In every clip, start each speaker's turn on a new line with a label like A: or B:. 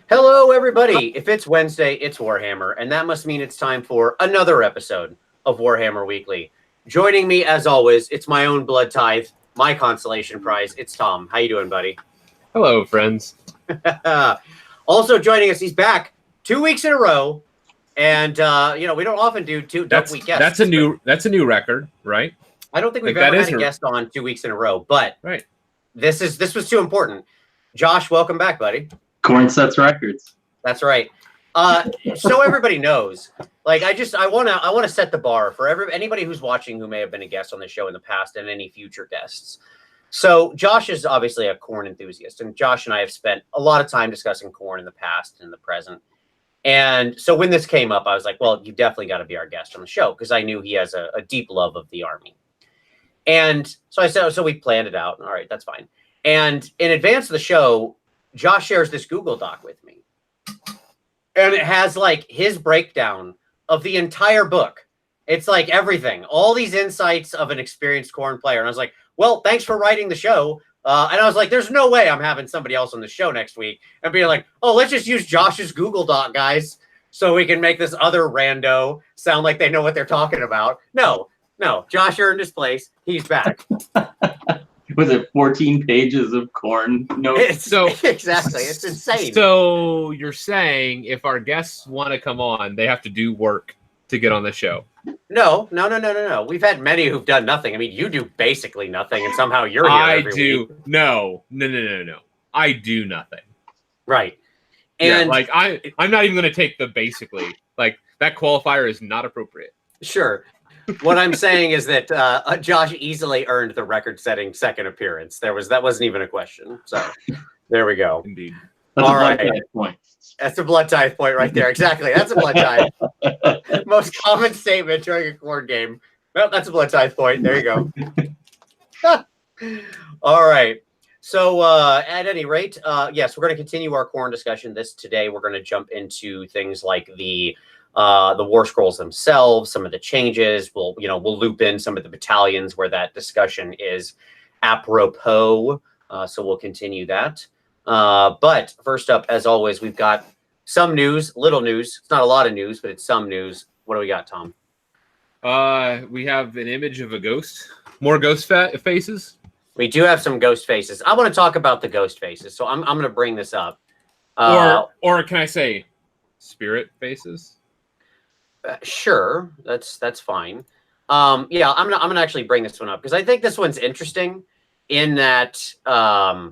A: Hello, everybody. If it's Wednesday, it's Warhammer, and that must mean it's time for another episode of Warhammer Weekly. Joining me, as always, it's my own blood tithe, my consolation prize. It's Tom. How you doing, buddy?
B: Hello, friends.
A: Also joining us, he's back 2 weeks in a row, and we don't often do week guests.
B: That's a new record, right?
A: I don't think we've ever had a guest on 2 weeks in a row, but
B: right.
A: This was too important. Josh, welcome back, buddy.
C: Khorne sets records.
A: That's right. So everybody knows, like, I want to set the bar for anybody who's watching who may have been a guest on the show in the past and any future guests. So Josh is obviously a Khorne enthusiast, and Josh and I have spent a lot of time discussing Khorne in the past and in the present. And so when this came up, I was like, well, you definitely got to be our guest on the show, because I knew he has a deep love of the army. And so I said, so we planned it out. All right, that's fine. And in advance of the show, Josh shares this Google Doc with me. And it has like his breakdown of the entire book. It's like everything, all these insights of an experienced Khorne player. And I was like, well, thanks for writing the show. And I was like, there's no way I'm having somebody else on the show next week and being like, oh, let's just use Josh's Google Doc, guys, so we can make this other rando sound like they know what they're talking about. No, Josh earned his place. He's back.
C: Was it 14 pages of Khorne notes?
A: Exactly. It's insane.
B: So you're saying if our guests want to come on, they have to do work to get on the show?
A: No. We've had many who've done nothing. I mean, you do basically nothing, and somehow you're here every week.
B: No. I do nothing.
A: Right. And
B: yeah, like I'm not even going to take the basically. Like, that qualifier is not appropriate.
A: Sure. What I'm saying is that Josh easily earned the record-setting second appearance. That wasn't even a question. So there we go.
B: Indeed.
C: That's
A: all
C: a blood
A: right.
C: tithe point.
A: That's a blood tithe point right there. Exactly. That's a blood tithe. Most common statement during a Khorne game. Well, that's a blood tithe point. There you go. All right. So at any rate, yes, we're going to continue our Khorne discussion. Today we're going to jump into things like the Warscrolls themselves, some of the changes. We'll loop in some of the battalions where that discussion is apropos. So we'll continue that. But first up, as always, we've got some news, little news. It's not a lot of news, but it's some news. What do we got, Tom?
B: We have an image of a ghost. More ghost faces.
A: We do have some ghost faces. I want to talk about the ghost faces, so I'm going to bring this up.
B: Or can I say spirit faces?
A: Sure, that's fine. Yeah, I'm gonna actually bring this one up because I think this one's interesting in that I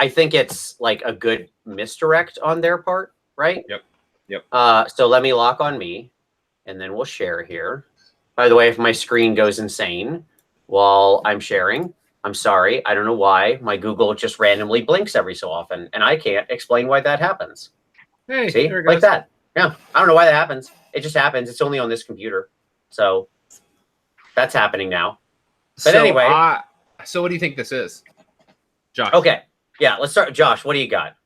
A: think it's like a good misdirect on their part, right?
B: Yep.
A: So let me lock on me, and then we'll share here. By the way, if my screen goes insane while I'm sharing, I'm sorry. I don't know why. My Google just randomly blinks every so often, and I can't explain why that happens.
B: Hey,
A: see,
B: there it goes.
A: like that. Yeah, I don't know why that happens. It just happens. It's only on this computer. So that's happening now. But anyway.
B: So what do you think this is, Josh?
A: Okay. Yeah, let's start. Josh, what do you got?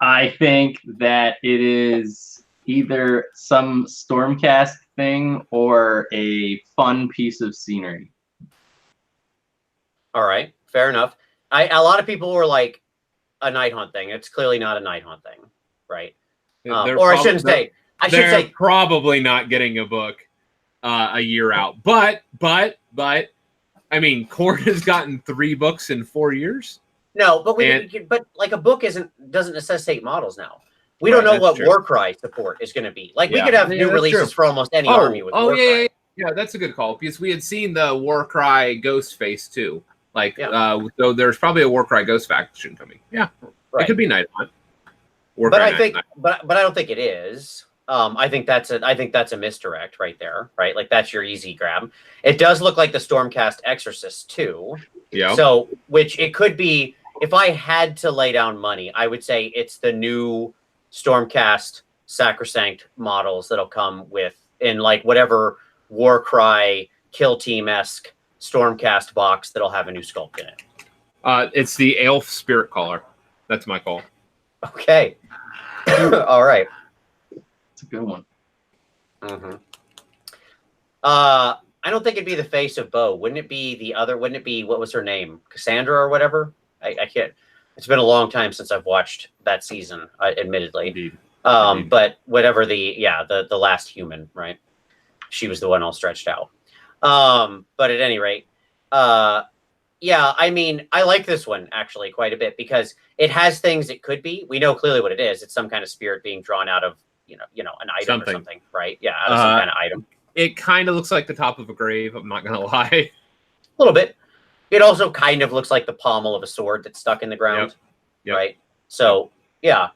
C: I think that it is either some Stormcast thing or a fun piece of scenery.
A: All right. Fair enough. A lot of people were like, a Night Hunt thing. It's clearly not a Night Hunt thing, right? Or I should say,
B: they're probably not getting a book a year out. But I mean, Khorne has gotten 3 books in 4 years.
A: No, but but like a book doesn't necessitate models now. We don't know what true. Warcry support is going to be. Like we could have new releases for almost any army with Warcry.
B: Yeah, that's a good call because we had seen the Warcry Ghost face too. Like, so there's probably a Warcry Ghost faction coming. Yeah, right. It could be Night Hunt.
A: But I think, but I don't think it is. I think that's a misdirect right there, right? Like that's your easy grab. It does look like the Stormcast Exorcist too.
B: Yeah.
A: So, which it could be. If I had to lay down money, I would say it's the new Stormcast Sacrosanct models that'll come in like whatever Warcry Kill Team-esque Stormcast box that'll have a new sculpt in it.
B: It's the Elf Spirit Caller. That's my call.
A: Okay. All right.
C: It's a good one.
A: Mm-hmm. I don't think it'd be the face of Bo. Wouldn't it be the other? Wouldn't it be, what was her name? Cassandra or whatever? I can't. It's been a long time since I've watched that season, admittedly.
B: Indeed.
A: But whatever the last human, right? She was the one all stretched out. But at any rate, yeah, I mean, I like this one actually quite a bit because it has things it could be. We know clearly what it is. It's some kind of spirit being drawn out of, an item or something, right? Yeah, out of some kind of item.
B: It kind of looks like the top of a grave. I'm not gonna lie.
A: A little bit. It also kind of looks like the pommel of a sword that's stuck in the ground,
B: Yep.
A: right? So yeah,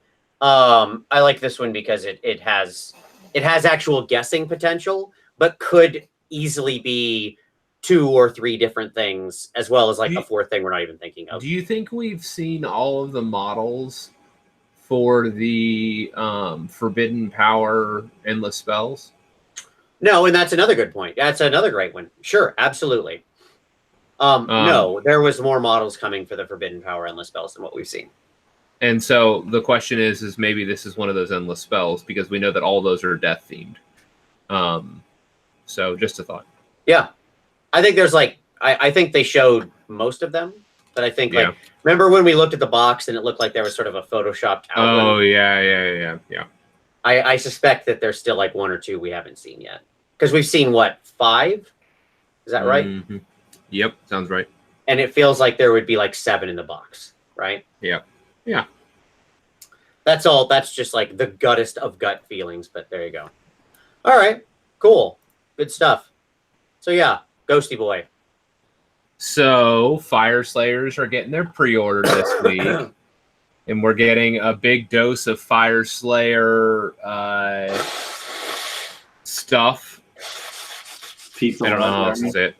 A: I like this one because it has actual guessing potential, but could easily be 2 or 3 different things, as well as like a fourth thing we're not even thinking of.
B: Do you think we've seen all of the models for the Forbidden Power Endless Spells?
A: No, and that's another good point. That's another great one. Sure, absolutely. No, there was more models coming for the Forbidden Power Endless Spells than what we've seen.
B: And so the question is maybe this is one of those endless spells because we know that all those are death themed. So just a thought.
A: Yeah. I think there's I think they showed most of them, but I think remember when we looked at the box and it looked like there was sort of a photoshopped outline?
B: Oh yeah.
A: I suspect that there's still like 1 or 2 we haven't seen yet. Because we've seen 5? Is that right?
B: Mm-hmm. Yep, sounds right.
A: And it feels like there would be like 7 in the box, right?
B: Yeah.
A: That's all. That's just like the guttest of gut feelings, but there you go. All right, cool. Good stuff. So yeah, Ghosty Boy.
B: So Fyreslayers are getting their pre-order this week. And we're getting a big dose of Fyreslayer stuff.
C: Pizza.
B: I don't know how else to say it.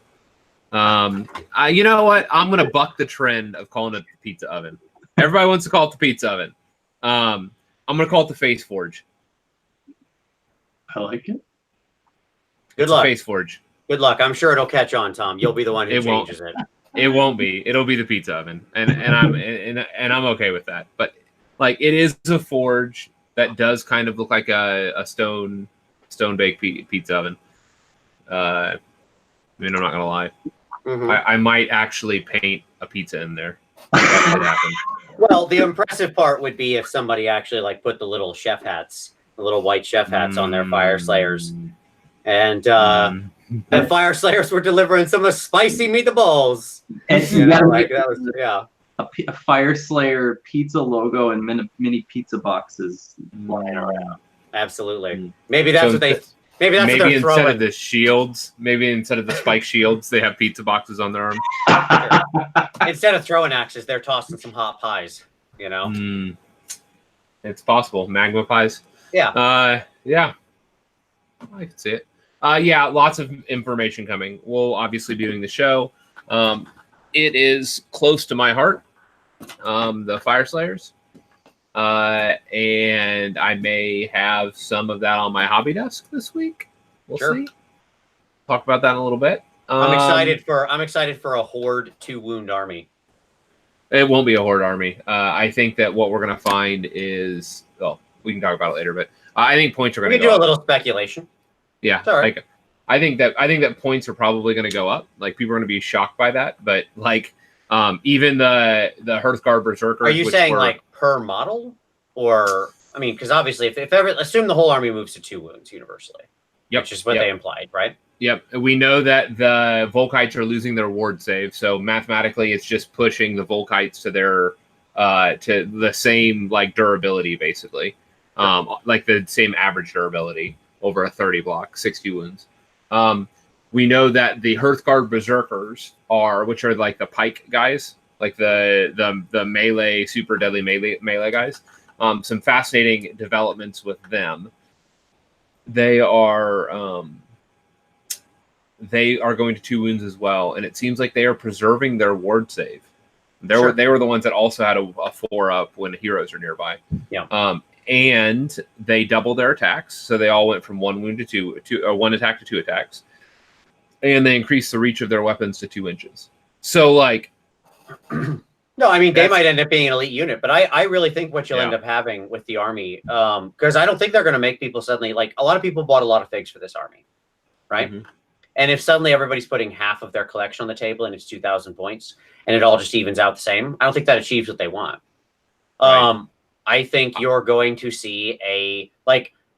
B: You know what? I'm gonna buck the trend of calling it the pizza oven. Everybody wants to call it the pizza oven. I'm gonna call it the Face Forge.
C: I like it.
A: Good luck.
B: Face Forge.
A: Good luck. I'm sure it'll catch on, Tom. You'll be the one who changes it.
B: It won't be. It'll be the pizza oven, and I'm okay with that. But like, it is a forge that does kind of look like a stone baked pizza oven. I mean, I'm not gonna lie.
A: Mm-hmm.
B: I might actually paint a pizza in there. That could happen.
A: Well, the impressive part would be if somebody actually like put the little chef hats, the little white chef hats on their Fyreslayers, and the Fyreslayers were delivering some of spicy meatballs.
C: And you gotta make
A: that was
C: a Fyreslayer pizza logo and mini pizza boxes flying around.
A: Absolutely. Maybe that's what they. Maybe that's what they're throwing.
B: Instead of the shields, maybe instead of the spike shields, they have pizza boxes on their arm.
A: Instead of throwing axes, they're tossing some hot pies. You know,
B: it's possible. Magma pies.
A: Yeah.
B: Yeah. I can see it. Yeah, lots of information coming. We'll obviously be doing the show. It is close to my heart. The Fyreslayers. And I may have some of that on my hobby desk this week. We'll see. Talk about that in a little bit.
A: I'm excited for a Horde 2-wound army.
B: It won't be a Horde army. I think that what we're gonna find is, well, we can talk about it later, but I think points are gonna.
A: We can do a little speculation.
B: Yeah,
A: it's all right.
B: Like, I think that points are probably gonna go up. Like, people are gonna be shocked by that, but like, even the Hearthguard Berserkers.
A: Are you saying like per model, or I mean, because obviously, if ever assume the whole army moves to 2 wounds universally, which is what they implied, right?
B: Yep. We know that the Volkites are losing their ward save, so mathematically, it's just pushing the Volkites to their to the same like durability, basically, like the same average durability over a 30 block, 60 wounds. We know that the Hearthguard Berserkers which are like the pike guys, like the melee, super deadly melee guys. Some fascinating developments with them. They are going to 2 wounds as well, and it seems like they are preserving their ward save. They were the ones that also had a 4-up when heroes are nearby.
A: Yeah.
B: And they doubled their attacks, so they all went from 1 wound to 1 attack to 2 attacks, and they increased the reach of their weapons to 2 inches. So like.
A: No, I mean, they might end up being an elite unit, but I really think what you'll end up having with the army, because I don't think they're going to make people suddenly, like, a lot of people bought a lot of figs for this army, right? Mm-hmm. And if suddenly everybody's putting half of their collection on the table and it's 2,000 points and it all just evens out the same, I don't think that achieves what they want. I think you're going to see a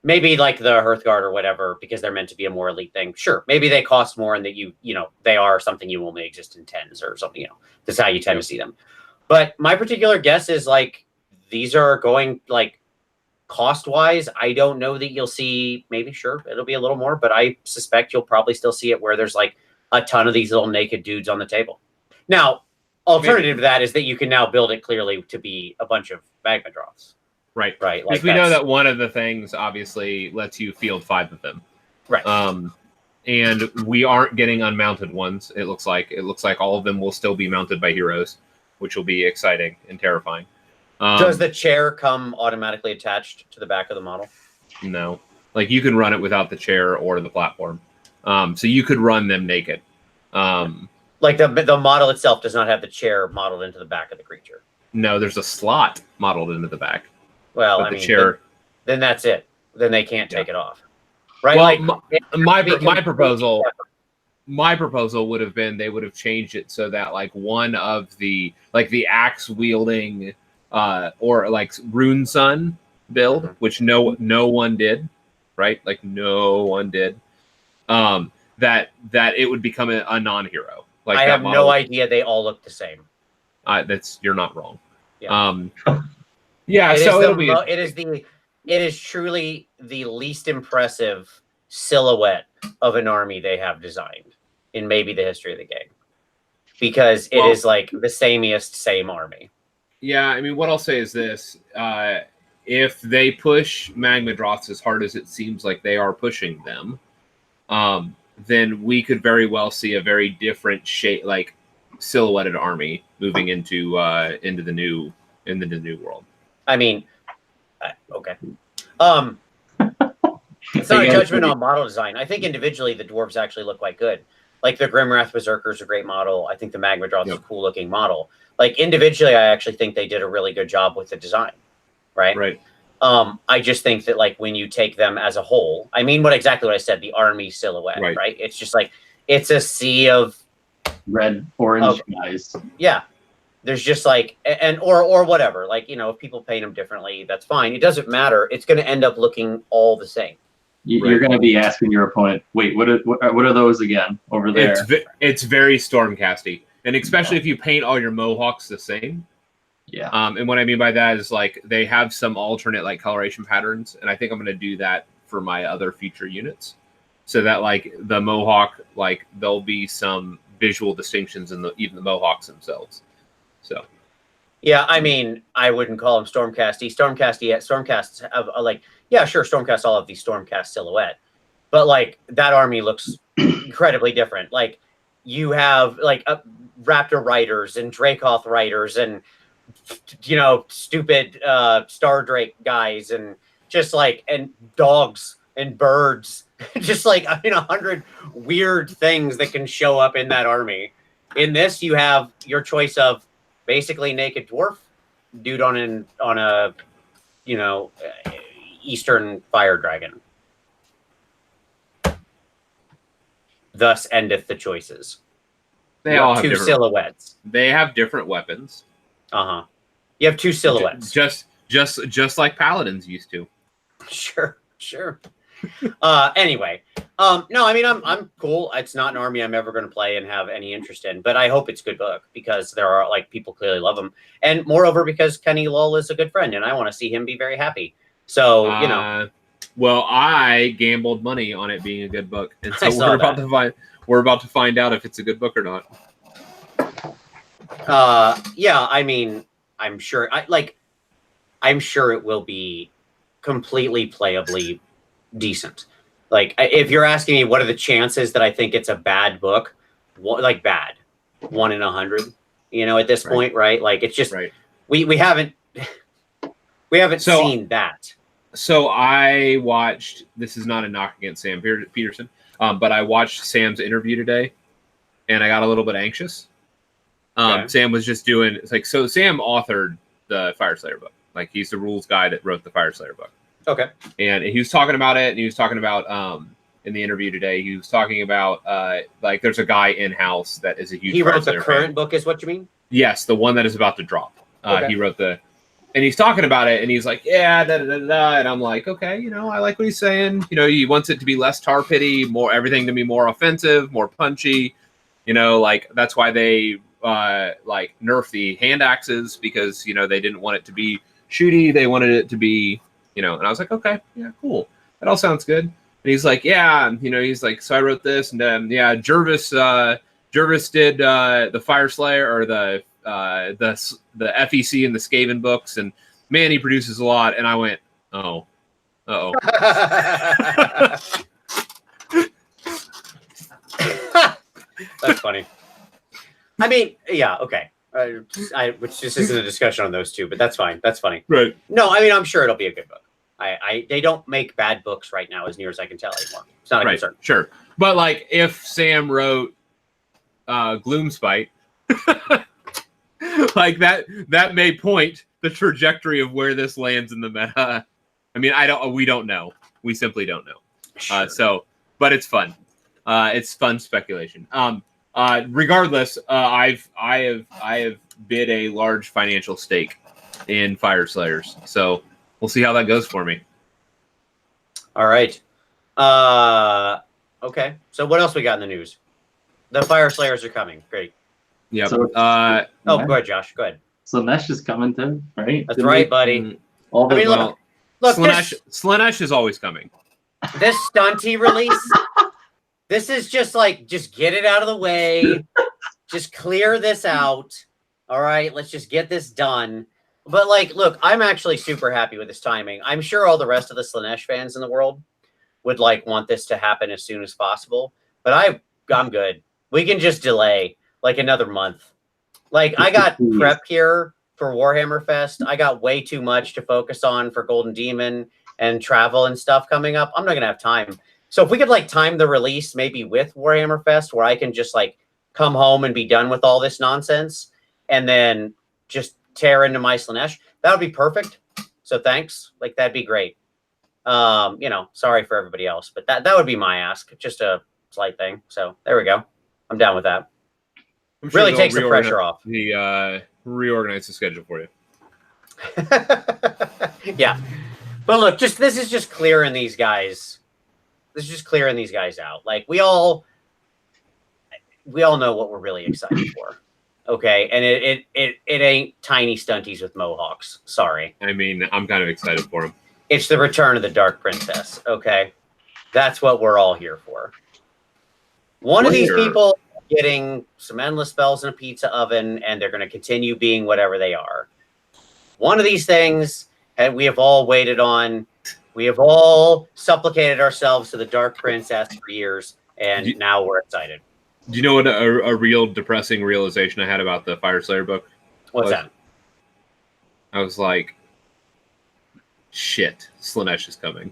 A: maybe like the Hearthguard or whatever, because they're meant to be a more elite thing. Sure, maybe they cost more and that they are something you only exist in tens or something. That's how you tend to see them. But my particular guess is like these are going like cost wise. I don't know that you'll see. Maybe sure it'll be a little more, but I suspect you'll probably still see it where there's like a ton of these little naked dudes on the table. Now, alternative to that is that you can now build it clearly to be a bunch of magma drops.
B: Right.
A: Right.
B: Because we know that one of the things obviously lets you field 5 of them.
A: Right.
B: And we aren't getting unmounted ones. It looks like all of them will still be mounted by heroes, which will be exciting and terrifying.
A: Does the chair come automatically attached to the back of the model?
B: No. Like you can run it without the chair or the platform. So you could run them naked.
A: Like the model itself does not have the chair modeled into the back of the creature.
B: No, there's a slot modeled into the back.
A: Well,
B: but the chair.
A: Then that's it. Then they can't take it off. Right?
B: Well, my proposal would have been they would have changed it so that like one of the axe wielding or like Rune Sun build, which no one did, right? Like no one did. That it would become a non-hero. Like
A: I have no idea. They all look the same.
B: You're not wrong.
A: Yeah.
B: Yeah.
A: It is truly the least impressive silhouette of an army they have designed in maybe the history of the game, because it is like the same army.
B: Yeah. I mean, what I'll say is this: if they push Magma Droths as hard as it seems like they are pushing them, then we could very well see a very different shape, like silhouetted army moving into the new world.
A: I mean, okay. It's not a judgment on model design. I think individually the dwarves actually look quite good. Like the Grimwrath Berserker is a great model. I think the Magma Droths is a cool looking model. Like individually, I actually think they did a really good job with the design. Right.
B: Right.
A: I just think that like when you take them as a whole, I mean, exactly what I said, the army silhouette, right? It's just like it's a sea of
C: red, orange guys.
A: Yeah. There's just like, or whatever, like, if people paint them differently, that's fine. It doesn't matter. It's going to end up looking all the same.
C: You're going to be asking your opponent, wait, what are those again over there?
B: It's very Stormcasty, and especially if you paint all your Mohawks the same.
C: Yeah.
B: And what I mean by that is like they have some alternate like coloration patterns, and I think I'm going to do that for my other future units, so that like the Mohawk, like there'll be some visual distinctions in even the Mohawks themselves. So,
A: yeah, I mean, I wouldn't call them Stormcasty. Stormcasts have Stormcasts all have the Stormcast silhouette, but like that army looks incredibly different. Like you have like Raptor Riders and Dracoth Riders and stupid Star Drake guys and just like and dogs and birds, just like 100 weird things that can show up in that army. In this, you have your choice of basically naked dwarf dude on a Eastern fire dragon. Thus endeth the choices.
B: They all have
A: two silhouettes.
B: They have different weapons.
A: You have two silhouettes.
B: Just like paladins used to.
A: Sure. Anyway, no, I mean, I'm cool. It's not an army I'm ever going to play and have any interest in, but I hope it's a good book because there are like people clearly love him, and moreover because Kenny Lull is a good friend and I want to see him be very happy. So
B: well, I gambled money on it being a good book, and so we're about to find out if it's a good book or not.
A: Yeah, I mean, I'm sure it will be completely playably decent. Like, if you're asking me what are the chances that I think it's a bad book, like bad, 1 in 100, at this point, right? Like, it's just we haven't seen that.
B: So I watched. This is not a knock against Sam Peterson, but I watched Sam's interview today, and I got a little bit anxious. Sam was just doing. It's like so. Sam authored the Fyreslayer book. Like he's the rules guy that wrote the Fyreslayer book.
A: Okay.
B: And he was talking about it, and he was talking about in the interview today, he was talking about like there's a guy in house that is a huge.
A: He wrote the current book, is what you mean?
B: Yes, the one that is about to drop. Okay. He wrote and he's talking about it, and he's like, yeah, da, da, da, da. And I'm like, okay, you know, I like what he's saying. You know, he wants it to be less tar pity, more everything to be more offensive, more punchy. You know, like that's why they like nerf the hand axes, because, you know, they didn't want it to be shooty. They wanted it to be, you know, and I was like, okay, yeah, cool. That all sounds good. And he's like, yeah, you know, he's like, so I wrote this, and yeah, Jervis did the Fyreslayer, or the FEC and the Skaven books, and man, he produces a lot. And I went, oh.
A: That's funny. I mean, yeah, okay. Which just isn't a discussion on those two, but that's fine. That's funny.
B: Right.
A: No, I mean, I'm sure it'll be a good book. They don't make bad books right now, as near as I can tell anymore. It's not a concern.
B: Sure. But like, if Sam wrote Gloomspite, like that may point the trajectory of where this lands in the meta. I mean, we don't know. We simply don't know.
A: Sure.
B: But it's fun. It's fun speculation. Regardless, I have bid a large financial stake in Fyreslayers, so we'll see how that goes for me.
A: All right. Okay. So what else we got in the news? The Fyreslayers are coming. Great.
B: Yep.
C: So,
A: Go ahead, Josh. Go ahead.
C: Slaanesh is coming too, right?
A: That's right, buddy.
C: All the,
A: I mean, look,
B: Slaanesh is always coming.
A: This stunty release. This is just get it out of the way. Just clear this out. All right, let's just get this done. But look, I'm actually super happy with this timing. I'm sure all the rest of the Slaanesh fans in the world would want this to happen as soon as possible. But I'm good. We can just delay another month. I got prep here for Warhammer Fest. I got way too much to focus on for Golden Demon and travel and stuff coming up. I'm not gonna have time. So if we could time the release maybe with Warhammer Fest, where I can just come home and be done with all this nonsense, and then just tear into my Slaanesh, that would be perfect. So thanks. That'd be great. Sorry for everybody else, but that would be my ask. Just a slight thing. So there we go. I'm down with that.
B: I'm sure
A: really takes the pressure off.
B: Reorganize the schedule for you.
A: Yeah. But look, this is just clearing these guys. This is just clearing these guys out. We all know what we're really excited for. Okay. And it ain't tiny stunties with mohawks. Sorry.
B: I mean, I'm kind of excited for them.
A: It's the return of the Dark Princess. Okay. That's what we're all here for. One of these people getting some endless spells in a pizza oven, and they're going to continue being whatever they are. One of these things, and we have all waited on. We have all supplicated ourselves to the Dark Princess for years, and now we're excited.
B: Do you know what a real depressing realization I had about the Fyreslayer book?
A: What's that?
B: I was like, shit, Slaanesh is coming.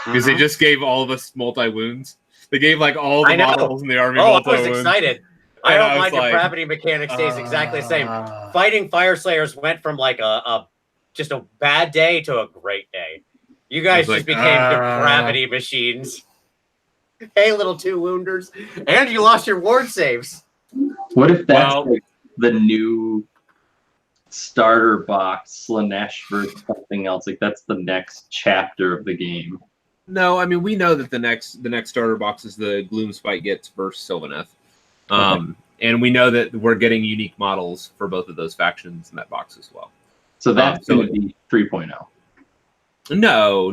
B: Because they just gave all of us multi-wounds. They gave all the models in the army multi-wounds.
A: I was excited. I don't mind depravity mechanic stays exactly the same. Fighting Fyreslayers went from just a bad day to a great day. You guys just became depravity machines. Hey, little two wounders. And you lost your ward saves.
C: What if that's the new starter box, Slaanesh versus something else? That's the next chapter of the game.
B: No, I mean, we know that the next starter box is the Gloomspite gets versus Sylvaneth. And we know that we're getting unique models for both of those factions in that box as well.
C: So that's going to be 3.0.
B: No.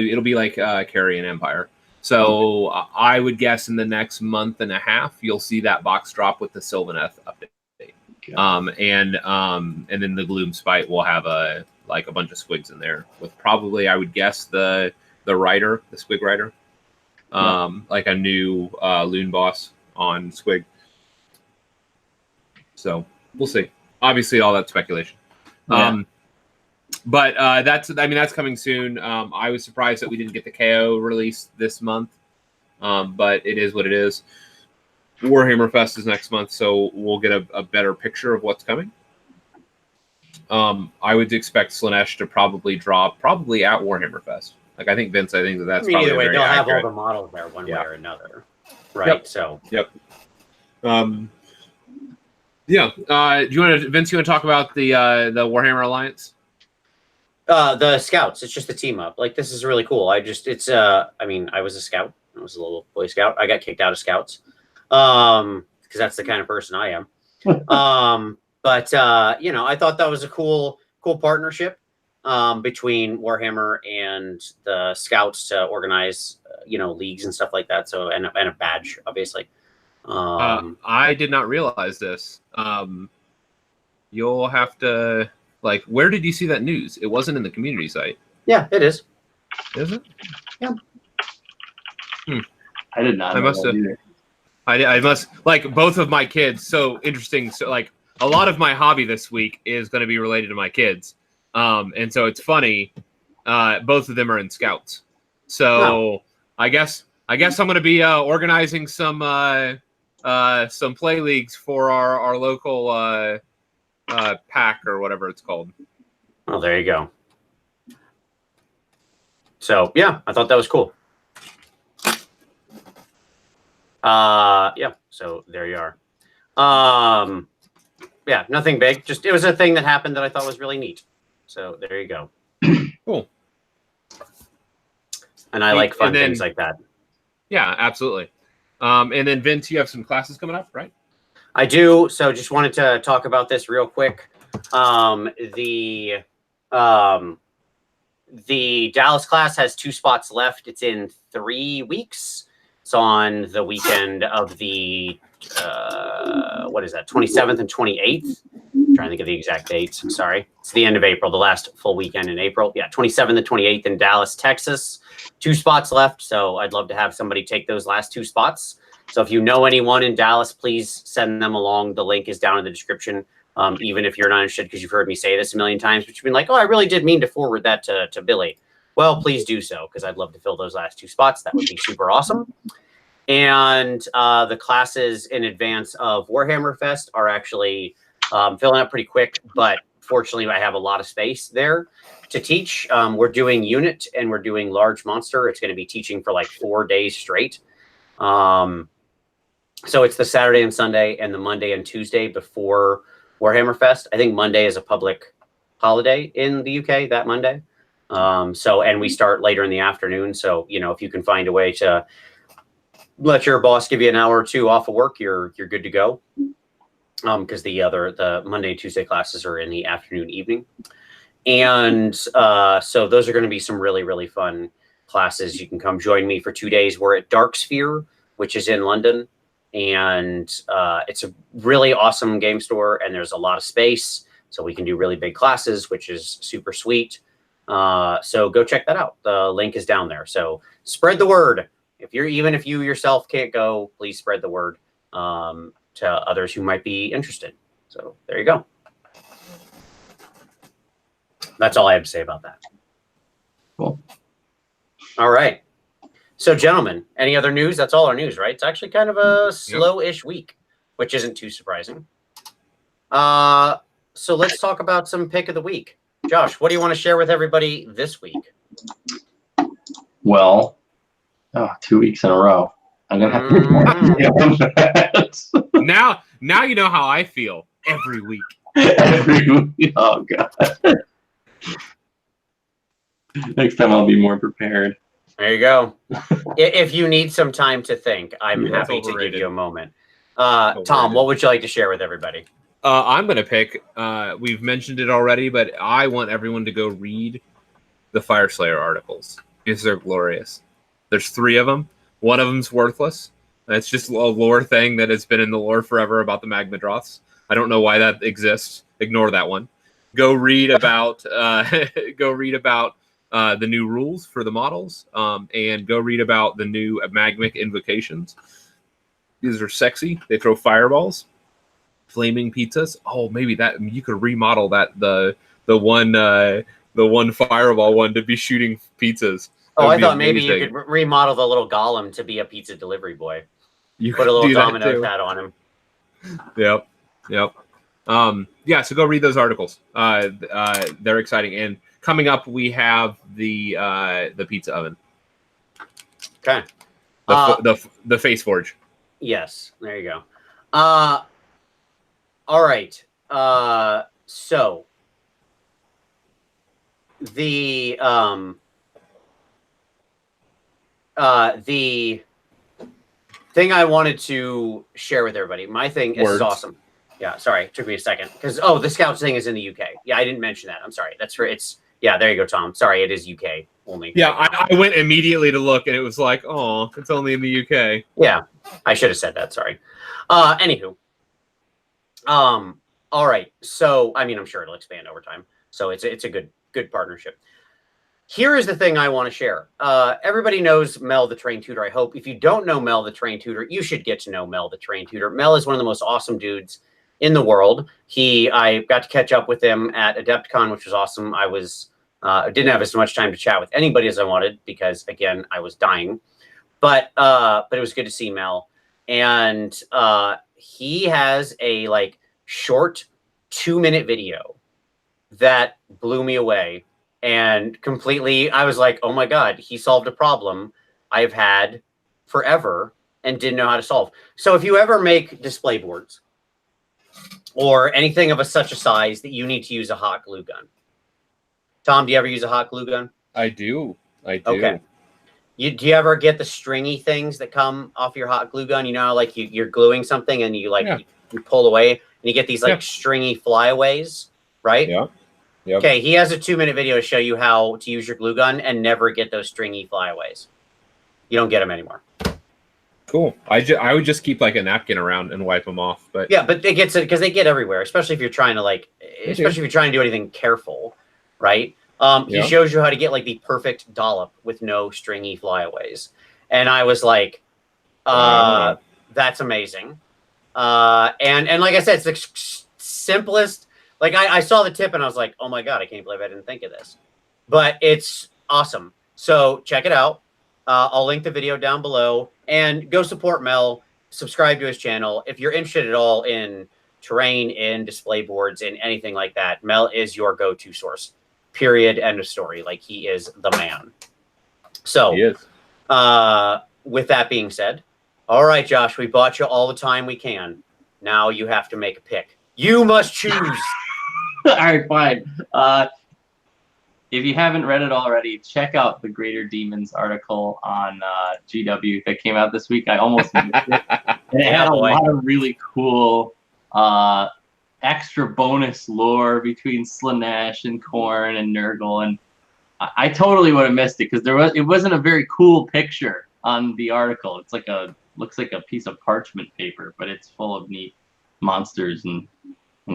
B: It'll be like Carrion Empire. So I would guess in the next month and a half, you'll see that box drop with the Sylvaneth update. Okay. And then the Gloomspite will have a bunch of squigs in there with probably, I would guess, the rider, the squig rider, a new loon boss on squig. So we'll see. Obviously, all that speculation. Yeah. But that's coming soon. I was surprised that we didn't get the KO release this month, but it is what it is. Warhammer Fest is next month, so we'll get a better picture of what's coming. I would expect Slaanesh to probably drop at Warhammer Fest. I think Vince, that's probably
A: either way, they'll
B: accurate.
A: have all the models there one way or another, right? Yep. So
B: yep. Do you want to, Vince? You want to talk about the Warhammer Alliance?
A: The scouts. It's just a team up. Like, this is really cool. I mean, I was a scout. I was a little Boy Scout. I got kicked out of scouts. Because that's the kind of person I am. But you know, I thought that was a cool partnership between Warhammer and the scouts to organize, you know, leagues and stuff like that. So, and a badge, obviously.
B: I did not realize this. You'll have to, like, where did you see that news? It wasn't in the community site.
A: Yeah, it is.
B: Is it?
A: Yeah.
C: I did not.
B: I must have. I must, like, both of my kids. So interesting. So, like, a lot of my hobby this week is going to be related to my kids. And so it's funny. Both of them are in scouts. So I guess I'm going to be organizing some play leagues for our local pack or whatever it's called.
A: Oh, there you go. So yeah, I thought that was cool. Yeah, so there you are. Yeah, nothing big. Just, it was a thing that happened that I thought was really neat. So there you go.
B: Cool.
A: And I like fun things like that.
B: Yeah, absolutely. And then Vince, you have some classes coming up, right?
A: I do. So just wanted to talk about this real quick. The Dallas class has 2 spots left. It's in 3 weeks. It's on the weekend of the, what is that, 27th and 28th? I'm trying to think of the exact dates. I'm sorry. It's the end of April, the last full weekend in April. Yeah, 27th and 28th in Dallas, Texas. 2 spots left, so I'd love to have somebody take those last 2 spots. So if you know anyone in Dallas, please send them along. The link is down in the description. Even if you're not interested, because you've heard me say this a million times, but you've been like, oh, I really did mean to forward that to Billy. Well, please do so, because I'd love to fill those last 2 spots. That would be super awesome. And the classes in advance of Warhammer Fest are actually filling up pretty quick, but fortunately I have a lot of space there to teach. We're doing unit and we're doing large monster. It's going to be teaching for like 4 days straight. So it's the Saturday and Sunday and the Monday and Tuesday before Warhammer Fest. I think Monday is a public holiday in the UK, that Monday. And we start later in the afternoon. So, you know, if you can find a way to let your boss give you an hour or 2 off of work, you're good to go. Because the Monday and Tuesday classes are in the afternoon, evening. And so those are going to be some really, really fun classes. You can come join me for 2 days. We're at Dark Sphere, which is in London. And it's a really awesome game store, and there's a lot of space. So we can do really big classes, which is super sweet. So go check that out. The link is down there. So spread the word. Even if you yourself can't go, please spread the word to others who might be interested. So there you go. That's all I have to say about that.
C: Cool.
A: All right. So, gentlemen, any other news? That's all our news, right? It's actually kind of a slow-ish week, which isn't too surprising. So let's talk about some pick of the week. Josh, what do you want to share with everybody this week?
C: Well, 2 weeks in a row. I'm gonna have to
B: Now you know how I feel every week.
C: Every week. Oh god. Next time I'll be more prepared.
A: There you go. If you need some time to think, I'm happy to give you a moment. Tom, what would you like to share with everybody?
B: I'm going to pick, we've mentioned it already, but I want everyone to go read the Fyreslayer articles because they're glorious. There's 3 of them. One of them's worthless. It's just a lore thing that has been in the lore forever about the Magmadroths. I don't know why that exists. Ignore that one. Go read about the new rules for the models, and go read about the new magmic invocations. These are sexy. They throw fireballs, flaming pizzas. Oh, maybe that you could remodel that the one fireball one to be shooting pizzas.
A: Oh, I thought maybe you could remodel the little golem to be a pizza delivery boy.
B: You
A: put a little domino hat on him.
B: Yep. Yeah, so go read those articles. They're exciting. And coming up, we have the pizza oven.
A: Okay.
B: The face forge.
A: Yes, there you go. All right. So the thing I wanted to share with everybody, my thing, this is awesome. Yeah, sorry, it took me a second because the Scouts thing is in the UK. Yeah, I didn't mention that. I'm sorry. That's for yeah. There you go, Tom. Sorry, it is UK only.
B: Yeah, I went immediately to look, and it was like, oh, it's only in the UK.
A: Yeah, I should have said that. Sorry. Anywho, all right. So I mean, I'm sure it'll expand over time. So it's a good partnership. Here is the thing I want to share. Everybody knows Mel the Train Tutor, I hope. If you don't know Mel the Train Tutor, you should get to know Mel the Train Tutor. Mel is one of the most awesome dudes in the world. I got to catch up with him at AdeptCon, which was awesome. I didn't have as much time to chat with anybody as I wanted because, again, I was dying. But it was good to see Mel. And he has a short 2-minute video that blew me away. And completely, I was like, oh my God, he solved a problem I've had forever and didn't know how to solve. So if you ever make display boards or anything of such a size that you need to use a hot glue gun. Tom, do you ever use a hot glue gun?
B: I do.
A: Okay. Do you ever get the stringy things that come off your hot glue gun? You know, like you're gluing something and you pull away and you get these stringy flyaways, right?
B: Yeah. Yep.
A: Okay, he has a 2-minute video to show you how to use your glue gun and never get those stringy flyaways. You don't get them anymore.
B: Cool. I would just keep a napkin around and wipe them off. But
A: yeah, but it gets it because they get everywhere, especially if you're trying to do anything careful, right? He shows you how to get the perfect dollop with no stringy flyaways, and I was like, that's amazing. And like I said, it's the simplest. I saw the tip and I was like, oh my God, I can't believe I didn't think of this. But it's awesome. So check it out. I'll link the video down below and go support Mel. Subscribe to his channel. If you're interested at all in terrain, in display boards, in anything like that, Mel is your go-to source. Period. End of story. He is the man. So
B: he is.
A: With that being said, all right, Josh, we bought you all the time we can. Now you have to make a pick. You must choose.
C: All right, fine. If you haven't read it already, check out the Greater Demons article on GW that came out this week. I almost missed it. And it had a lot of really cool extra bonus lore between Slaanesh and Khorne and Nurgle, and I totally would have missed it because it wasn't a very cool picture on the article. It's looks like a piece of parchment paper, but it's full of neat monsters and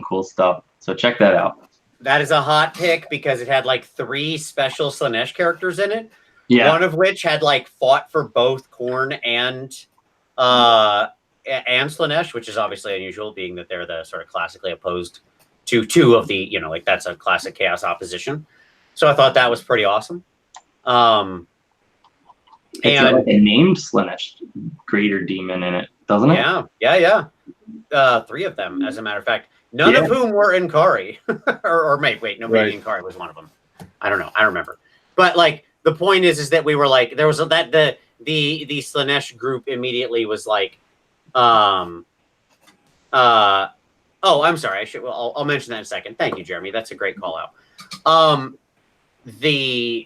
C: cool stuff. So check that out.
A: That is a hot pick because it had 3 special Slaanesh characters in it.
C: Yeah.
A: One of which had fought for both Khorne and Slaanesh, which is obviously unusual, being that they're the sort of classically opposed to 2 of the, that's a classic chaos opposition. So I thought that was pretty awesome.
C: And a named Slaanesh Greater Demon in it, doesn't it?
A: Yeah. 3 of them, as a matter of fact. None of whom were in Kari. or maybe in Kari was one of them. I don't know. I remember. But the point is that we were there was the Slaanesh group immediately was oh, I'm sorry. I'll mention that in a second. Thank you, Jeremy. That's a great call out. There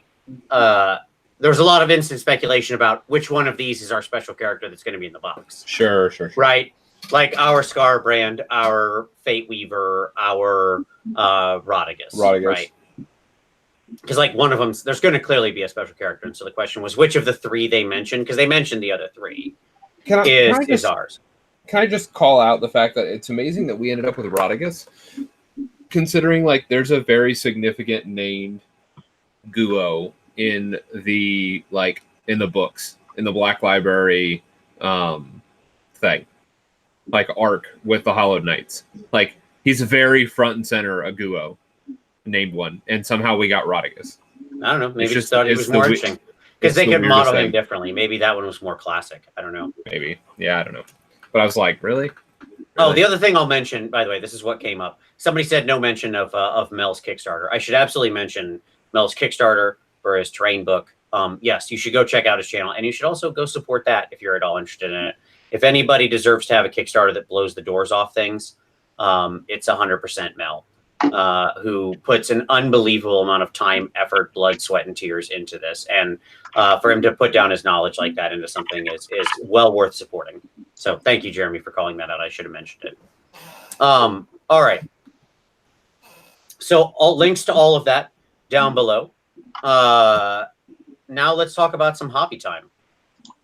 A: was a lot of instant speculation about which one of these is our special character that's going to be in the box.
B: Sure.
A: Right. Our Scarbrand, our Fate Weaver, our Rodriguez. Right. Because one of them, there's going to clearly be a special character. And so the question was which of the 3 they mentioned, because they mentioned the other 3, is ours.
B: Can I just call out the fact that it's amazing that we ended up with Rodriguez, considering there's a very significant named Guo in the in the books, in the Black Library thing. Arc with the Hollowed Knights. He's very front and center a Guo named one, and somehow we got Rodriguez.
A: I don't know. Maybe just thought he was more interesting because they could model him differently. Maybe that one was more classic. I don't know.
B: Maybe. Yeah, I don't know. But I was like, really?
A: Oh, the other thing I'll mention, by the way, this is what came up. Somebody said no mention of Mel's Kickstarter. I should absolutely mention Mel's Kickstarter for his terrain book. Yes, you should go check out his channel, and you should also go support that if you're at all interested in it. If anybody deserves to have a Kickstarter that blows the doors off things, it's 100% Mel. who puts an unbelievable amount of time, effort, blood, sweat, and tears into this. And for him to put down his knowledge like that into something is well worth supporting. So thank you, Jeremy, for calling that out. I should have mentioned it. All right. So all links to all of that down below. Now let's talk about some hobby time.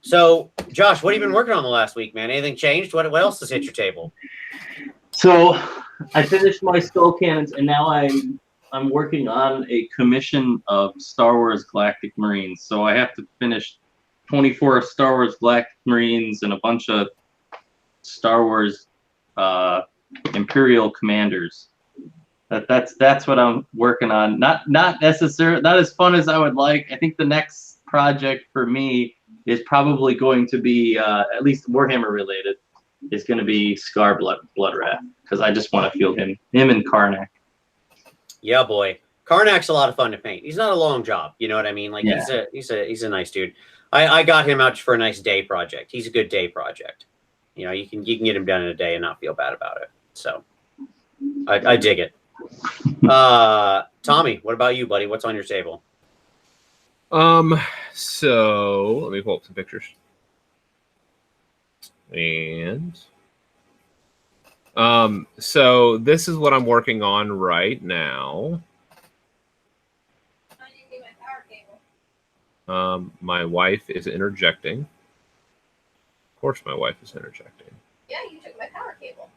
A: So, Josh, what have you been working on the last week, man? Anything changed? What else has hit your table?
C: So I finished my skull cannons, and now I'm working on a commission of Star Wars Galactic Marines. So I have to finish 24 Star Wars Galactic Marines and a bunch of Star Wars Imperial Commanders. That's what I'm working on. Not necessarily not as fun as I would like. I think the next project for me is probably going to be at least Warhammer related. Is going to be Scar Bloodwrath, because I just want to feel him and Karnak.
A: Yeah, boy, Karnak's a lot of fun to paint. He's not a long job, you know what I mean? Like he's a nice dude. I got him out for a nice day project. He's a good day project. You know, you can get him done in a day and not feel bad about it. So I dig it. Tommy, what about you, buddy? What's on your table?
B: So let me pull up some pictures. And so this is what I'm working on right now.
D: I didn't get my power cable.
B: My wife is interjecting. Of course my wife is interjecting.
D: Yeah, you took my power cable.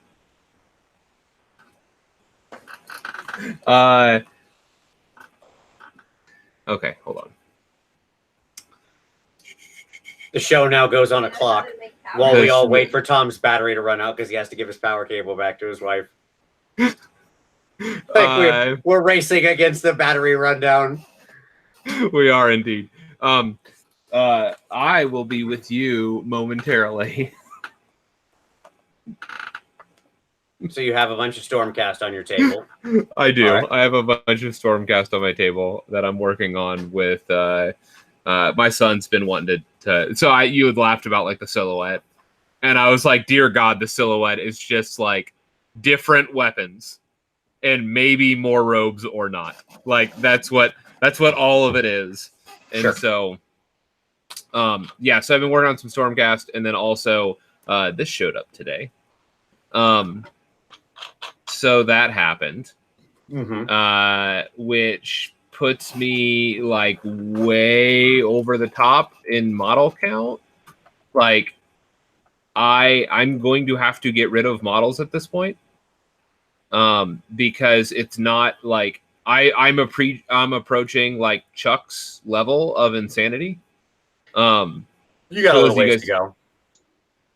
B: Okay, hold on.
A: The show now goes on a clock while we all wait for Tom's battery to run out because he has to give his power cable back to his wife. Like we're racing against the battery rundown.
B: We are indeed. I will be with you momentarily.
A: So you have a bunch of Stormcast on your table.
B: I do.
A: Right.
B: I have a bunch of Stormcast on my table that I'm working on with my son's been wanting to so you had laughed about like the silhouette. And I was like, dear God, the silhouette is just like different weapons and maybe more robes or not. Like that's what all of it is. And
A: sure.
B: So yeah, so I've been working on some Stormcast, and then also this showed up today. So that happened. Which puts me like way over the top in model count. Like I'm going to have to get rid of models at this point. Because it's not like I'm approaching like Chuck's level of insanity.
A: You got a little ways to go.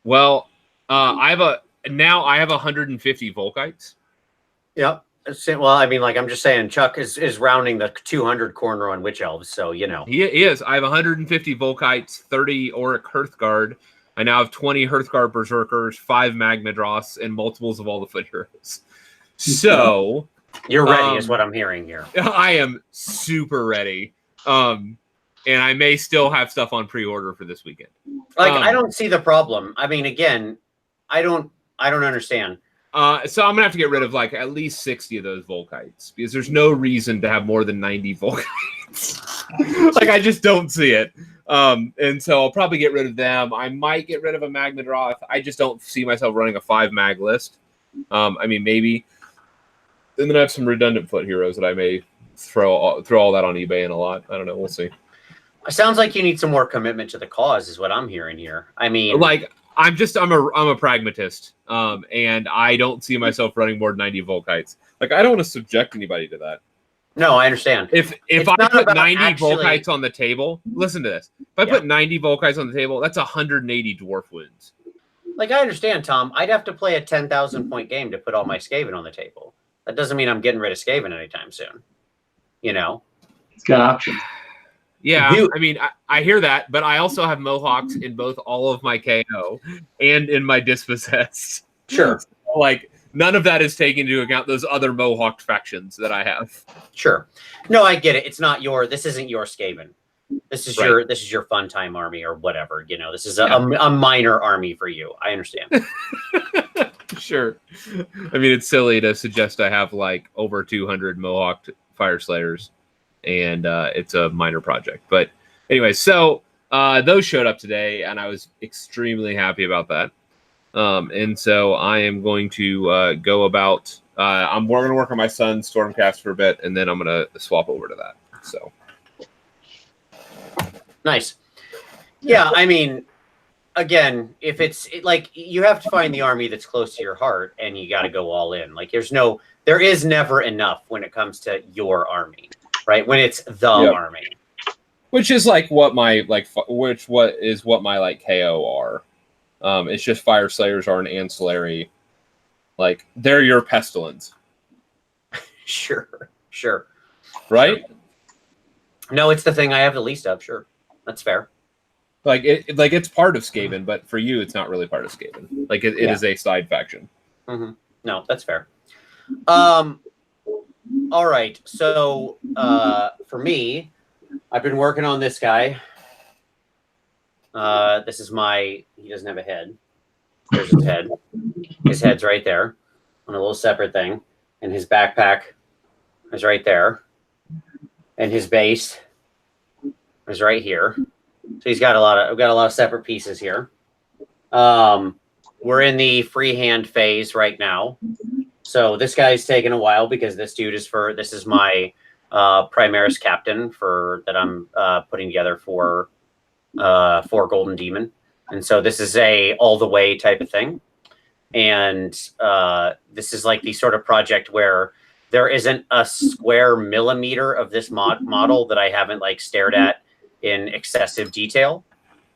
B: Well, I have 150 Volkites.
A: Yep. Well, I mean, like I'm just saying, Chuck is rounding the 200 corner on Witch Elves, so you know.
B: He is. I have 150 Volkites, 30 Auric Hearthguard. I now have 20 Hearthguard Berserkers, 5 Magmadroths, and multiples of all the foot heroes. So
A: you're ready, is what I'm hearing here.
B: I am super ready. And I may still have stuff on pre-order for this weekend.
A: Like I don't see the problem. I mean, again, I don't understand.
B: So I'm gonna have to get rid of like at least 60 of those Volkites because there's no reason to have more than 90 Volkites. Like I just don't see it. And so I'll probably get rid of them. I might get rid of a Magmadroth. I just don't see myself running a 5 mag list. I mean maybe. And then I have some redundant foot heroes that I may throw all that on eBay and a lot. I don't know. We'll see.
A: It sounds like you need some more commitment to the cause, is what I'm hearing here. I mean,
B: like I'm a pragmatist, and I don't see myself running more than 90 Volkites. Like I don't want to subject anybody to that.
A: No, I understand.
B: If I put 90 Volkites on the table, listen to this. If I put 90 Volkites on the table, that's 180 dwarf wounds.
A: Like I understand, Tom. I'd have to play a 10,000 point game to put all my Skaven on the table. That doesn't mean I'm getting rid of Skaven anytime soon. You know,
C: it's got options.
B: Yeah, I mean, I hear that, but I also have Mohawks in both all of my KO and in my Dispossessed.
A: Sure.
B: So, like, none of that is taken into account those other Mohawk factions that I have.
A: Sure. No, I get it. It's not this isn't your Skaven. This is
B: right.
A: this is your fun time army or whatever. You know, this is a minor army for you. I understand.
B: Sure. I mean, it's silly to suggest I have like over 200 Mohawk Fyreslayers, and it's a minor project. But anyway, so those showed up today, and I was extremely happy about that. And so I am going to go about. We're going to work on my son's Stormcast for a bit, and then I'm going to swap over to that. So
A: nice. Yeah, I mean, again, if it's like you have to find the army that's close to your heart, and you got to go all in. Like there is never enough when it comes to your army, right? When it's the army,
B: which is like what my what my KO are. It's just Fyreslayers are an ancillary, like they're your pestilence.
A: Sure.
B: Right?
A: No, it's the thing I have the least of. Sure, that's fair.
B: Like it's part of Skaven, but for you, it's not really part of Skaven. Like it is a side faction.
A: Mm-hmm. No, that's fair. All right. So for me, I've been working on this guy. This is he doesn't have a head. There's his head. His head's right there on a little separate thing. And his backpack is right there. And his base is right here. So I've got a lot of separate pieces here. We're in the freehand phase right now. So this guy's taking a while because this is my Primaris captain that I'm putting together for Golden Demon. And so this is a all the way type of thing. And this is like the sort of project where there isn't a square millimeter of this model that I haven't like stared at in excessive detail.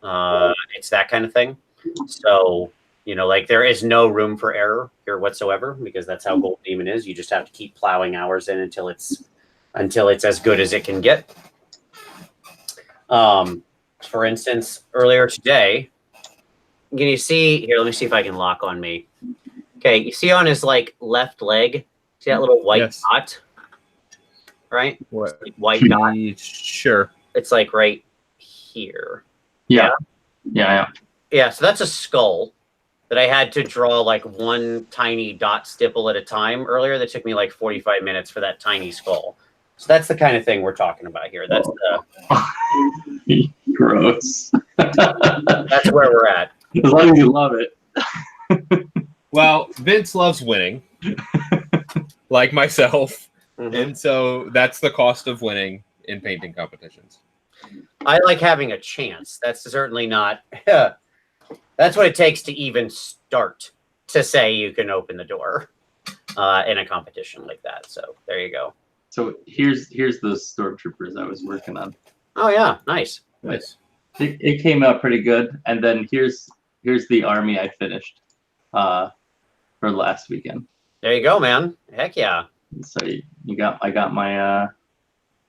A: It's that kind of thing. So, like there is no room for error here whatsoever because that's how Golden Demon is. You just have to keep plowing hours in until it's as good as it can get. For instance, earlier today, can you see here? Let me see if I can lock on me. Okay, you see on his like left leg, see that little white dot, right?
B: What?
A: Like white dot.
B: Sure.
A: It's like right here.
C: Yeah.
A: So that's a skull that I had to draw like one tiny dot stipple at a time earlier. That took me like 45 minutes for that tiny skull. So that's the kind of thing we're talking about here. That's
C: gross.
A: That's where we're at.
C: As long as you love it.
B: Well, Vince loves winning, like myself.
A: Mm-hmm.
B: And so that's the cost of winning in painting competitions.
A: I like having a chance. That's certainly not. That's what it takes to even start to say you can open the door in a competition like that. So there you go.
C: So here's the stormtroopers I was working on.
A: Oh yeah, nice.
C: It came out pretty good. And then here's the army I finished for last weekend.
A: There you go, man. Heck yeah.
C: So I got my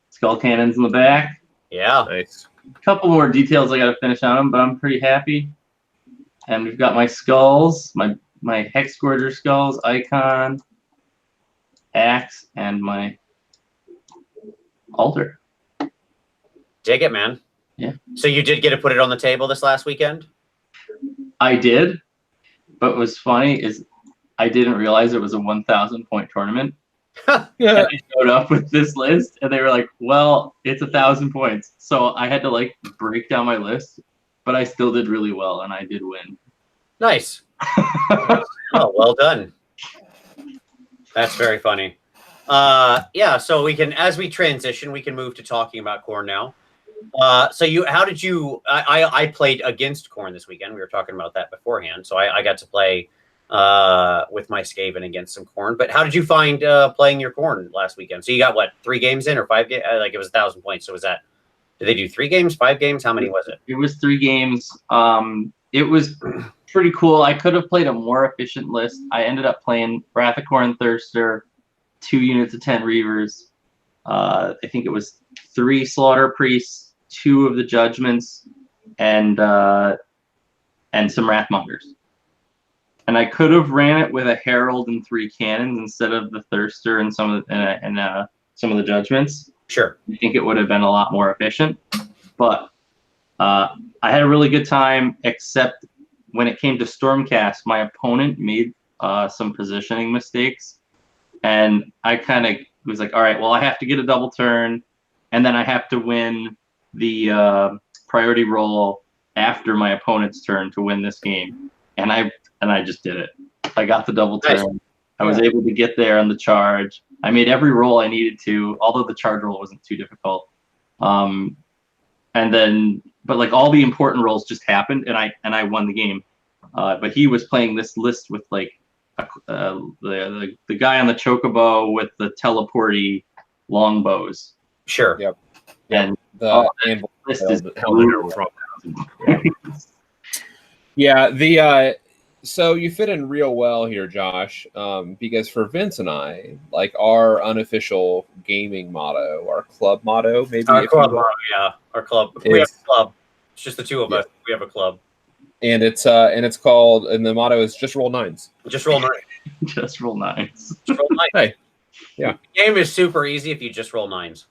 C: skull cannons in the back.
A: Yeah.
B: Nice.
C: A couple more details I got to finish on them, but I'm pretty happy. And we've got my skulls, my Hex Scourger skulls, icon, axe, and my altar.
A: Dig it, man.
C: Yeah.
A: So you did get to put it on the table this last weekend?
C: I did, but what was funny is I didn't realize it was a 1,000 point tournament. And I showed up with this list, and they were like, "Well, it's 1,000 points." So I had to like break down my list, but I still did really well, and I did win.
A: Nice. Oh, well done. That's very funny. Yeah. So we can, as we transition, we can move to talking about Khorne now. So how did you? I played against Khorne this weekend. We were talking about that beforehand. So I got to play with my Skaven against some Khorne. But how did you find playing your Khorne last weekend? So you got what, 3 games in or 5 games? Like it was 1,000 points. So was that? Did they do 3 games, 5 games? How many was it?
C: It was 3 games. It was pretty cool. I could have played a more efficient list. I ended up playing Wrath of Khorne Thirster, 2 units of 10 Reavers. I think it was 3 Slaughter Priests, 2 of the Judgments, and some Wrathmongers. And I could have ran it with a Herald and 3 Cannons instead of the Thirster and some of the Judgments.
A: Sure.
C: I think it would have been a lot more efficient. But I had a really good time, except when it came to Stormcast, my opponent made some positioning mistakes, and I kind of was like, all right, well, I have to get a double turn, and then I have to win the priority roll after my opponent's turn to win this game, and I just did it. I got the double turn.
A: Nice.
C: I was able to get there on the charge. I made every roll I needed to, although the charge roll wasn't too difficult. And then, but like all the important rolls just happened, and I won the game. But he was playing this list with like the guy on the chocobo with the teleporty longbows.
A: Sure.
B: Yep.
C: And
B: The
C: list is
B: yeah. So you fit in real well here, Josh, because for Vince and I, like our unofficial gaming motto, our club motto, maybe
A: Our club, yeah, our club. We have a club. It's just the two of us. We have a club,
B: and it's called, and the motto is just roll nines.
A: Just roll nines.
C: just roll nines.
A: Just roll nines.
B: Hey, yeah.
A: The game is super easy if you just roll nines.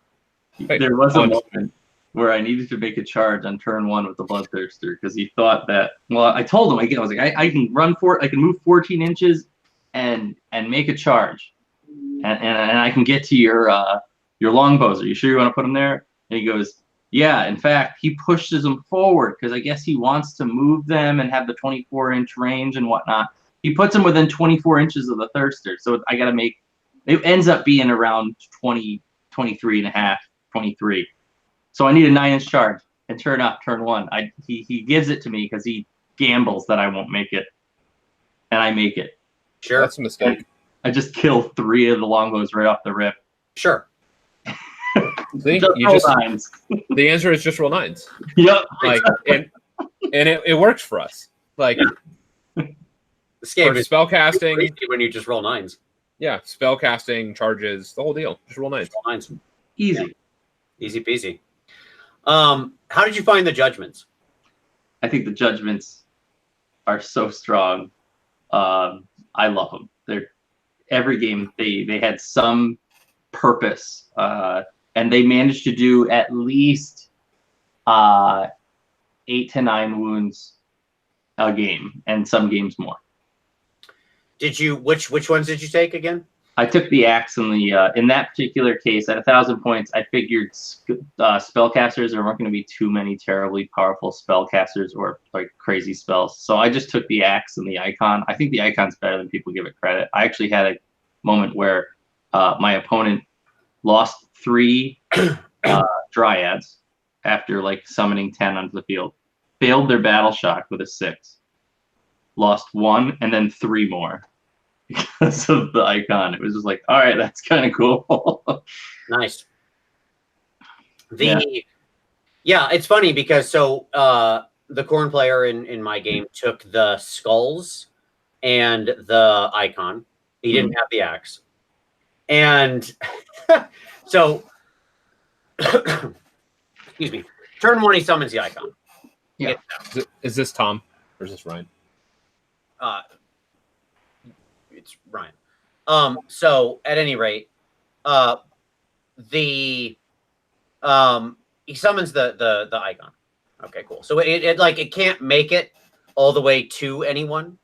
B: Hey,
C: there was a moment where I needed to make a charge on turn 1 with the Bloodthirster because he thought that. Well, I told him I was like, I can I can move 14 inches and make a charge, and I can get to your longbows. Are you sure you want to put them there? And he goes, yeah. In fact, he pushes them forward because I guess he wants to move them and have the 24-inch range and whatnot. He puts them within 24 inches of the Thirster, so I got to make. It ends up being around 20, 23 and a half, 23. So I need a 9-inch charge, and turn 1. He gives it to me because he gambles that I won't make it, and I make it.
A: Sure,
B: that's a mistake.
C: And I just kill 3 of the longbows right off the rip.
A: Sure.
B: See,
C: nines.
B: The answer is just roll nines.
C: Yep.
B: Like, and it works for us. Like
A: This game
B: for
A: is
B: spellcasting
A: easy when you just roll nines.
B: Yeah, spellcasting, charges, the whole deal. Just roll nines.
A: Roll nines.
C: Easy.
A: Yeah. Easy peasy. How did you find the judgments?
C: I think the judgments are so strong. I love them. They're every game they had some purpose, and they managed to do at least 8 to 9 wounds a game, and some games more.
A: Did you which ones did you take again?
C: I took the axe in the in that particular case at 1,000 points. I figured spellcasters there weren't going to be too many terribly powerful spellcasters or like crazy spells, so I just took the axe and the icon. I think the icon's better than people give it credit. I actually had a moment where my opponent lost 3 dryads after like summoning 10 onto the field, failed their battle shock with a 6, lost 1, and then 3 more. Because of the icon. It was just like, all right, that's kind of cool.
A: Nice. Yeah, it's funny because the Khorne player in my game took the skulls and the icon. He didn't have the axe. And so excuse me. Turn 1 he summons the icon.
C: Yeah.
B: Is this Tom or is this Ryan?
A: It's Ryan. So at any rate, he summons the icon. Okay, cool. So it can't make it all the way to anyone,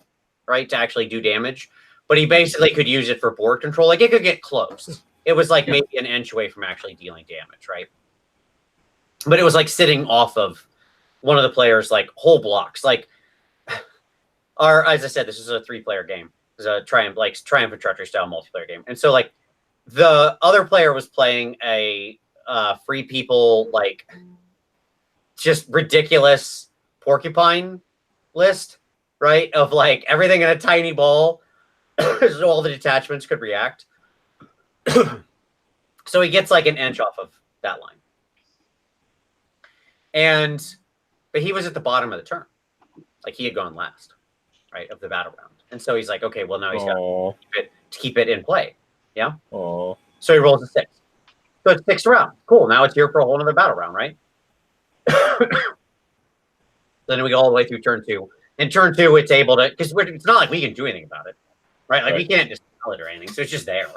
A: right? To actually do damage. But he basically could use it for board control. Like it could get close. It was like maybe an inch away from actually dealing damage, right? But it was like sitting off of one of the players' like whole blocks. Like as I said, this is a 3-player game. It's a Triumph and Treachery style multiplayer game. And so like the other player was playing a free people like just ridiculous porcupine list, right? Of like everything in a tiny ball. So all the detachments could react. So he gets like an inch off of that line. But he was at the bottom of the turn. Like he had gone last, right, of the battle round. And so he's like, okay, well now he's got to keep it in play. Yeah.
B: Oh.
A: So he rolls a 6. So it's 6th round. Cool. Now it's here for a whole other battle round, right? Then we go all the way through turn 2. In turn 2, it's able to, because it's not like we can do anything about it, right? Like we can't just tell it or anything. So it's just there.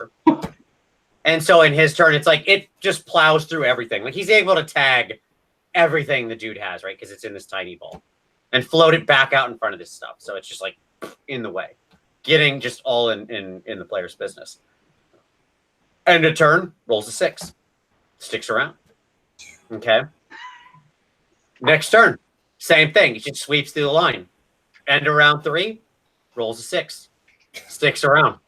A: And so in his turn, it's like it just plows through everything. Like he's able to tag everything the dude has, right? Because it's in this tiny ball, and float it back out in front of this stuff. So it's just like in the way. getting just all in the player's business. End of turn, rolls a 6. Sticks around. Okay. Next turn, same thing. He just sweeps through the line. End of round 3, rolls a 6. Sticks around.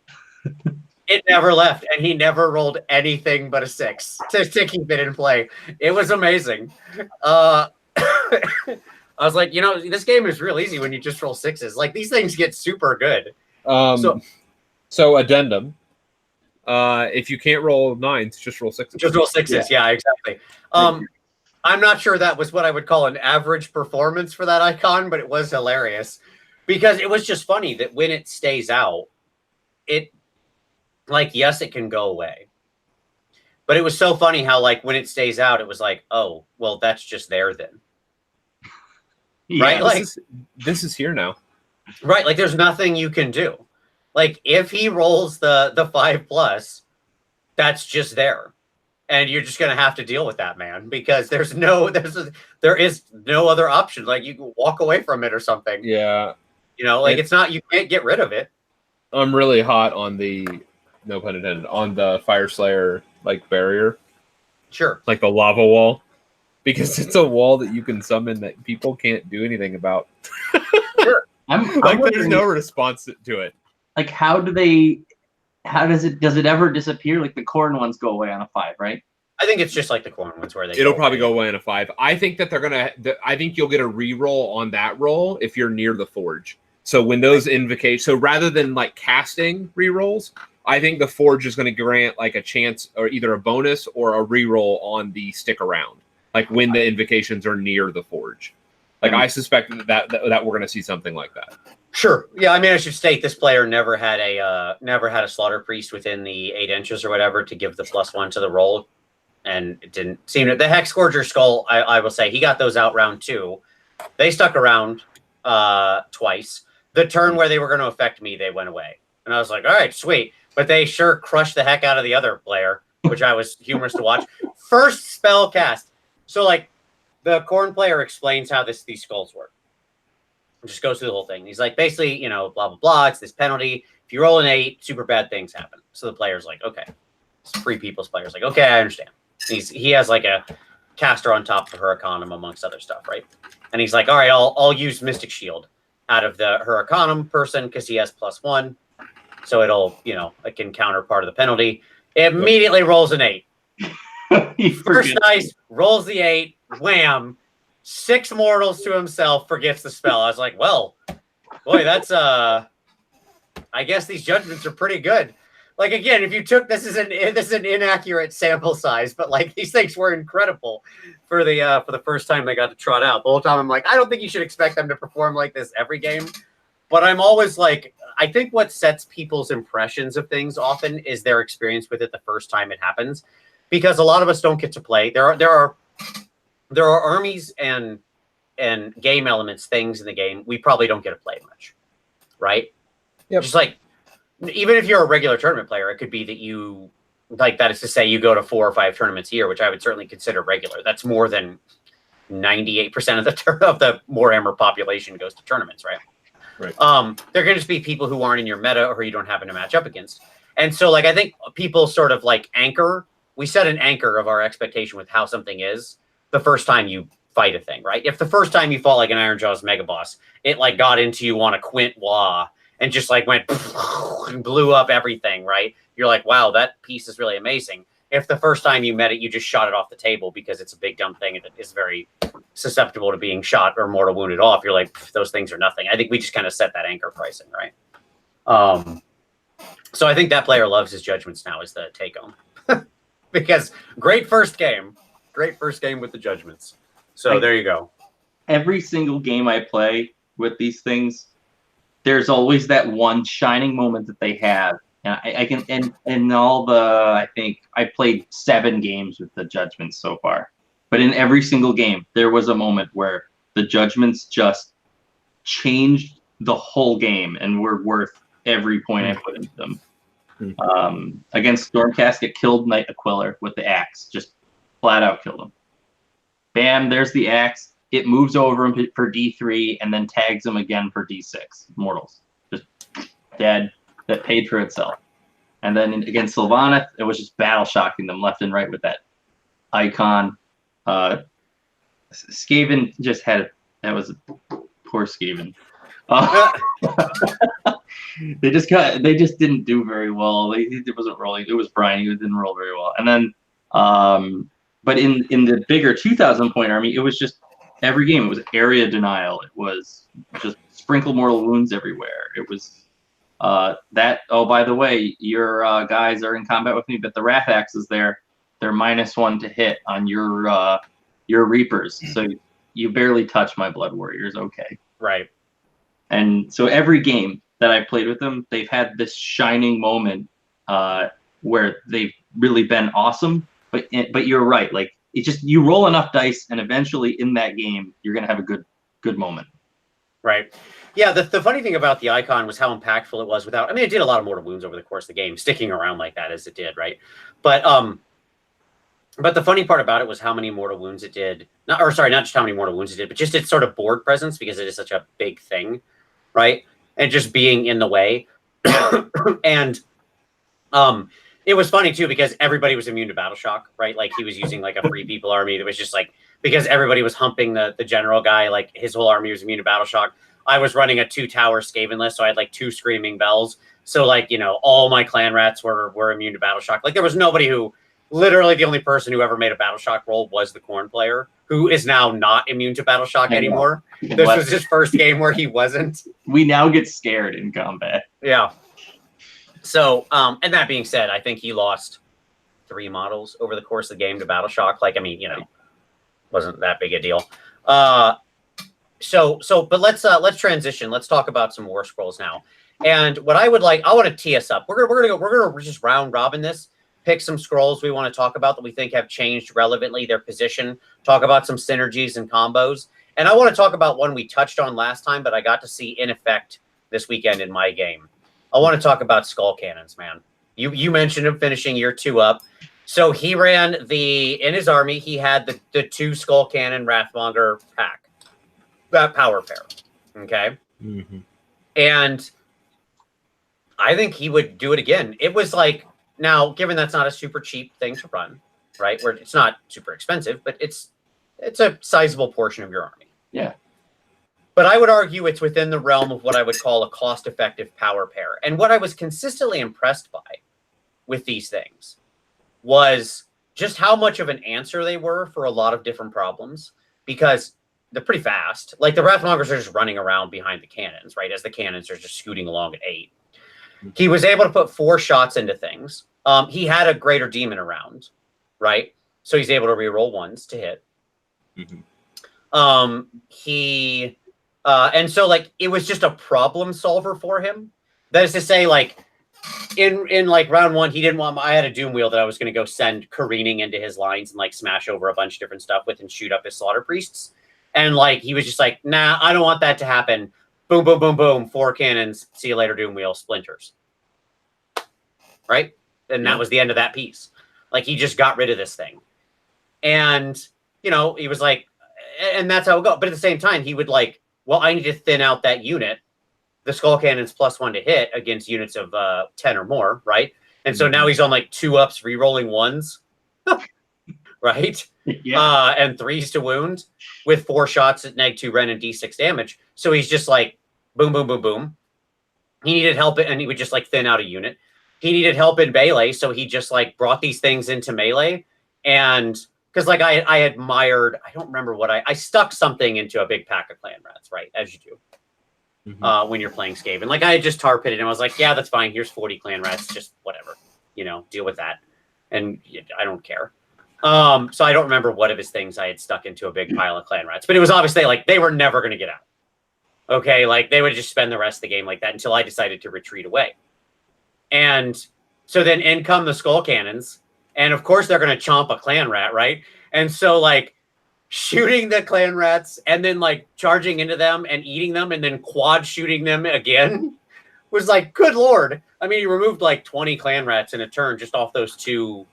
A: It never left, and he never rolled anything but a 6 to keep it in play. It was amazing. I was like, this game is real easy when you just roll 6s. Like, these things get super good.
B: So addendum. If you can't roll 9s, just roll 6s.
A: Just roll 6s. Yeah, exactly. I'm not sure that was what I would call an average performance for that icon, but it was hilarious because it was just funny that when it stays out, yes, it can go away. But it was so funny how, when it stays out, it was like, oh, well, that's just there then.
C: Yeah,
A: right?
B: This is here now.
A: Right. Like, there's nothing you can do. Like, if he rolls the 5+, that's just there. And you're just going to have to deal with that, man, because there is no other option. Like, you can walk away from it or something.
B: Yeah.
A: It's not, you can't get rid of it.
B: I'm really hot on the, no pun intended, on the Fyreslayer, barrier.
A: Sure.
B: Like the lava wall. Because it's a wall that you can summon that people can't do anything about.
A: Sure.
C: I'm
B: there's no response to it.
C: Like, does it ever disappear? Like, the Khorne ones go away on a 5, right?
A: I think it's just like the Khorne ones where
B: it'll probably go away on a 5. I think that I think you'll get a reroll on that roll if you're near the forge. So when those so rather than casting rerolls, I think the forge is going to grant a chance or either a bonus or a reroll on the stick around. When the invocations are near the forge. I suspect that we're going to see something like that.
A: Sure. Yeah, I mean, I should state this player never had a slaughter priest within the 8 inches or whatever to give the +1 to the roll, and it didn't seem to. The Hex Scourger Skull, I will say, he got those out round 2. They stuck around twice. The turn where they were going to affect me, they went away, and I was like, all right, sweet. But they sure crushed the heck out of the other player, which I was humorous to watch. First spell cast. So the Khorne player explains how these skulls work. Just goes through the whole thing. He's like, basically, blah, blah, blah. It's this penalty. If you roll an 8, super bad things happen. So the player's like, okay. It's Free People's player's like, okay, I understand. He has a caster on top of Huracanum amongst other stuff, right? And he's like, all right, I'll use Mystic Shield out of the Huracanum person because he has +1. So it can counter part of the penalty. It immediately rolls an 8. First dice, rolls the 8, wham. 6 mortals to himself, forgets the spell. I was like, well, boy, that's I guess these judgments are pretty good. Again, if you took this is an inaccurate sample size, but these things were incredible for the first time they got to trot out. The whole time I'm like, I don't think you should expect them to perform like this every game. But I'm always I think what sets people's impressions of things often is their experience with it the first time it happens. Because a lot of us don't get to play. There are armies and game elements, things in the game we probably don't get to play much, right?
B: Yeah.
A: Just even if you're a regular tournament player, it could be that you that is to say you go to 4 or 5 tournaments a year, which I would certainly consider regular. That's more than 98% of the Warhammer population goes to tournaments, right?
B: Right.
A: They're going to just be people who aren't in your meta or who you don't happen to match up against. And so I think people sort of anchor. We set an anchor of our expectation with how something is the first time you fight a thing, right? If the first time you fought an Iron Jaws mega boss, it got into you on a Quint Wah and just went and blew up everything, right? You're like, wow, that piece is really amazing. If the first time you met it, you just shot it off the table because it's a big dumb thing and it is very susceptible to being shot or mortal wounded off, you're like, those things are nothing. I think we just kind of set that anchor pricing, right? So I think that player loves his judgments now is the take home. Because great first game with the judgments. So there you go.
C: Every single game I play with these things, there's always that one shining moment that they have. And I can, and all the, I think I played 7 games with the judgments so far. But in every single game, there was a moment where the judgments just changed the whole game and were worth every point I put into them. Against Stormcast, it killed Knight Aquiller with the axe. Just flat out killed him. Bam, there's the axe. It moves over him for D3 and then tags him again for D6 mortals. Just dead, that paid for itself. And then against Sylvaneth, it was just battle shocking them left and right with that icon. Skaven just had that was poor Skaven. They just didn't do very well. It wasn't rolling. It was Brian. He didn't roll very well. And then, but in the bigger 2,000 point army, it was just every game. It was area denial. It was just sprinkle mortal wounds everywhere. It was that. Oh, by the way, your guys are in combat with me, but the Wrath Axe is there. They're -1 to hit on your Reapers, so you barely touch my Blood Warriors. Okay,
A: right.
C: And so every game that I've played with them, they've had this shining moment where they've really been awesome. But you're right, like it just you roll enough dice, and eventually in that game you're gonna have a good moment.
A: Right. Yeah. The funny thing about the icon was how impactful it was. Without, I mean, it did a lot of mortal wounds over the course of the game, sticking around like that as it did, right? But the funny part about it was how many mortal wounds it did. Not just how many mortal wounds it did, but just its sort of board presence, because it is such a big thing, right? And just being in the way. And it was funny too, because everybody was immune to battle shock, right? Like he was using like a free people army that was just like, because everybody was humping the general guy, like his whole army was immune to battle shock. I was running a 2-tower Skaven list, so I had like 2 Screaming Bells. So like, you know, all my clan rats were immune to battle shock. Like there was nobody who, literally the only person who ever made a battle shock roll was the Khorne player, who is now not immune to battle shock anymore. This was his first game where he wasn't.
C: We now get scared in combat.
A: Yeah. So, and that being said, I think he lost 3 models over the course of the game to battle shock. Like, I mean, you know, wasn't that big a deal. But let's transition. Let's talk about some War Scrolls now. And what I would like, I want to tee us up. We're gonna just round robin this. Pick some scrolls we want to talk about that we think have changed relevantly their position, talk about some synergies and combos. And I want to talk about one we touched on last time, but I got to see in effect this weekend in my game. I want to talk about Skull Cannons, man. You mentioned him finishing year 2 up. So he ran in his army, he had the 2 Skull Cannon Wrathmonger pack, that power pair. Okay.
B: Mm-hmm.
A: And I think he would do it again. It was like, now, given that's not a super cheap thing to run, right? Where it's not super expensive, but it's a sizable portion of your army.
C: Yeah.
A: But I would argue it's within the realm of what I would call a cost-effective power pair. And what I was consistently impressed by with these things was just how much of an answer they were for a lot of different problems, because they're pretty fast. Like the Wrathmongers are just running around behind the cannons, right? As the cannons are just scooting along at 8. He was able to put 4 shots into things. He had a Greater Demon around, right? So he's able to reroll 1s to hit.
B: Mm-hmm.
A: And so like it was just a problem solver for him. That is to say, like in like round 1, he didn't want. I had a Doom Wheel that I was going to go send careening into his lines and like smash over a bunch of different stuff with and shoot up his Slaughter Priests. And like he was just like, nah, I don't want that to happen. Boom, boom, boom, boom. 4 cannons. See you later, Doom Wheel. Splinters. Right? And that was the end of that piece. Like, he just got rid of this thing. And, you know, he was like, and that's how it would go. But at the same time, he would like, well, I need to thin out that unit. The Skull Cannon's +1 to hit against units of 10 or more, right? And so now he's on like 2-ups, re-rolling 1s. Right?
C: Yeah.
A: And 3s to wound with 4 shots at -2 Ren and D6 damage. So he's just like boom, boom, boom, boom. He needed help, and he would just like thin out a unit. He needed help in melee, so he just like brought these things into melee. And because like I admired, I don't remember what I stuck something into a big pack of clan rats, right? As you do.
B: Mm-hmm.
A: When you're playing Skaven. Like I had just tar pitted and I was like, yeah, that's fine. Here's 40 clan rats, just whatever, you know, deal with that. And I don't care. So I don't remember what of his things I had stuck into a big pile of clan rats, but it was obviously like they were never going to get out. Okay, like they would just spend the rest of the game like that until I decided to retreat away. And so then in come the Skull Cannons, and of course they're going to chomp a clan rat, right? And so like shooting the clan rats and then like charging into them and eating them and then quad shooting them again was like, good Lord. I mean, he removed like 20 clan rats in a turn just off those 2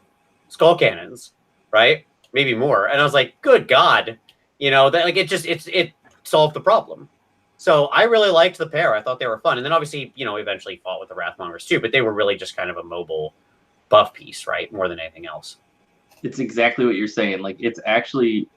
A: Skull Cannons, right? Maybe more. And I was like, good God, you know, that like it solved the problem. So I really liked the pair. I thought they were fun. And then obviously, eventually fought with the Wrathmongers too, but they were really just kind of a mobile buff piece, right? More than anything else.
C: It's exactly what you're saying. Like, it's actually,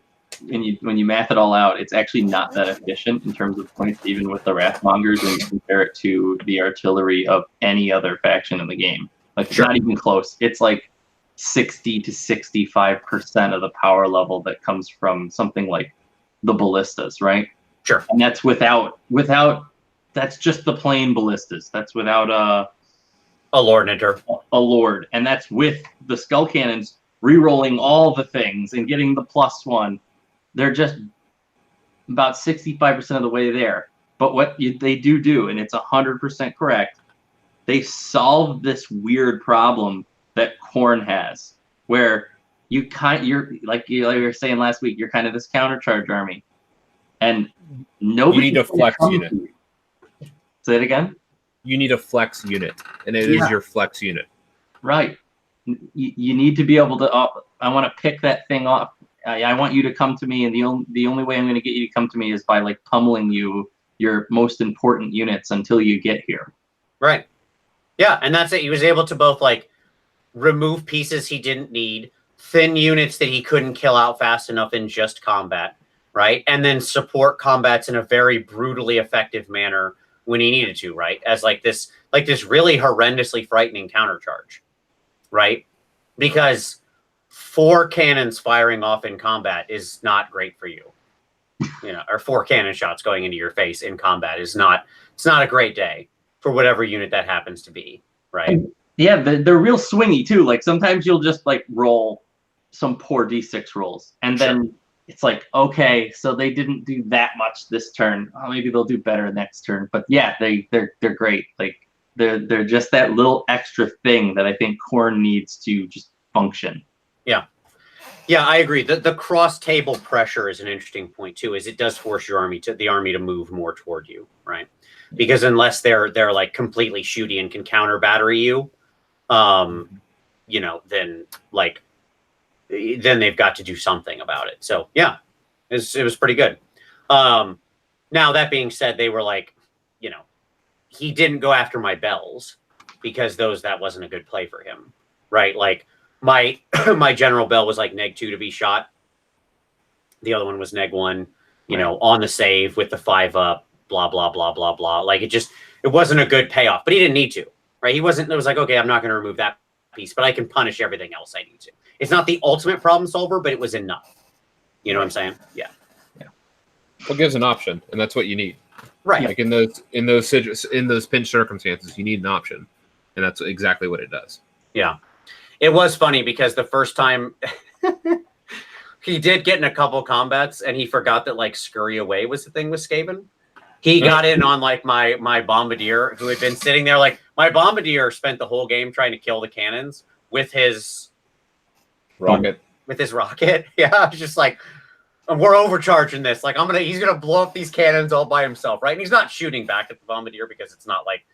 C: when you math it all out, it's actually not that efficient in terms of points, even with the Wrathmongers, when you compare it to the artillery of any other faction in the game. Like, it's not even close. It's like 60 to 65% of the power level that comes from something like the ballistas, right?
A: Sure.
C: And that's without that's just the plain ballistas. That's without
A: a Lord Enter.
C: A Lord. And that's with the skull cannons re-rolling all the things and getting the +1. They're just about 65% of the way there. But what they do, and it's 100% correct, they solve this weird problem that Khorne has, where you're like you were saying last week, you're kind of this countercharge army, and nobody.
B: You need a flex unit.
C: Say it again.
B: You need a flex unit, and it is your flex unit.
C: Right. You need to be able to. I want to pick that thing off. I want you to come to me, and the only way I'm going to get you to come to me is by like pummeling your most important units until you get here.
A: Right. Yeah, and that's it. He was able to both like remove pieces he didn't need, thin units that he couldn't kill out fast enough in just combat, right? And then support combats in a very brutally effective manner when he needed to, right? As like this really horrendously frightening countercharge, right? Because 4 cannons firing off in combat is not great for you. Or 4 cannon shots going into your face in combat it's not a great day for whatever unit that happens to be, right?
C: Yeah, they're real swingy too. Like sometimes you'll just like roll some poor D6 rolls, and then it's like, okay, so they didn't do that much this turn. Oh, maybe they'll do better next turn. But yeah, they're great. Like they're just that little extra thing that I think Khorne needs to just function.
A: Yeah, I agree. The cross table pressure is an interesting point too. Is it does force your army to move more toward you, right? Because unless they're like completely shooty and can counter battery you, then they've got to do something about it. So yeah, it was pretty good. Now that being said, they were like, he didn't go after my bells because that wasn't a good play for him, right? Like my general bell was like -2 to be shot. The other one was -1, on the save with the 5 up, blah, blah, blah, blah, blah. Like it wasn't a good payoff, but he didn't need to, right? It was like, okay, I'm not going to remove that piece, but I can punish everything else I need to. It's not the ultimate problem solver, but it was enough. You know what I'm saying? Yeah.
B: Well, it gives an option, and that's what you need.
A: Right.
B: Like in those pinch circumstances, you need an option, and that's exactly what it does.
A: Yeah. It was funny because the first time he did get in a couple combats and he forgot that like Scurry Away was the thing with Skaven. He got in on like my Bombardier who had been sitting there. Like my Bombardier spent the whole game trying to kill the cannons with his
B: rocket.
A: Yeah. I was just like, we're overcharging this. Like he's going to blow up these cannons all by himself. Right. And he's not shooting back at the Bombardier because it's not like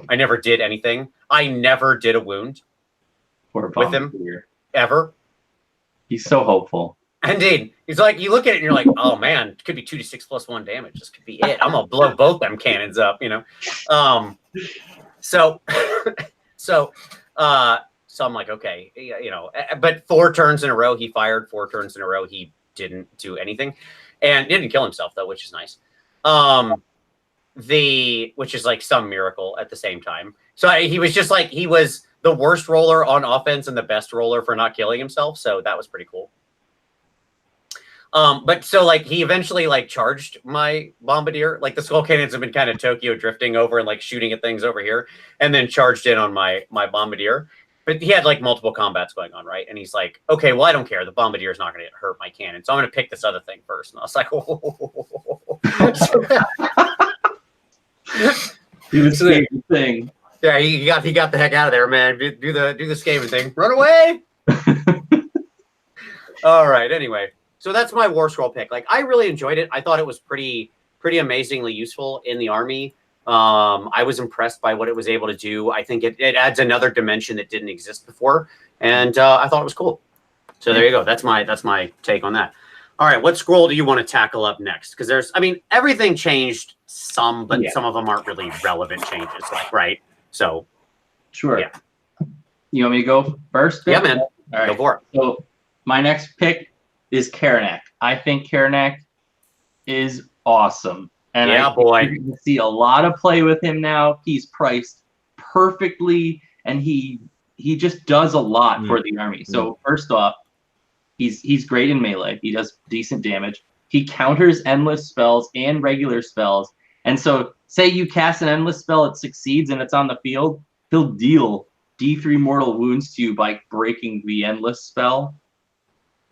A: I never did anything. I never did a wound with him ever.
C: He's so hopeful.
A: Indeed. He's like, you look at it and you're like, oh man, it could be 2d6 + 1 damage. This could be it. I'm gonna blow both them cannons up, So I'm like, okay, but 4 turns in a row he fired, 4 turns in a row he didn't do anything, and didn't kill himself though, which is nice. Which is like some miracle at the same time. So he was just like, he was the worst roller on offense and the best roller for not killing himself. So that was pretty cool. But so like he eventually like charged my Bombardier. Like the skull cannons have been kind of Tokyo drifting over and like shooting at things over here, and then charged in on my Bombardier. But he had like multiple combats going on, right? And he's like, okay, well, I don't care. The Bombardier is not going to hurt my cannon, so I'm going to pick this other thing first. And I was like,
C: Do the Skaven thing.
A: Yeah, he got the heck out of there, man. Do the Skaven thing. Run away. All right. Anyway, so that's my Warscroll pick. Like, I really enjoyed it. I thought it was pretty amazingly useful in the army. I was impressed by what it was able to do. I think it adds another dimension that didn't exist before, and I thought it was cool. So there you go. That's my take on that. All right, what scroll do you want to tackle up next? Because everything changed some, but some of them aren't really relevant changes, right? So,
C: sure.
A: Yeah.
C: You want me to go first?
A: Yeah, man.
C: All right.
A: Go for it.
C: So my next pick is Karanak. I think Karanak is awesome. And
A: Yeah, boy.
C: You can see a lot of play with him now. He's priced perfectly, and he just does a lot for the army. So first off, he's great in melee. He does decent damage. He counters endless spells and regular spells. And so say you cast an endless spell, it succeeds, and it's on the field, he'll deal D3 mortal wounds to you by breaking the endless spell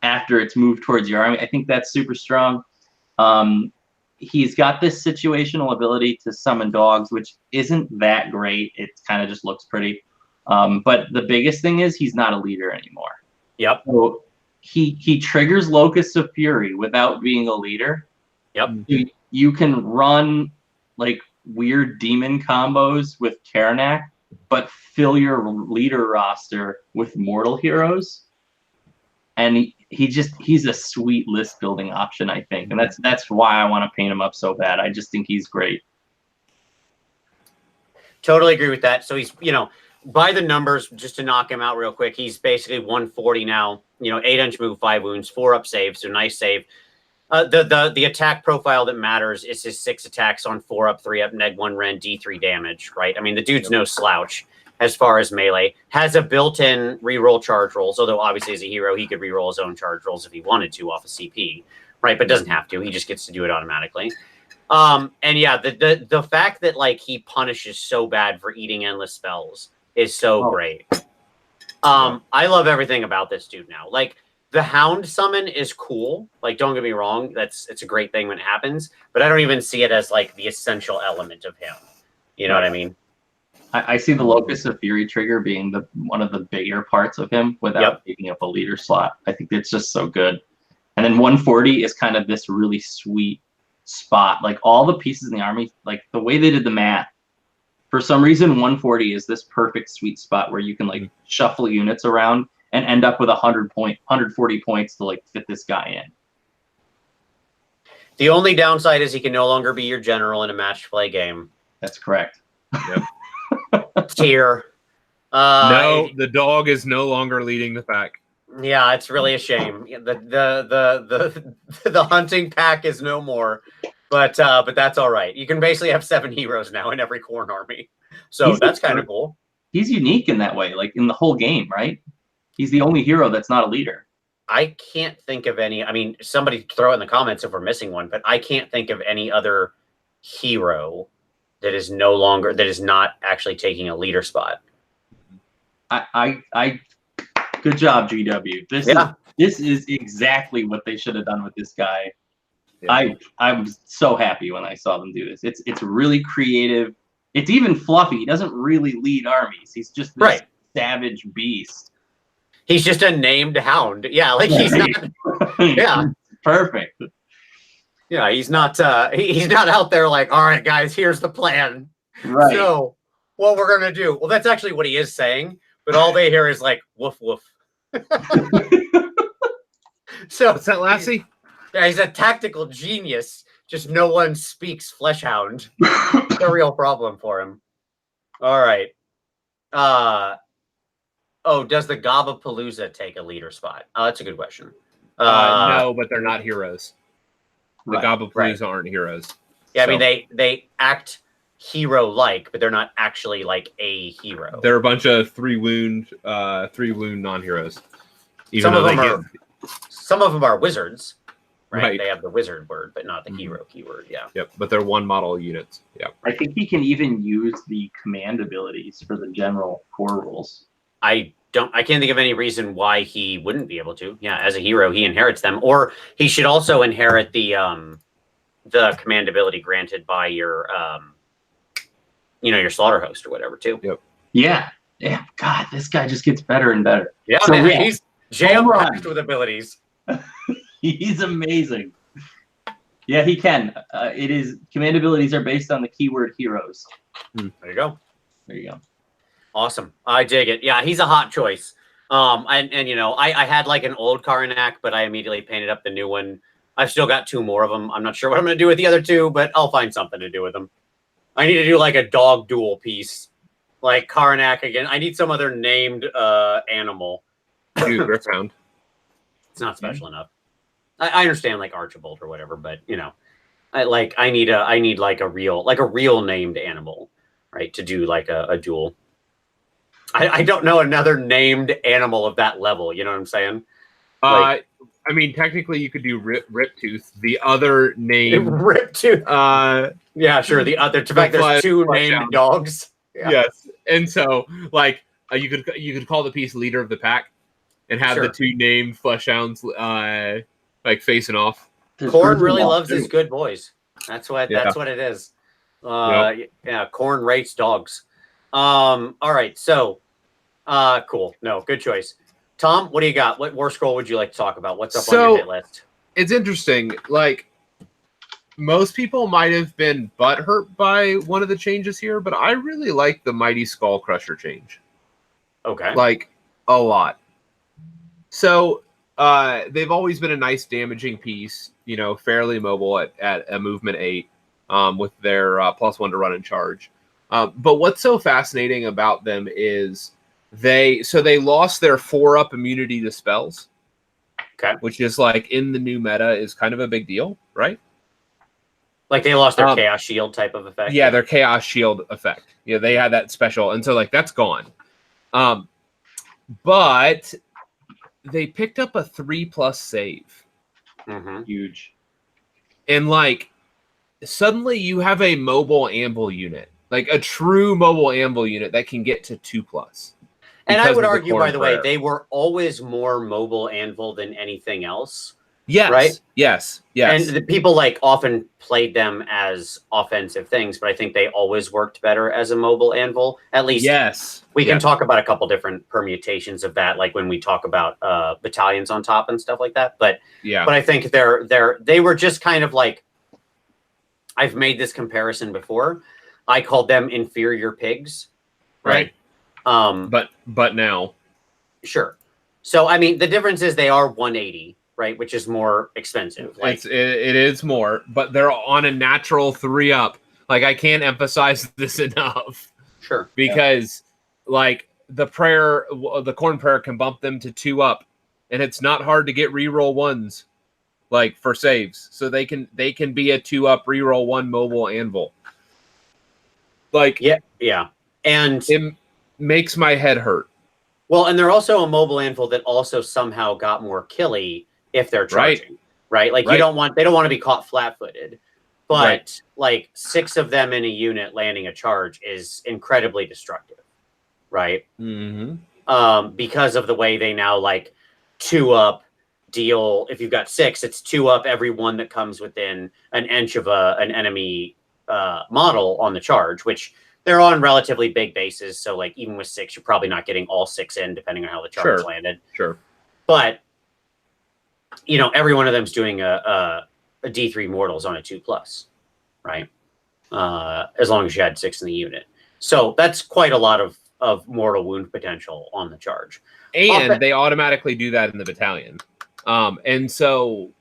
C: after it's moved towards your army. I think that's super strong. He's got this situational ability to summon dogs, which isn't that great. It kind of just looks pretty. But the biggest thing is he's not a leader anymore.
A: Yep.
C: So he triggers Locusts of Fury without being a leader.
A: Yep.
C: You can run like weird demon combos with Karanak, but fill your leader roster with mortal heroes. And he's a sweet list building option, I think. And that's why I want to paint him up so bad. I just think he's great.
A: Totally agree with that. So he's, by the numbers, just to knock him out real quick, he's basically 140 now, 8-inch move, 5 wounds, 4-up save, so nice save. The attack profile that matters is his 6 attacks on 4-up, 3-up, neg 1 rend, D3 damage, right? I mean, the dude's no slouch as far as melee. Has a built-in reroll charge rolls, although obviously as a hero, he could reroll his own charge rolls if he wanted to off of CP, right? But doesn't have to. He just gets to do it automatically. And yeah, the fact that he punishes so bad for eating endless spells is so great. I love everything about this dude now. The Hound summon is cool. Don't get me wrong, it's a great thing when it happens, but I don't even see it as the essential element of him. You know what I mean?
C: I see the Locust of Fury trigger being one of the bigger parts of him without taking up a leader slot. I think it's just so good. And then 140 is kind of this really sweet spot. All the pieces in the army, the way they did the math, for some reason 140 is this perfect sweet spot where you can shuffle units around and end up with 140 points to fit this guy in.
A: The only downside is he can no longer be your general in a match play game.
C: That's correct.
B: Yep.
A: Tier.
B: No, the dog is no longer leading the pack.
A: Yeah, it's really a shame. The hunting pack is no more, but that's all right. You can basically have 7 heroes now in every Khorne army, so that's kind of cool.
C: He's unique in that way, in the whole game, right? He's the only hero that's not a leader.
A: I can't think of any. I mean, somebody throw in the comments if we're missing one, but I can't think of any other hero that is not actually taking a leader spot.
C: Good job, GW. This is exactly what they should have done with this guy. Yeah. I was so happy when I saw them do this. It's really creative. It's even fluffy. He doesn't really lead armies. He's just this savage beast.
A: He's just a named hound. Yeah, he's not. Yeah,
C: perfect.
A: Yeah, he's not out there all right, guys, here's the plan.
C: Right.
A: So what we're gonna do? Well, that's actually what he is saying, but all they hear is woof woof. So
B: what's that, Lassie?
A: Yeah, he's a tactical genius. Just no one speaks Fleshhound. It's a real problem for him. All right. Does the Gabapalooza take a leader spot? Oh, that's a good question.
B: No, but they're not heroes. The Gabapalooza aren't heroes.
A: Yeah, so. I mean they act hero-like, but they're not actually a hero.
B: They're a bunch of 3 wound non-heroes.
A: Some of them are wizards, right? They have the wizard word, but not the hero keyword. Yeah.
B: Yep, but they're 1 model units. Yeah.
C: I think he can even use the command abilities for the general core rules.
A: I can't think of any reason why he wouldn't be able to. Yeah, as a hero, he inherits them, or he should also inherit the command ability granted by your your slaughter host or whatever too.
B: Yep.
C: Yeah. God, this guy just gets better and better.
A: Yeah, so, man, he's jam-packed with abilities.
C: He's amazing. Yeah, he can. Command abilities are based on the keyword heroes.
A: There you go.
C: There you go.
A: Awesome. I dig it. Yeah, he's a hot choice. And you know, I had like an old Karnak, but I immediately painted up the new one. I've still got 2 more of them. I'm not sure what I'm going to do with the other 2, but I'll find something to do with them. I need to do like a dog duel piece, like Karnak again. I need some other named animal.
B: Dude, Grifhound.
A: It's not special enough. I understand like Archibald or whatever, but you know, I need like a real named animal, right? To do like a duel. I don't know another named animal of that level. You know what I'm saying? Like,
B: I mean, technically, you could do Riptooth. The other name,
A: Riptooth. Yeah, sure. The other. In fact, there's 2 named dogs. Yeah.
B: Yes, and so like you could call the piece Leader of the Pack, and have the 2 named Fleshhounds like facing off.
A: Khorne really loves his good boys. That's what it is. Yeah, Khorne rates dogs. All right, so cool. No, good choice. Tom, what do you got? What Warscroll would you like to talk about? What's up on your hit list?
B: It's interesting. Like, most people might have been butthurt by one of the changes here, but I really like the Mighty Skull Crusher change.
A: Okay.
B: Like, a lot. So, they've always been a nice damaging piece, you know, fairly mobile at a movement 8 with their +1 to run and charge. But what's so fascinating about them is they lost their 4-up immunity to spells.
A: Okay.
B: Which is like in the new meta is kind of a big deal, right?
A: Like they lost their Chaos Shield type of effect.
B: Yeah, their Chaos Shield effect. Yeah, they had that special, and so like that's gone. But they picked up a 3+ save.
A: Mm-hmm.
C: Huge.
B: And like suddenly you have a mobile anvil unit. Like a true mobile anvil unit that can get to 2+.
A: And I would argue, by the way, they were always more mobile anvil than anything else.
B: Yes. Right? Yes.
A: And the people like often played them as offensive things, but I think they always worked better as a mobile anvil. At least we can talk about a couple different permutations of that, like when we talk about battalions on top and stuff like that. But I think they were just kind of like, I've made this comparison before. I called them inferior pigs. Right.
B: But now.
A: Sure. So, I mean, the difference is they are 180, right? Which is more expensive. Like,
B: it is more, but they're on a natural 3-up. Like, I can't emphasize this enough.
A: Sure.
B: Because, like, the Khorne prayer can bump them to 2-up. And it's not hard to get reroll 1s, like, for saves. So they can be a 2-up reroll 1 mobile anvil. Like,
A: yeah. And
B: it makes my head hurt.
A: Well, and they're also a mobile anvil that also somehow got more killy if they're charging, right? Like they don't want to be caught flat-footed, but like 6 of them in a unit landing a charge is incredibly destructive, right?
B: Mm-hmm.
A: Because of the way they now like 2-up deal. If you've got 6, it's 2-up every one that comes within an inch of an enemy model on the charge, which they're on relatively big bases. So like even with 6, you're probably not getting all 6 in, depending on how the charge landed.
B: Sure.
A: But you know, every one of them's doing a D3 mortals on a 2+, right? As long as you had 6 in the unit. So that's quite a lot of mortal wound potential on the charge.
B: And they automatically do that in the battalion. And so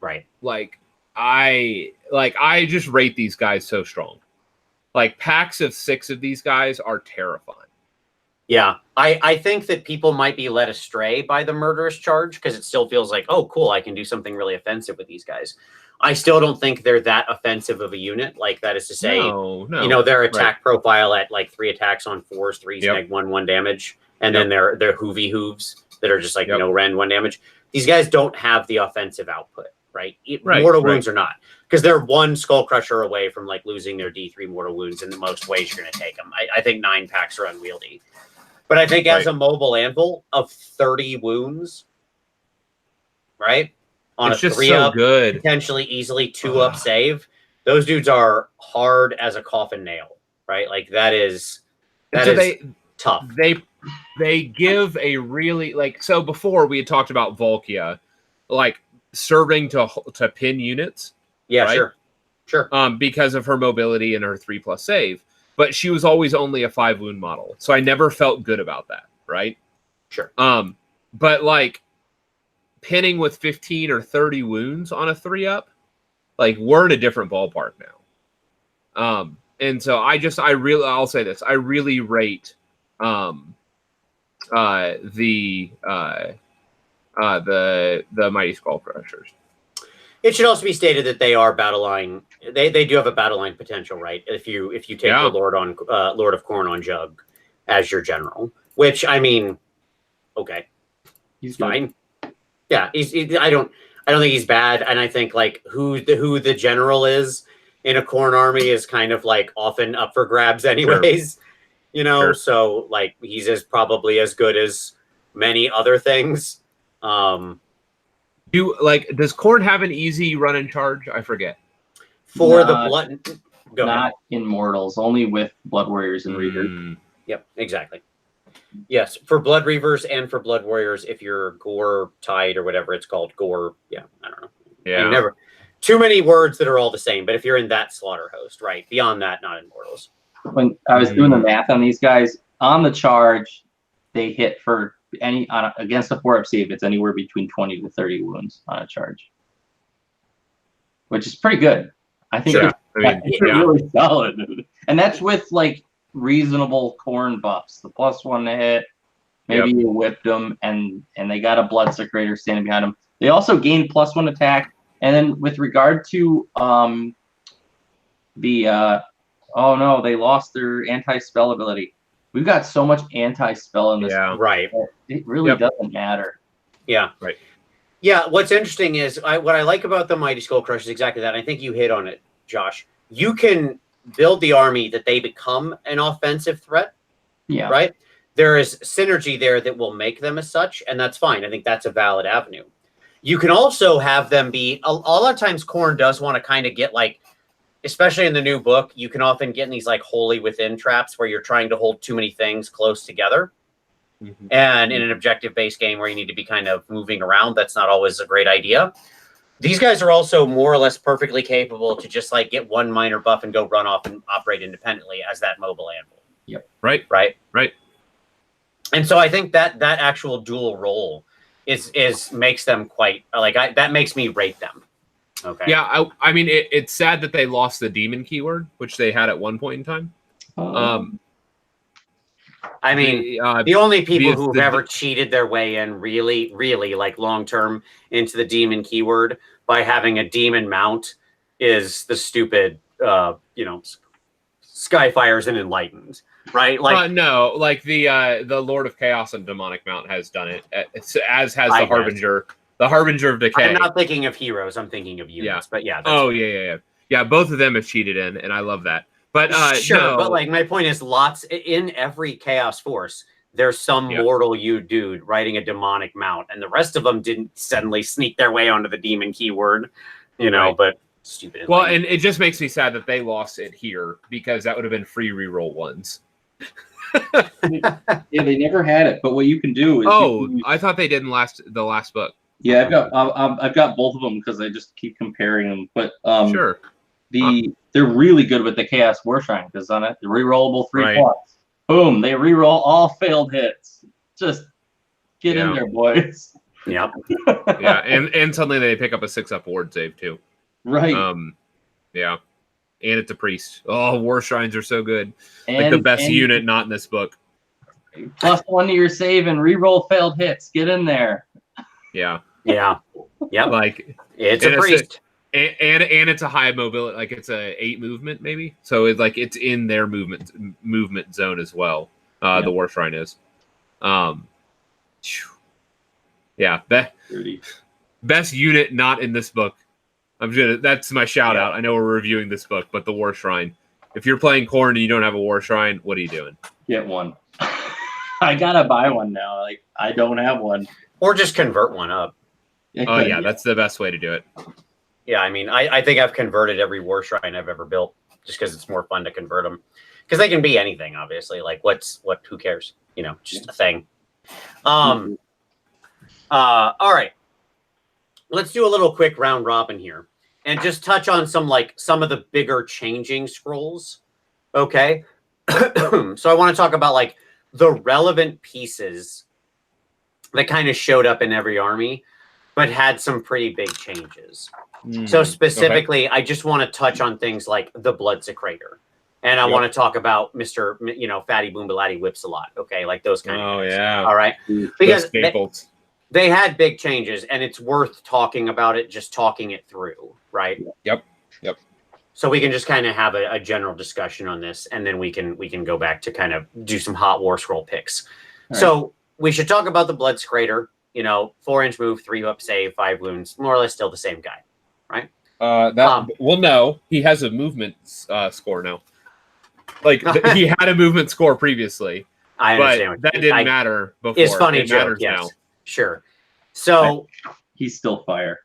B: I just rate these guys so strong. Like packs of 6 of these guys are terrifying.
A: Yeah, I think that people might be led astray by the murderous charge because it still feels like, oh, cool, I can do something really offensive with these guys. I still don't think they're that offensive of a unit. Like that is to say, you know, their attack profile at like 3 attacks on 4s, 3s, neg 1 damage, and then their hoovy hooves that are just like no rend 1 damage. These guys don't have the offensive output, right? Mortal wounds are not, because they're 1 skull crusher away from like losing their D3 mortal wounds in the most ways you're going to take them. I think 9 packs are unwieldy. But I think as a mobile anvil of 30 wounds, right? On
B: it's
A: a
B: just
A: 3-up,
B: so good.
A: potentially easily 2-up save, those dudes are hard as a coffin nail, right? Like that is tough.
B: They give a really so before we had talked about Volkia, like serving to pin units.
A: Yeah,
B: right?
A: Sure.
B: Because of her mobility and her 3+ save. But she was always only a 5 wound model. So I never felt good about that, right?
A: Sure.
B: but like pinning with 15 or 30 wounds on a 3-up, like we're in a different ballpark now. And so I'll say this. I really rate the Mighty Skull Crushers.
A: It should also be stated that they are battle line. They do have a battle line potential, right? If you take the Lord of Khorne on Jug as your general, which I mean, okay,
C: He's
A: fine. Yeah, I don't think he's bad, and I think like who the general is in a Khorne army is kind of like often up for grabs, anyways. Sure. You know, sure. So like he's probably as good as many other things.
B: Does Khorne have an easy run and charge? I forget.
A: For the blood,
C: not in Mortals, only with Blood Warriors and Reavers.
A: Yep, exactly. Yes, for Blood Reavers and for Blood Warriors, if you're Gore tied or whatever it's called, Gore. Yeah, I don't know.
B: Yeah,
A: never too many words that are all the same. But if you're in that slaughter host, right? Beyond that, not in Mortals.
C: When I was doing the math on these guys on the charge, they hit for against a 4-up save, it's anywhere between 20 to 30 wounds on a charge, which is pretty good. I think it's really solid, and that's with like reasonable Khorne buffs. The +1 to hit, maybe you whipped them, and they got a Blood Secretor standing behind them. They also gained +1 attack, and then with regard to they lost their anti-spell ability. We've got so much anti-spell in this.
A: Yeah, right.
C: It really doesn't matter.
A: Yeah,
B: right.
A: Yeah, what's interesting is what I like about the Mighty Skull Crush is exactly that. I think you hit on it, Josh. You can build the army that they become an offensive threat.
C: Yeah.
A: Right? There is synergy there that will make them as such, and that's fine. I think that's a valid avenue. You can also have them be a lot of times Khorne does want to kind of get like, especially in the new book, you can often get in these like wholly within traps where you're trying to hold too many things close together. Mm-hmm. And in an objective-based game where you need to be kind of moving around, that's not always a great idea. These guys are also more or less perfectly capable to just like get one minor buff and go run off and operate independently as that mobile anvil.
C: Yep.
B: Right.
A: And so I think that actual dual role is makes them quite like that makes me rate them. Okay.
B: Yeah, I mean, it's sad that they lost the demon keyword, which they had at one point in time.
A: I mean, the only people who've ever cheated their way in really, really like long-term into the demon keyword by having a demon mount is the stupid, Skyfires and Enlightened, right? Like
B: no, like the Lord of Chaos and Demonic Mount has done it, as has the Harbinger. The Harbinger of Decay.
A: I'm not thinking of heroes. I'm thinking of units. But yeah.
B: Yeah. Both of them have cheated in, and I love that. But
A: sure.
B: No.
A: But like my point is, lots in every Chaos Force, there's some mortal dude riding a demonic mount, and the rest of them didn't suddenly sneak their way onto the demon keyword, But stupid.
B: Well, and it just makes me sad that they lost it here because that would have been free reroll ones.
C: Yeah, they never had it. But what you can do is
B: I thought they did in the last book.
C: Yeah, I've got both of them because I just keep comparing them. But
B: sure,
C: they're really good with the Chaos War Shrine because on it, the rerollable 3 plots. Boom, they reroll all failed hits. Just get in there, boys.
A: Yep.
B: Yeah, and suddenly they pick up a 6-up ward save too.
C: Right.
B: Yeah, and it's a priest. Oh, War Shrines are so good. Like the best unit not in this book.
C: +1 to your save and reroll failed hits. Get in there.
B: Yeah.
A: Yep.
B: Like
A: it's a priest.
B: And it's a high mobility, like it's a 8 movement maybe. So it's in their movement zone as well. The War Shrine is. Yeah, best unit not in this book. That's my shout out. I know we're reviewing this book, but the War Shrine. If you're playing Khorne and you don't have a War Shrine, what are you doing?
C: Get one. I gotta buy one now. Like I don't have one.
A: Or just convert one up.
B: That's the best way to do it.
A: Yeah, I mean, I think I've converted every War Shrine I've ever built just because it's more fun to convert them. Because they can be anything, obviously. Like, who cares? Just a thing. All right. Let's do a little quick round robin here and just touch on some of the bigger changing scrolls. Okay. So I want to talk about like the relevant pieces that kind of showed up in every army, but had some pretty big changes. So
B: Okay.
A: specifically, I just want to touch on things like the Bloodsecrator. And I want to talk about Mr. Fatty Boombalatti Whips a lot. Okay, like those kind of things.
B: Yeah.
A: All right.
B: Those
A: Because
B: staples.
A: they had big changes, and it's worth talking about it, just talking it through, right?
B: Yep.
A: So we can just kind of have a general discussion on this, and then we can go back to kind of do some hot Warscroll picks. So we should talk about the Bloodsecrator. 4-inch move, 3-up save, 5 wounds, more or less still the same guy, right?
B: Well, no, he has a movement score now. Like he had a movement score previously.
A: I understand.
B: But that didn't matter before.
A: It's funny
B: it
A: joke,
B: matters
A: yes.
B: now.
A: Sure. So
C: he's still fire.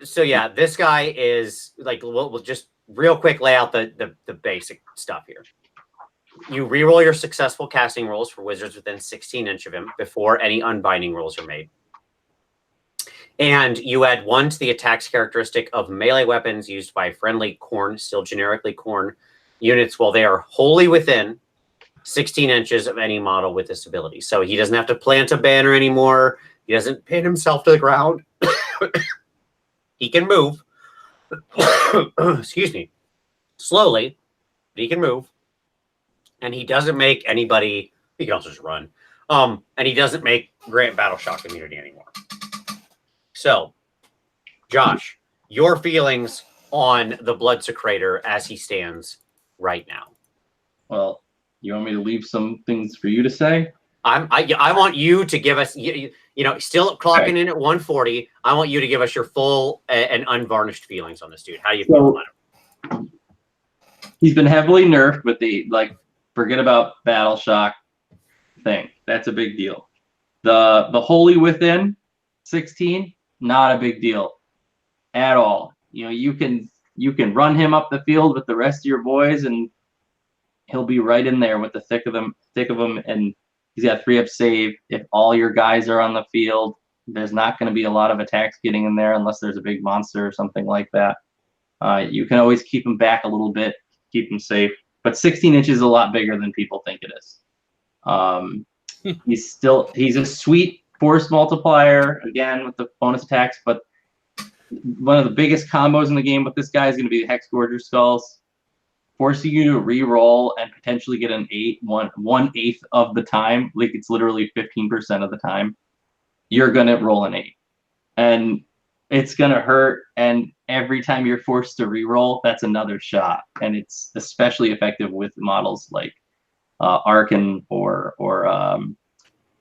A: So yeah, this guy is like we'll just real quick lay out the basic stuff here. You reroll your successful casting rolls for wizards within 16 inch of him before any unbinding rolls are made. And you add 1 to the attacks characteristic of melee weapons used by friendly Khorne, still generically Khorne, units while they are wholly within 16 inches of any model with this ability. So he doesn't have to plant a banner anymore. He doesn't pin himself to the ground. He can move. Excuse me. Slowly, but he can move. And he doesn't make anybody, he can also just run. And he doesn't make grant battle shock immunity anymore. So, Josh, your feelings on the Bloodsecrator as he stands right now?
C: Well, you want me to leave some things for you to say?
A: I want you to give us, still clocking in at 140. I want you to give us your full and unvarnished feelings on this dude. How do you feel about him?
C: He's been heavily nerfed with the forget about battle shock thing. That's a big deal. The wholly within 16, not a big deal at all. You can run him up the field with the rest of your boys, and he'll be right in there with the thick of them, and he's got 3-up save. If all your guys are on the field, there's not going to be a lot of attacks getting in there unless there's a big monster or something like that. You can always keep him back a little bit, keep him safe. But 16 inches is a lot bigger than people think it is. He's a sweet force multiplier, again, with the bonus attacks, but one of the biggest combos in the game with this guy is going to be the Hex Gorger Skulls, forcing you to re-roll and potentially get an 1/8 of the time. Like, it's literally 15% of the time you're going to roll an 8. And it's going to hurt, and every time you're forced to re-roll, that's another shot. And it's especially effective with models like Arkan or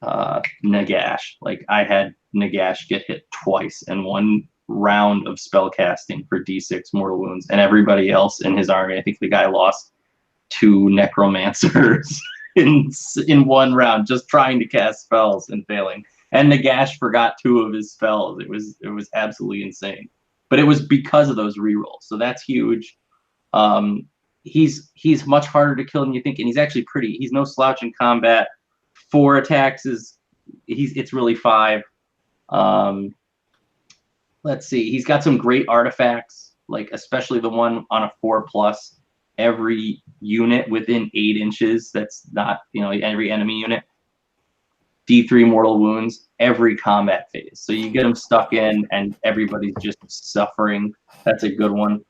C: Nagash. Like, I had Nagash get hit twice in one round of spell casting for D6 mortal wounds, and everybody else in his army, I think the guy lost 2 necromancers in one round just trying to cast spells and failing. And Nagash forgot 2 of his spells. It was absolutely insane. But it was because of those rerolls. So that's huge. He's much harder to kill than you think, and he's no slouch in combat. 4 attacks it's really 5. Let's see. He's got some great artifacts, like especially the one on a 4+. Every unit within 8 inches, that's not, every enemy unit, D3 mortal wounds every combat phase. So you get them stuck in and everybody's just suffering. That's a good one.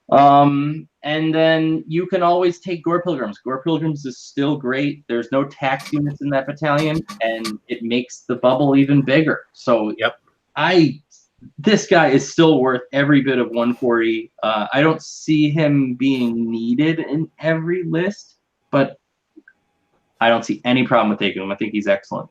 C: And then you can always take Gore Pilgrims. Gore Pilgrims is still great. There's no tax units in that battalion, and it makes the bubble even bigger. So
A: yep.
C: This guy is still worth every bit of 140. I don't see him being needed in every list, but I don't see any problem with taking him. I think he's excellent.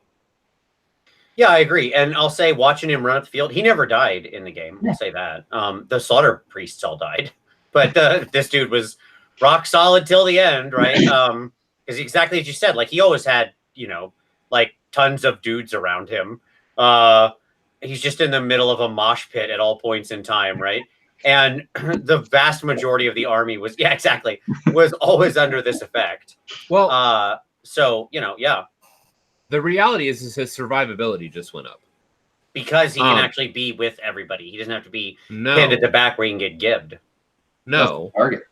A: Yeah, I agree. And I'll say, watching him run up the field, he never died in the game. I'll say that. The Slaughter Priests all died. But this dude was rock solid till the end, right? Because exactly as you said, like, he always had, like, tons of dudes around him. He's just in the middle of a mosh pit at all points in time, right? And the vast majority of the army was always under this effect.
B: Well,
A: so, yeah.
B: The reality is his survivability just went up.
A: Because he can actually be with everybody. He doesn't have to be pinned at the back where he can get gibbed.
B: No.
C: Target.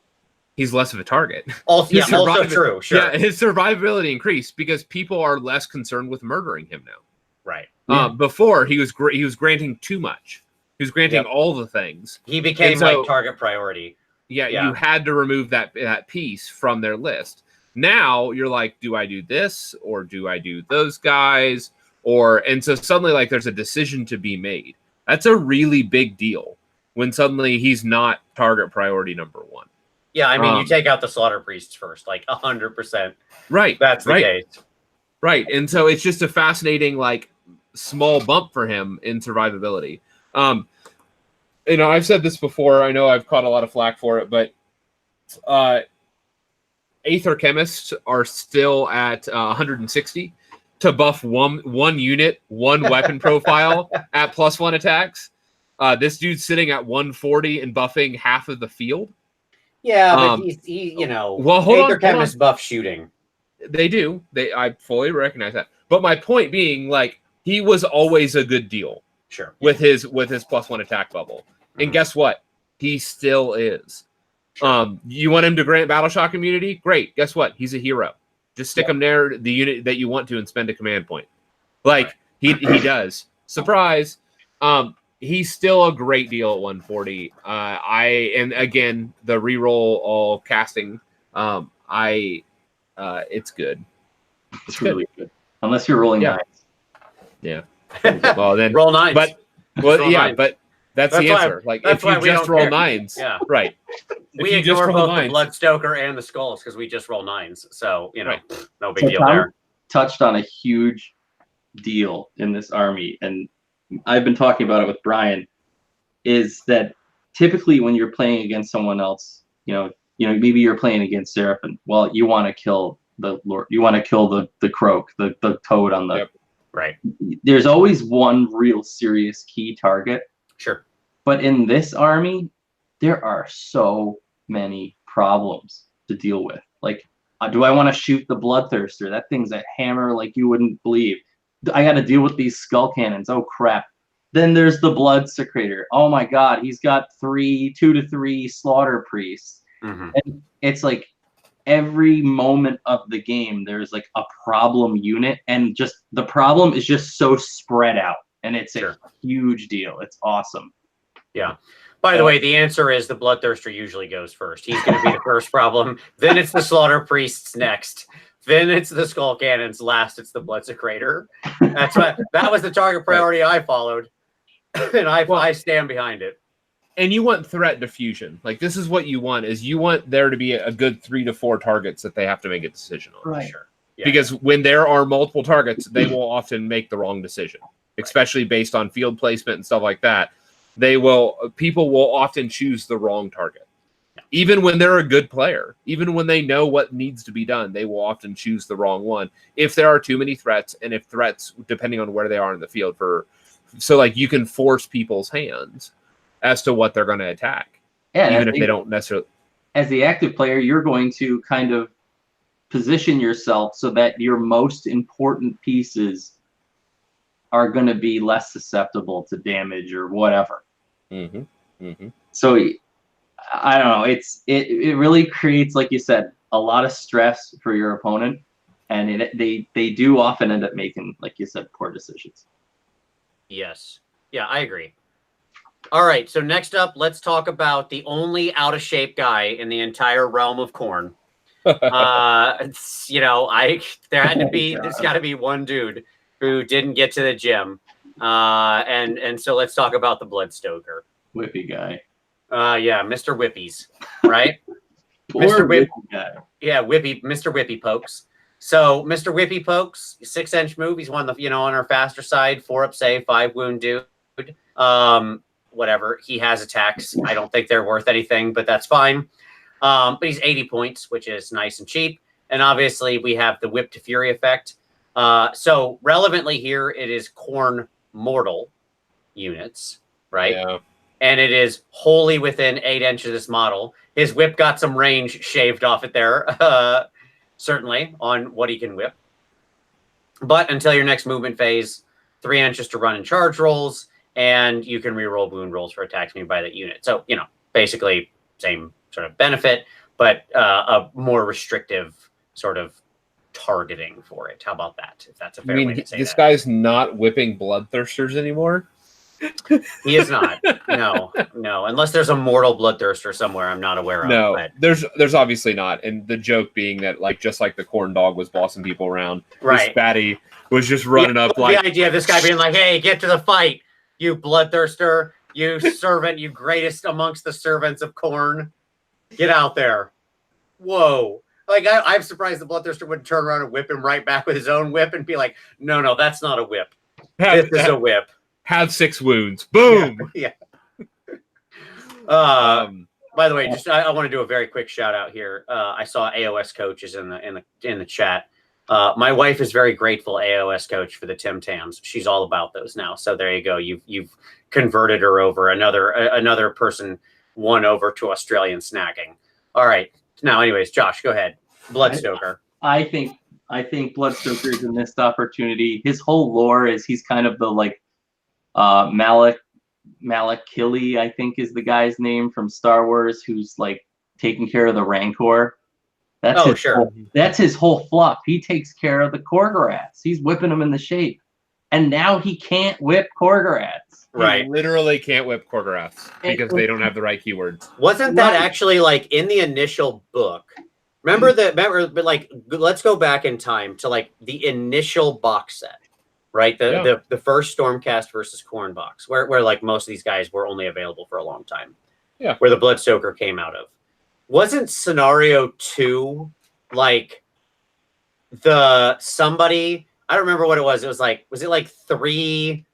B: He's less of a target.
A: Also true, sure.
B: Yeah, his survivability increased because people are less concerned with murdering him now.
A: Right.
B: Before he was granting too much. He was granting all the things.
A: He became like target priority.
B: Yeah, you had to remove that piece from their list. Now you're like, do I do this or do I do those guys? And so suddenly like there's a decision to be made. That's a really big deal when suddenly he's not target priority number one.
A: Yeah, I mean, you take out the slaughter priests first, like 100%.
B: Right.
A: That's the case.
B: Right. And so it's just a fascinating, like, small bump for him in survivability. I've said this before. I know I've caught a lot of flack for it, but Aether Chemists are still at 160 to buff one unit, one weapon profile at +1 attacks. This dude's sitting at 140 and buffing half of the field.
A: Yeah, but Aether Chemists buff shooting.
B: They do. I fully recognize that. But my point being, like, he was always a good deal.
A: Sure.
B: With his +1 attack bubble. And guess what? He still is. Sure. You want him to grant battle shock immunity? Great. Guess what? He's a hero. Just stick him there, the unit that you want to, and spend a command point. Like, he does. Surprise. He's still a great deal at 140. And again, the reroll all casting, it's good.
C: It's really good. Unless you're rolling nines.
B: Yeah. Well, then
A: roll nines.
B: But that's the answer. If you just roll nines, right?
A: We ignore both the Bloodstoker and the Skulls because we just roll nines. So no big deal there.
C: Touched on a huge deal in this army, and I've been talking about it with Brian. Is that typically when you're playing against someone else, maybe you're playing against Seraphim. Well, you want to kill the Lord. You want to kill the croak, the toad on the.
A: Yep. Right.
C: There's always one real serious key target.
A: Sure.
C: But in this army, there are so many problems to deal with. Like, do I want to shoot the Bloodthirster? That thing's a hammer like you wouldn't believe. I got to deal with these skull cannons. Oh, crap. Then there's the Blood Secretor. Oh, my God. He's got 2 to 3 slaughter priests.
A: Mm-hmm.
C: And it's like every moment of the game, there's like a problem unit. And just the problem is just so spread out. And it's a huge deal. It's awesome.
A: Yeah. By the way, the answer is the Bloodthirster usually goes first. He's going to be the first problem. Then it's the Slaughter Priests next. Then it's the Skull Cannons. Last, it's the Blood Secretor. That was the target priority I followed. And I stand behind it.
B: And you want threat diffusion. Like, this is what you want, is you want there to be a good 3 to 4 targets that they have to make a decision on.
C: Right.
A: Sure. Yeah.
B: Because when there are multiple targets, they will often make the wrong decision, especially based on field placement and stuff like that. People will often choose the wrong target. Even when they're a good player, even when they know what needs to be done, they will often choose the wrong one. If there are too many threats, and if threats, depending on where they are in the field, you can force people's hands as to what they're going to attack.
C: Yeah,
B: even if they don't necessarily.
C: As the active player, you're going to kind of position yourself so that your most important pieces are going to be less susceptible to damage or whatever.
B: Mm-hmm. Mm-hmm.
C: So I don't know. It really creates, like you said, a lot of stress for your opponent, and they do often end up making, like you said, poor decisions.
A: Yes. Yeah, I agree. All right. So next up, let's talk about the only out of shape guy in the entire realm of Khorne. There's got to be one dude who didn't get to the gym. And so let's talk about the Bloodstoker.
C: Whippy guy.
A: Mr. Whippies, right?
C: Mr. Whippy guy.
A: Yeah, Mr. Whippy Pokes. So Mr. Whippy Pokes, 6-inch move. He's one of the, on our faster side, 4-up save, 5 wound dude. Whatever. He has attacks. I don't think they're worth anything, but that's fine. But he's 80 points, which is nice and cheap. And obviously we have the Whip to Fury effect. So relevantly here, it is Khorne mortal units, right?
B: Yeah.
A: And it is wholly within 8 inches of this model. His whip got some range shaved off it there, certainly, on what he can whip. But until your next movement phase, 3 inches to run and charge rolls, and you can reroll wound rolls for attacks made by that unit. So, basically same sort of benefit, but a more restrictive sort of targeting for it. How about that? If that's a
B: I
A: fair way
B: mean,
A: to say
B: this
A: that.
B: guy's not whipping bloodthirsters anymore.
A: He is not. No. Unless there's a mortal bloodthirster somewhere I'm not aware of.
B: No,
A: But
B: there's obviously not. And the joke being that, like, just like the corn dog was bossing people around,
A: right.
B: this fatty was just running up
A: the
B: like
A: idea of this guy being like, "Hey, get to the fight, you bloodthirster, you servant, you greatest amongst the servants of Khorne. Get out there." Whoa. Like, I'm surprised the bloodthirster wouldn't turn around and whip him right back with his own whip and be like, no, that's not a whip. This is a whip.
B: Have 6 wounds. Boom.
A: Yeah. By the way, just I want to do a very quick shout out here. I saw AOS Coach is in the chat. My wife is very grateful AOS Coach for the Tim Tams. She's all about those now. So there you go. You've converted her over. Another person won over to Australian snacking. All right. Now, anyways, Josh, go ahead. Bloodstoker.
C: I think Bloodstoker is a missed opportunity. His whole lore is he's kind of the like Malak Killy, I think is the guy's name from Star Wars, who's like taking care of the Rancor. That's his whole fluff. He takes care of the Korgorats. He's whipping them in the shape. And now he can't whip Korgorats.
A: Right.
B: He literally can't whip Korgorats because they don't have the right keywords.
A: Wasn't that actually like in the initial book? Remember, like, let's go back in time to like the initial box set, right? The first Stormcast versus Khorne box, where like most of these guys were only available for a long time.
B: Yeah.
A: Where the Bloodstoker came out of. Wasn't scenario 2 like somebody? I don't remember what it was. It was it like 3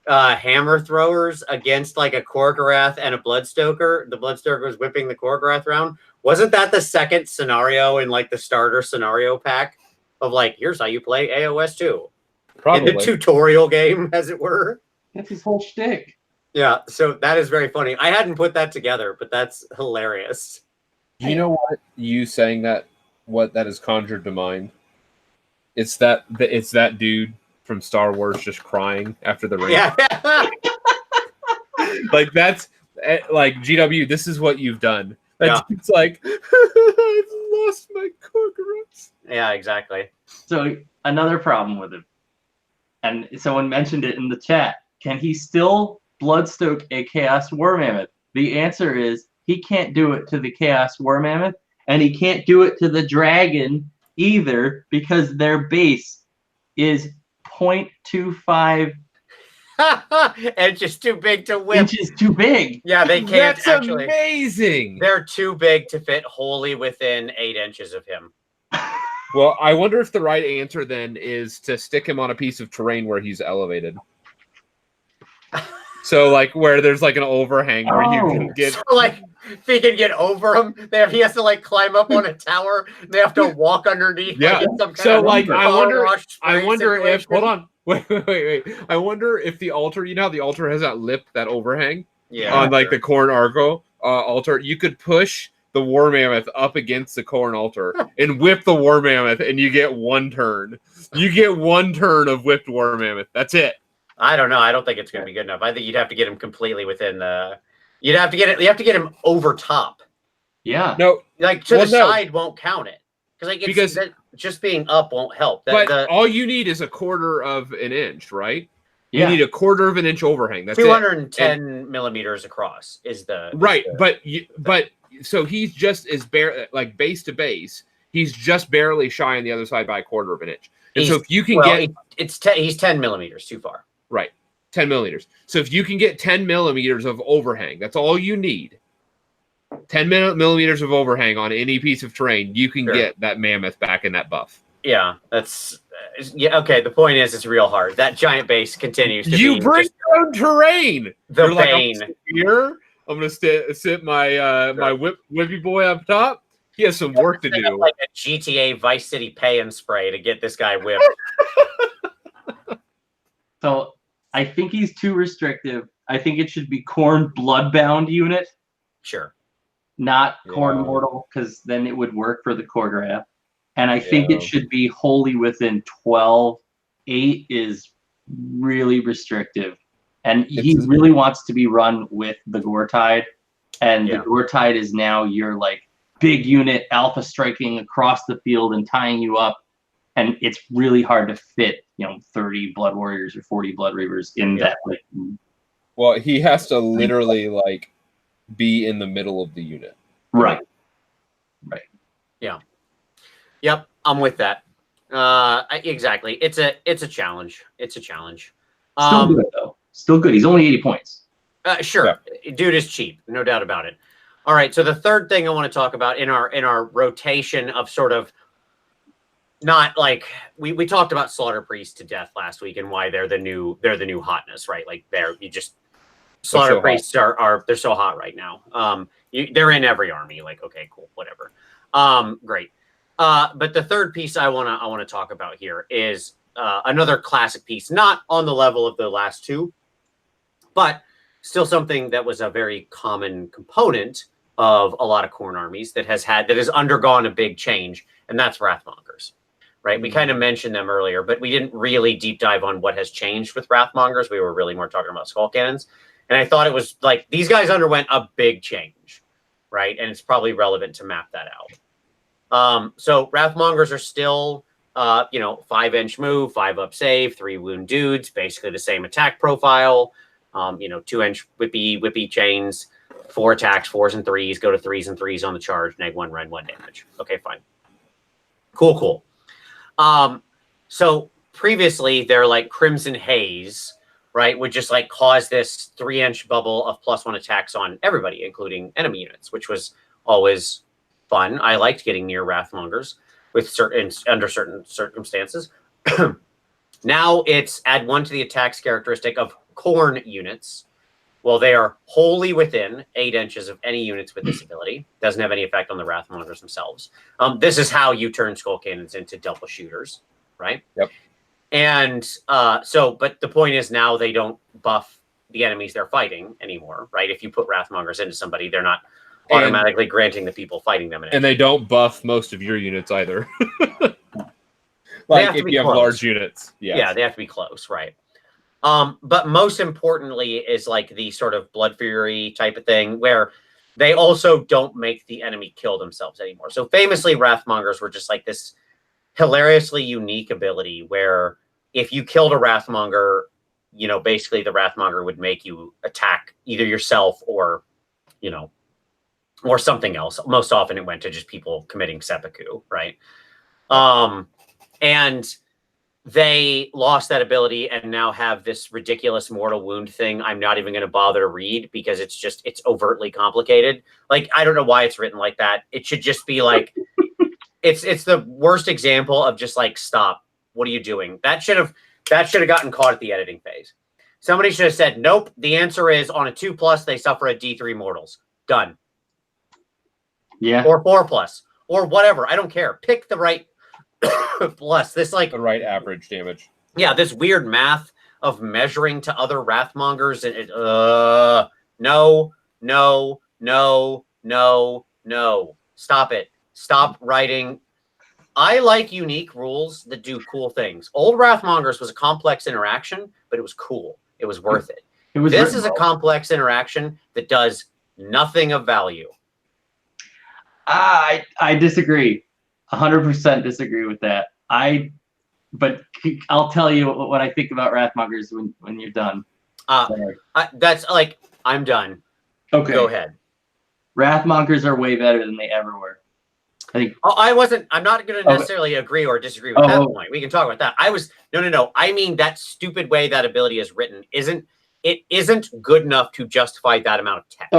A: hammer throwers against like a Korgorath and a Bloodstoker? The Bloodstoker was whipping the Korgorath around. Wasn't that the second scenario in like the starter scenario pack of like, here's how you play AOS 2?
B: Probably.
A: In the tutorial game, as it were.
C: That's his whole shtick.
A: Yeah, so that is very funny. I hadn't put that together, but that's hilarious.
B: Do you know what you saying that? What that has conjured to mind? It's that dude from Star Wars just crying after the rain.
A: Yeah.
B: Like that's like GW. This is what you've done. It's like I've lost my Korgorats.
A: Yeah, exactly.
C: So another problem with him, and someone mentioned it in the chat. Can he still bloodstoke a Chaos War Mammoth? The answer is he can't do it to the Chaos War Mammoth, and he can't do it to the Dragon either because their base is 0.25
A: inches too big to whip.
C: Inches too big.
A: Yeah, they can't.
B: That's
A: actually
B: amazing.
A: They're too big to fit wholly within 8 inches of him.
B: Well, I wonder if the right answer then is to stick him on a piece of terrain where he's elevated. So, like, where there's like an overhang where you can get.
A: So, like, if he can get over him, he has to like climb up on a tower. They have to walk underneath.
B: Yeah.
A: Like, some kind
B: So,
A: of
B: like, I wonder if.
A: situation.
B: Hold on. Wait. I wonder if the altar. You know how the altar has that lip, that overhang.
A: Yeah.
B: On like the Khorne Argo altar, you could push the War Mammoth up against the Khorne altar and whip the War Mammoth, and you get 1 turn. You get 1 turn of whipped War Mammoth. That's it.
A: I don't know. I don't think it's going to be good enough. I think you'd have to get him completely within the. You have to get him over top.
C: Yeah.
B: No,
A: like to the side won't count it because just being up won't help.
B: All you need is a 1/4 of an inch, right?
C: Yeah.
B: You need a 1/4 of an inch overhang. That's
A: 210 millimeters across is the
B: right. But so he's just as bare like base to base. He's just barely shy on the other side by a 1/4 of an inch. And so if you can
A: he's 10 millimeters too far.
B: Right. 10 millimeters. So if you can get 10 millimeters of overhang, that's all you need. 10 millimeters of overhang on any piece of terrain, you can get that mammoth back in that buff.
A: Yeah, okay. The point is, it's real hard. That giant base continues to
B: you bring your own terrain.
A: The
B: You're
A: bane.
B: Like, I'm gonna sit my my whippy boy up top. He has some work to do.
A: Like a GTA Vice City pay and spray to get this guy whipped.
C: So I think he's too restrictive. I think it should be Khorne Bloodbound unit.
A: Sure.
C: Not Khorne Mortal, because then it would work for the Korgorath. And I think it should be wholly within 12. 8 is really restrictive. And he really wants to be run with the Gortide. And the Gortide is now your like big unit alpha striking across the field and tying you up. and it's really hard to fit 30 Blood Warriors or 40 Blood Reavers in that. Like,
B: well, he has to literally like be in the middle of the unit.
C: Right.
A: Yeah. Yep, I'm with that. Exactly. It's a challenge. It's a challenge.
C: Still good though. Still good. He's only 80 points.
A: Sure. Yeah. Dude is cheap, no doubt about it. All right. So the third thing I want to talk about in our rotation of sort of not like we talked about Slaughter Priests to death last week and why they're the new hotness, right? Like Slaughter Priests are they're so hot right now. They're in every army. Like, okay, cool, whatever. Great. But the third piece I wanna talk about here is another classic piece, not on the level of the last two, but still something that was a very common component of a lot of Khorne armies that has undergone a big change, and that's Wrathmongers. Right? We kind of mentioned them earlier, but we didn't really deep dive on what has changed with Wrathmongers. We were really more talking about Skull Cannons. And I thought it was like these guys underwent a big change, right? And it's probably relevant to map that out. So Wrathmongers are still, 5-inch move, 5-up save, 3 wound dudes, basically the same attack profile. 2-inch whippy chains, 4 attacks, 4s and 3s, go to 3s and 3s on the charge, neg 1, rend 1 damage. Okay, fine. Cool. So previously they're like Crimson Haze, right, would just like cause this 3-inch bubble of +1 attacks on everybody, including enemy units, which was always fun. I liked getting near Wrathmongers under certain circumstances. Now it's add 1 to the attacks characteristic of Khorne units. Well, they are wholly within 8 inches of any units with this ability. Doesn't have any effect on the Wrathmongers themselves. This is how you turn Skull Cannons into double shooters, right?
B: Yep.
A: And but the point is now they don't buff the enemies they're fighting anymore, right? If you put Wrathmongers into somebody, they're not automatically granting the people fighting them.
B: And they don't buff most of your units either. Like if you have large units. Yes.
A: Yeah, they have to be close, right? But most importantly is like the sort of Blood Fury type of thing where they also don't make the enemy kill themselves anymore. So famously, Wrathmongers were just like this hilariously unique ability where if you killed a Wrathmonger, basically the Wrathmonger would make you attack either yourself or something else. Most often it went to just people committing seppuku, right? And they lost that ability and now have this ridiculous mortal wound thing I'm not even going to bother to read because it's overtly complicated. Like, I don't know why it's written like that. It should just be like, it's the worst example of just like, stop. What are you doing? That should have gotten caught at the editing phase. Somebody should have said, nope. The answer is on a 2+, they suffer a D3 mortals. Done.
C: Yeah.
A: Or 4+, or whatever. I don't care. Pick the right plus. This like
B: the right average damage.
A: Yeah, this weird math of measuring to other Wrathmongers. And no. Stop it. Stop writing. I like unique rules that do cool things. Old Wrathmongers was a complex interaction, but it was cool. It was worth it. This is a complex interaction that does nothing of value.
C: I disagree. 100% disagree with that. But I'll tell you what I think about Wrathmongers when you're done.
A: That's like, I'm done.
C: Okay.
A: Go ahead.
C: Wrathmongers are way better than they ever were. I think.
A: I'm not going to necessarily agree or disagree with that point. We can talk about that. No. I mean, that stupid way that ability is written isn't good enough to justify that amount of text.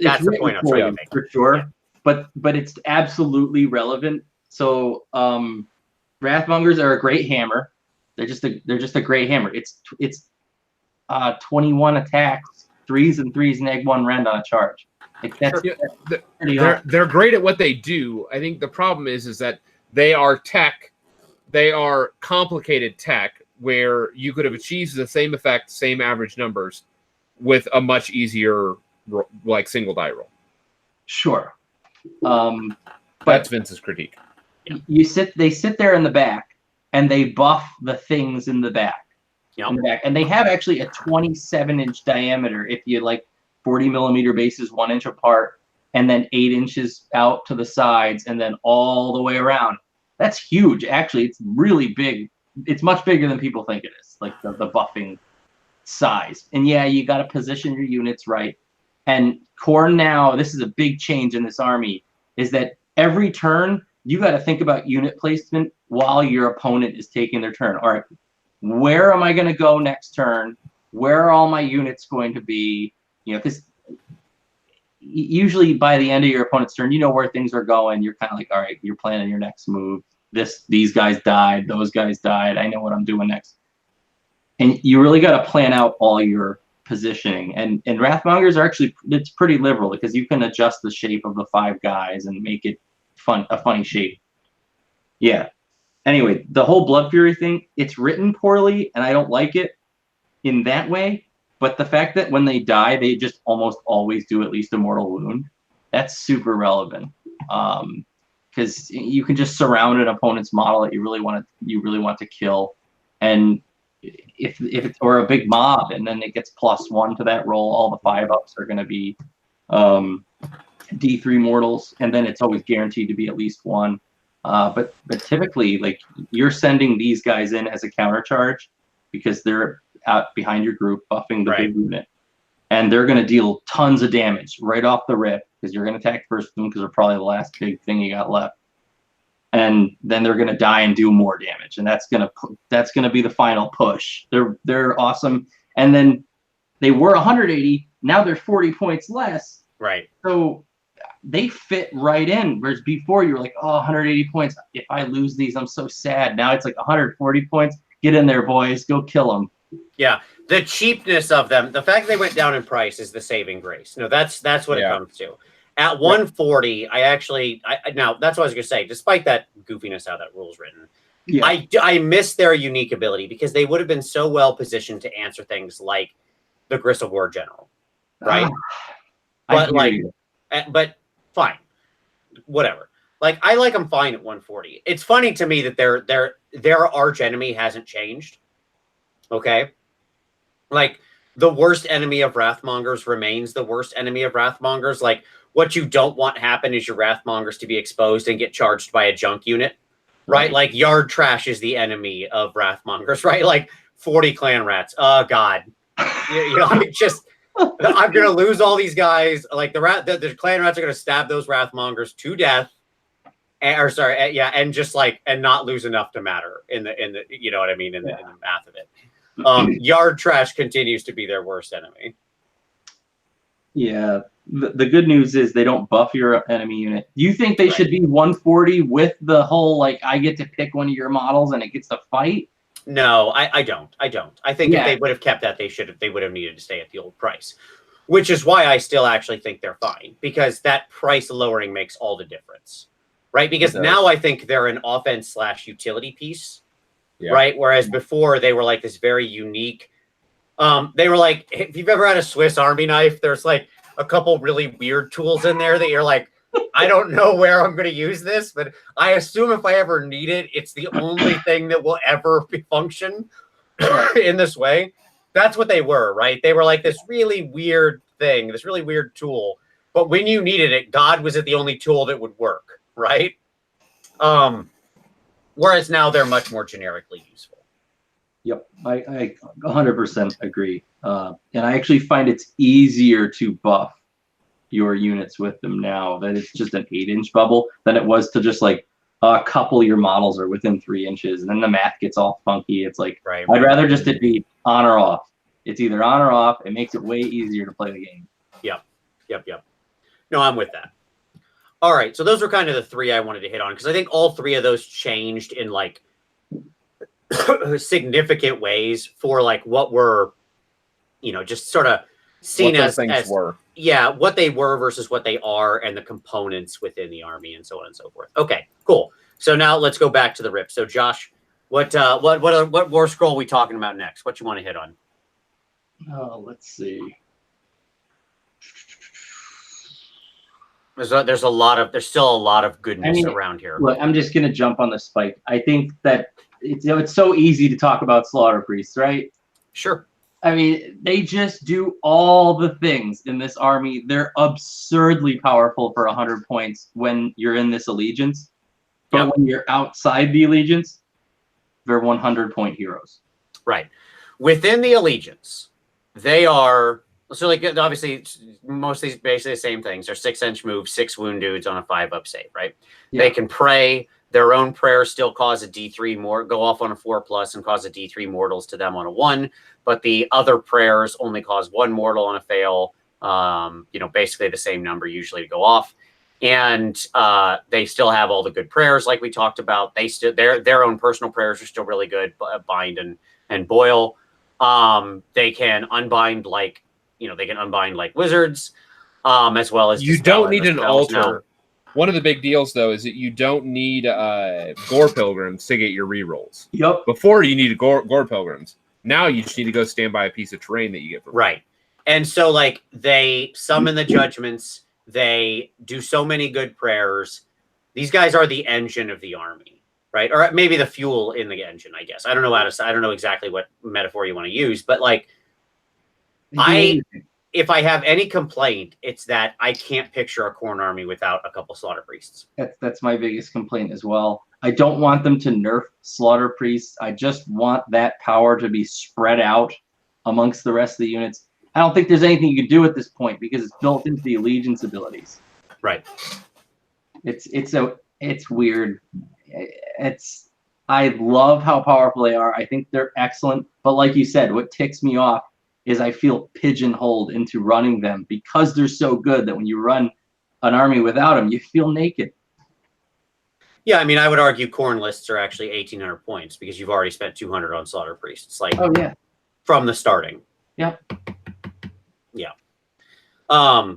A: That's the point I'm trying to make.
C: For sure. Yeah. But it's absolutely relevant. So Wrathmongers are a great hammer. They're just a great hammer. It's 21 attacks, 3s and 3s, neg 1 rend on a charge. Like
B: they're great at what they do. I think the problem is that they are tech. They are complicated tech where you could have achieved the same effect, same average numbers, with a much easier like single die roll.
C: Sure.
B: That's Vince's critique.
C: They sit there in the back and they buff the things in the back.
A: Yep.
C: In the back. And they have actually a 27-inch diameter if you like 40mm bases 1 inch apart and then 8 inches out to the sides and then all the way around. That's huge. Actually, it's really big. It's much bigger than people think it is, like the buffing size. And yeah, you got to position your units right. And Khorne now, this is a big change in this army, is that every turn, you got to think about unit placement while your opponent is taking their turn. All right, where am I going to go next turn? Where are all my units going to be? You know, because usually by the end of your opponent's turn, you know where things are going. You're kind of like, all right, you're planning your next move. These guys died, those guys died. I know what I'm doing next. And you really got to plan out all your positioning. And Wrathmongers are actually, it's pretty liberal because you can adjust the shape of the 5 guys and make it a funny shape. Yeah. Anyway, the whole Blood Fury thing, it's written poorly, and I don't like it in that way. But the fact that when they die, they just almost always do at least a mortal wound, that's super relevant. Because you can just surround an opponent's model that you really want to kill, and if it's or a big mob, and then it gets +1 to that roll, all the 5-ups are going to be D3 mortals, and then it's always guaranteed to be at least 1. But typically, like, you're sending these guys in as a counter charge because they're out behind your group buffing the big unit, and they're going to deal tons of damage right off the rip because you're going to attack first of them because they're probably the last big thing you got left, and then they're going to die and do more damage, and that's going to be the final push. They're awesome, and then they were 180, now they're 40 points less,
A: right?
C: So they fit right in. Whereas before you were like, oh, 180 points. If I lose these, I'm so sad. Now it's like 140 points. Get in there, boys. Go kill them.
A: Yeah, the cheapness of them, the fact they went down in price is the saving grace. No, that's what it comes to. At 140, now that's what I was gonna say. Despite that goofiness how that rule's written, I miss their unique ability because they would have been so well positioned to answer things like the Gristle War General, right? But fine, whatever. Like, I like them fine at 140. It's funny to me that their arch enemy hasn't changed. Okay, like, the worst enemy of Wrathmongers remains the worst enemy of Wrathmongers. Like, what you don't want happen is your Wrathmongers to be exposed and get charged by a junk unit, right? Like, Yard Trash is the enemy of Wrathmongers, right? Like 40 clan rats. Oh God, you know, just I'm gonna lose all these guys. Like the clan rats are gonna stab those Wrathmongers to death. And just like and not lose enough to matter in the you know what I mean in the math of it. Yard Trash continues to be their worst enemy. Yeah,
C: the good news is they don't buff your enemy unit. Do you think they should be 140 with the whole like I get to pick one of your models and it gets to fight?
A: No, I don't. I think if they would have kept that, they would have needed to stay at the old price, which is why I still actually think they're fine because that price lowering makes all the difference. Right, because now I think they're an offense/utility piece, right? Whereas before they were like this very unique. They were like, if you've ever had a Swiss Army knife, there's like a couple really weird tools in there that you're like, I don't know where I'm going to use this, but I assume if I ever need it, it's the only thing that will ever function in this way. That's what they were, right? They were like this really weird thing, this really weird tool. But when you needed it, God was it the only tool that would work. Right. Whereas now they're much more generically useful.
C: Yep. I 100% agree. And I actually find it's easier to buff your units with them now that it's just an 8-inch bubble than it was to just like a couple of your models are within 3 inches and then the math gets all funky. It's like, I'd rather just it be on or off. It's either on or off. It makes it way easier to play the game.
A: Yep. No, I'm with that. All right, so those were kind of the 3 I wanted to hit on because I think all 3 of those changed in like significant ways for like what were, you know, just sort of seen as what they were versus what they are and the components within the army and so on and so forth. Okay, cool. So now let's go back to the rip. So Josh, what war scroll are we talking about next? What you want to hit on?
C: Oh, let's see.
A: There's still a lot of goodness around here.
C: Look, I'm just gonna jump on the spike. I think that it's so easy to talk about slaughter priests, right?
A: Sure.
C: I mean, they just do all the things in this army. They're absurdly powerful for 100 points when you're in this allegiance. But
A: Yep.
C: when you're outside the allegiance, they're 100-point heroes.
A: Right. Within the allegiance, they are so like obviously most of these basically the same things. They're 6-inch moves, 6 wound dudes on a 5-up save, right?
C: Yeah.
A: They can pray. Their own prayers still cause a D3 more, go off on a 4+ and cause a D3 mortals to them on a 1, but the other prayers only cause 1 mortal on a fail. Basically the same number usually to go off. And they still have all the good prayers like we talked about. They still their own personal prayers are still really good, bind and boil. They can unbind like wizards, as well as
B: You
A: dispel
B: don't need
A: the
B: an
A: spells now.
B: altar. One of the big deals, though, is that you don't need Gore Pilgrims to get your rerolls.
C: Yep.
B: Before, you needed Gore Pilgrims. Now you just need to go stand by a piece of terrain that you get for free.
A: Right. And so, like, they summon the judgments. They do so many good prayers. These guys are the engine of the army, right? Or maybe the fuel in the engine, I guess. I don't know exactly what metaphor you want to use, but like, if I have any complaint, it's that I can't picture a Khorne army without a couple slaughter priests.
C: That's my biggest complaint as well. I don't want them to nerf slaughter priests. I just want that power to be spread out amongst the rest of the units. I don't think there's anything you can do at this point because it's built into the allegiance abilities.
A: Right.
C: It's weird. I love how powerful they are. I think they're excellent. But like you said, what ticks me off is I feel pigeonholed into running them because they're so good that when you run an army without them, you feel naked.
A: Yeah, I mean, I would argue Khorne lists are actually 1,800 points because you've already spent 200 on slaughter priests, like from the starting.
C: Yep.
A: Yeah. I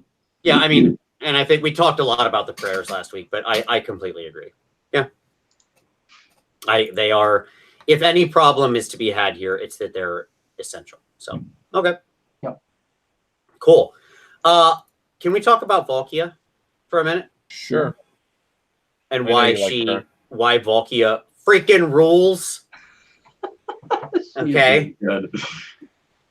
A: mean, and I think we talked a lot about the prayers last week, but I completely agree. Yeah. They are, if any problem is to be had here, it's that they're essential. So, okay.
C: Yep.
A: Cool. Can we talk about Volkia for a minute?
B: Sure.
A: And why Volkia freaking rules? Okay.
C: Good.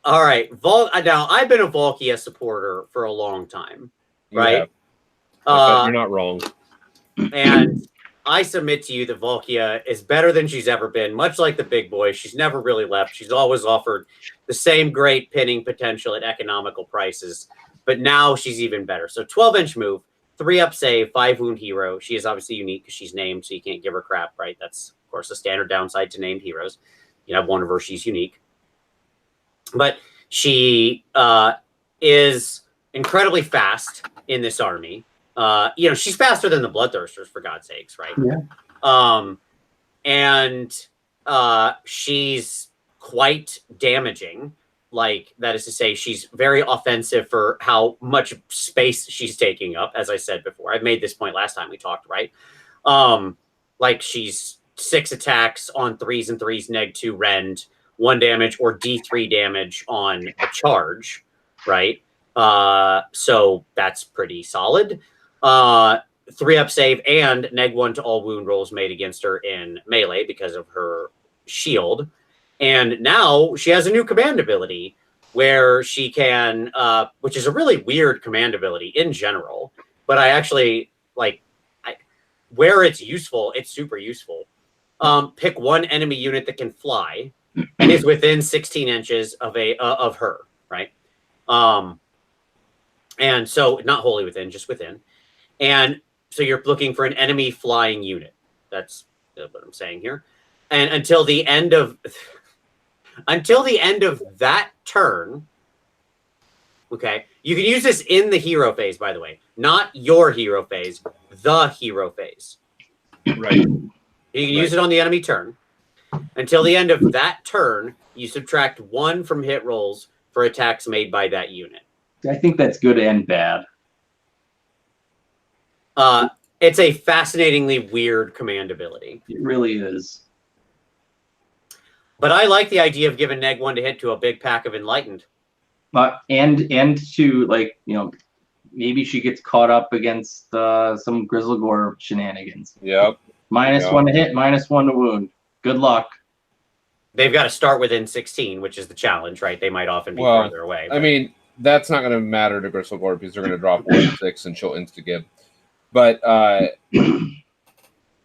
A: All right. Now, I've been a Volkia supporter for a long time, right?
B: You're not wrong.
A: And I submit to you that Volkia is better than she's ever been, much like the big boy. She's never really left. She's always offered the same great pinning potential at economical prices, but now she's even better. So 12-inch move, 3-up save, 5 wound hero. She is obviously unique because she's named, so you can't give her crap, right? That's, of course, a standard downside to named heroes. You have one of her, she's unique. But she is incredibly fast in this army. She's faster than the Bloodthirsters, for God's sakes, right?
C: Yeah.
A: And she's quite damaging. Like, that is to say, she's very offensive for how much space she's taking up, as I said before. I made this point last time we talked, right? Like, she's 6 attacks on 3s and 3s, neg 2 rend, 1 damage or D3 damage on the charge, right? So that's pretty solid. 3-up save and neg 1 to all wound rolls made against her in melee because of her shield. And now she has a new command ability where she can, which is a really weird command ability in general, but I actually where it's useful, it's super useful. Pick 1 enemy unit that can fly and is within 16 inches of her, right? And so not wholly within, just within. And so you're looking for an enemy flying unit. That's what I'm saying here. And until the end of that turn, okay, you can use this in the hero phase, by the way, not your hero phase, the hero phase.
B: Right.
A: You can use it on the enemy turn. Until the end of that turn, you subtract 1 from hit rolls for attacks made by that unit.
C: I think that's good and bad.
A: It's a fascinatingly weird command ability.
C: It really is.
A: But I like the idea of giving neg 1 to hit to a big pack of Enlightened.
C: And to, maybe she gets caught up against some Grizzlegore shenanigans.
B: Yep.
C: -1 to hit, -1 to wound. Good luck.
A: They've got to start within 16, which is the challenge, right? They might often be farther away.
B: But... I mean, that's not going to matter to Grizzlegore because they're going to drop 1 6 and she'll insta-give. But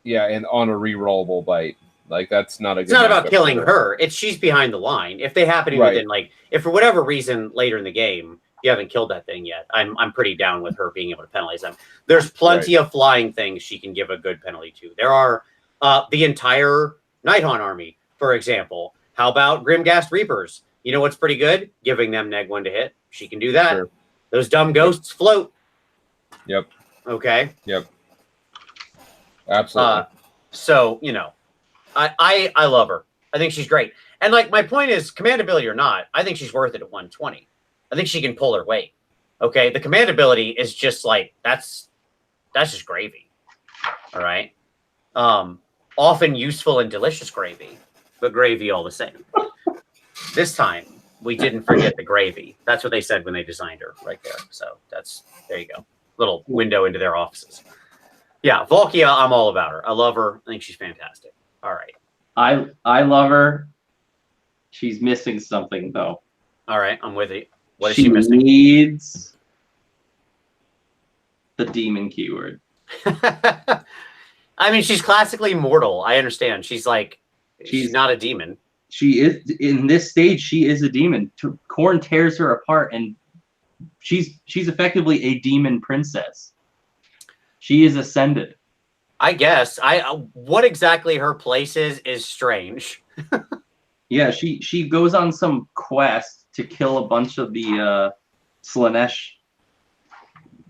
B: Yeah, and on a re-rollable bite. Like, that's not a good
A: It's not about
B: matchup
A: killing
B: for
A: her. It's she's behind the line. If they happen to be
B: Right.
A: within, like, if for whatever reason later in the game you haven't killed that thing yet, I'm pretty down with her being able to penalize them. There's plenty of flying things she can give a good penalty to. There are the entire Nighthaunt army, for example. How about Grimghast Reapers? You know what's pretty good? Giving them neg1 to hit. She can do that.
B: Sure.
A: Those dumb ghosts float.
B: Yep.
A: Okay.
B: Yep. Absolutely.
A: So, you know, I love her. I think she's great. And like my point is, command ability or not, I think she's worth it at 120. I think she can pull her weight. Okay. The command ability is just like that's just gravy. All right. Often useful and delicious gravy, but gravy all the same. This time we didn't forget the gravy. That's what they said when they designed her right there. So there you go. Little window into their offices. Yeah, Volkia, I'm all about her. I love her. I think she's fantastic. All right.
C: I love her. She's missing something though.
A: All right, I'm with you. What is
C: she
A: she missing?
C: Needs the demon keyword.
A: I mean, she's classically mortal. I understand. She's not a demon.
C: She is in this stage. She is a demon. Khorne tears her apart, and she's effectively a demon princess. She is ascended.
A: I guess. What exactly her place is strange.
C: Yeah, she goes on some quest to kill a bunch of the Slaanesh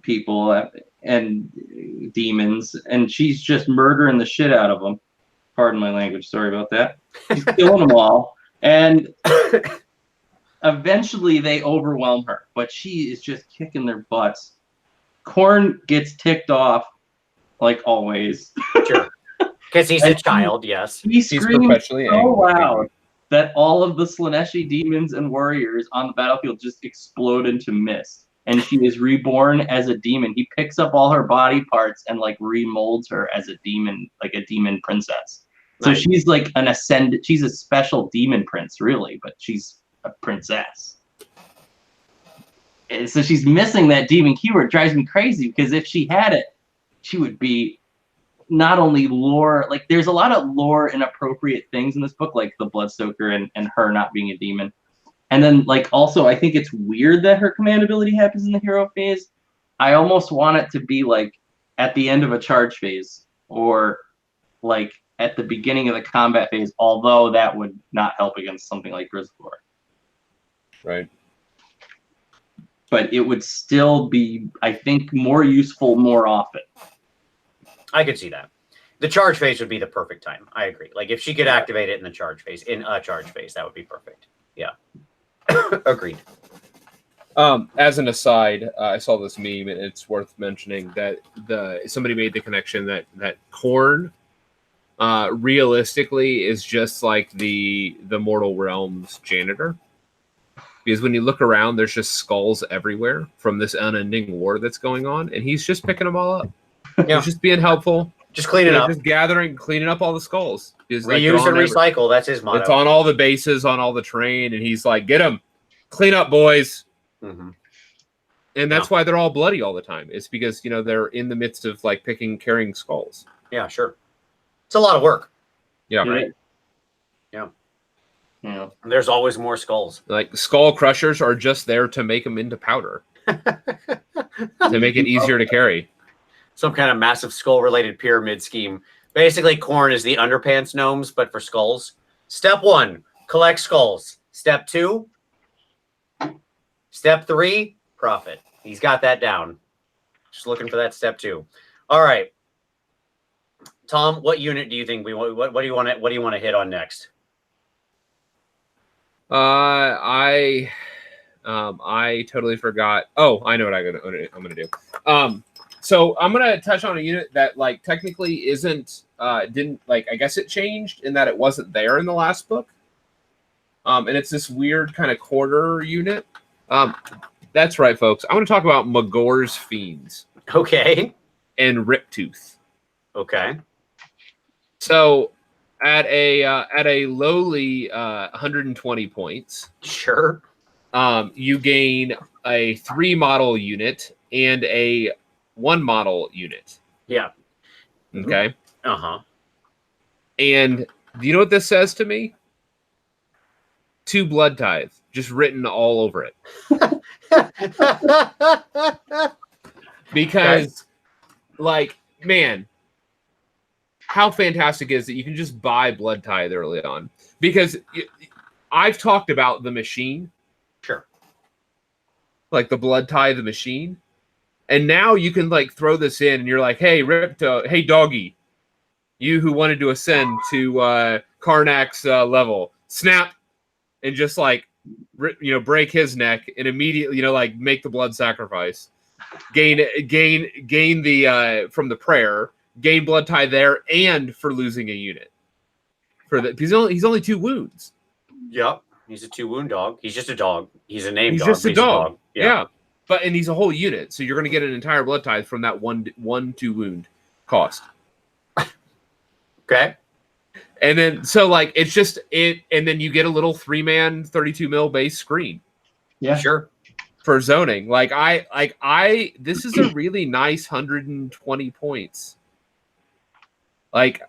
C: people and demons, and she's just murdering the shit out of them. Pardon my language. Sorry about that. She's killing them all, and eventually they overwhelm her. But she is just kicking their butts. Khorne gets ticked off, like always.
A: Sure. Because he's a child, yes.
C: He's screaming
B: perpetually
C: so
B: angry.
C: loud that all of the Slaaneshi demons and warriors on the battlefield just explode into mist. And she is reborn as a demon. He picks up all her body parts and like remolds her as a demon, like a demon princess. So
A: Nice.
C: she's like an ascended, she's a special demon prince, really, but she's a princess. And so she's missing that demon keyword. It drives me crazy because if she had it, she would be not only lore, like there's a lot of lore inappropriate things in this book, like the Bloodstoker and her not being a demon. And then like also I think it's weird that her command ability happens in the hero phase. I almost want it to be like at the end of a charge phase or like at the beginning of the combat phase, although that would not help against something like Grizzlor.
B: Right.
C: But it would still be, I think, more useful more often.
A: I could see that. The charge phase would be the perfect time. I agree. Like if she could activate it in a charge phase, that would be perfect. Yeah. Agreed.
B: As an aside, I saw this meme, and it's worth mentioning that somebody made the connection that Khorne realistically is just like the Mortal Realms janitor. Because when you look around, there's just skulls everywhere from this unending war that's going on, and he's just picking them all up.
A: Yeah.
B: He's just being helpful.
A: Just clean it up.
B: Just cleaning up all the skulls.
A: Reuse and recycle. That's his motto.
B: It's on all the bases, on all the terrain, and he's like, get them. Clean up, boys.
A: Mm-hmm.
B: And that's why they're all bloody all the time. It's because, they're in the midst of like carrying skulls.
A: Yeah, sure. It's a lot of work.
B: Yeah.
A: Right.
C: Yeah.
A: There's always more skulls.
B: Like skull crushers are just there to make them into powder. To make it easier to carry.
A: Some kind of massive skull-related pyramid scheme. Basically, Khorne is the underpants gnomes, but for skulls. Step 1, collect skulls. Step 2, Step 3, profit. He's got that down. Just looking for that step 2. All right, Tom. What unit do you think we want? What do you want to? What do you want to hit on next?
B: I totally forgot. Oh, I know what I'm gonna do. So I'm gonna touch on a unit that like technically didn't I guess it changed in that it wasn't there in the last book. And it's this weird kind of quarter unit. That's right, folks. I want to talk about Magor's Fiends.
A: Okay.
B: And Riptooth.
A: Okay.
B: So at a lowly 120 points.
A: Sure.
B: You gain a 3 model unit and a 1 model unit.
A: Yeah.
B: Okay.
A: Uh-huh.
B: And do you know what this says to me? 2 blood tithe, just written all over it. Because, like, man, how fantastic is it? You can just buy blood tithe early on. Because I've talked about the machine.
A: Sure.
B: Like the blood tithe, the machine. And now you can, like, throw this in and you're like, hey, hey, doggy, you who wanted to ascend to Karnak's level, snap, and just, like, break his neck and immediately, like, make the blood sacrifice. Gain the from the prayer, gain blood tithe there, and for losing a unit. He's only 2 wounds.
A: Yep, he's a 2 wound dog. He's just a dog. He's a named
B: he's
A: dog.
B: Just a dog.
A: Yeah.
B: And he's a whole unit, so you're going to get an entire blood tithe from that 1 2 wound cost.
A: Okay.
B: And then so, like, it's just it, and then you get a little 3-man 32 mil base screen.
C: Yeah,
A: sure.
B: For zoning, this is a really nice 120 points. Like,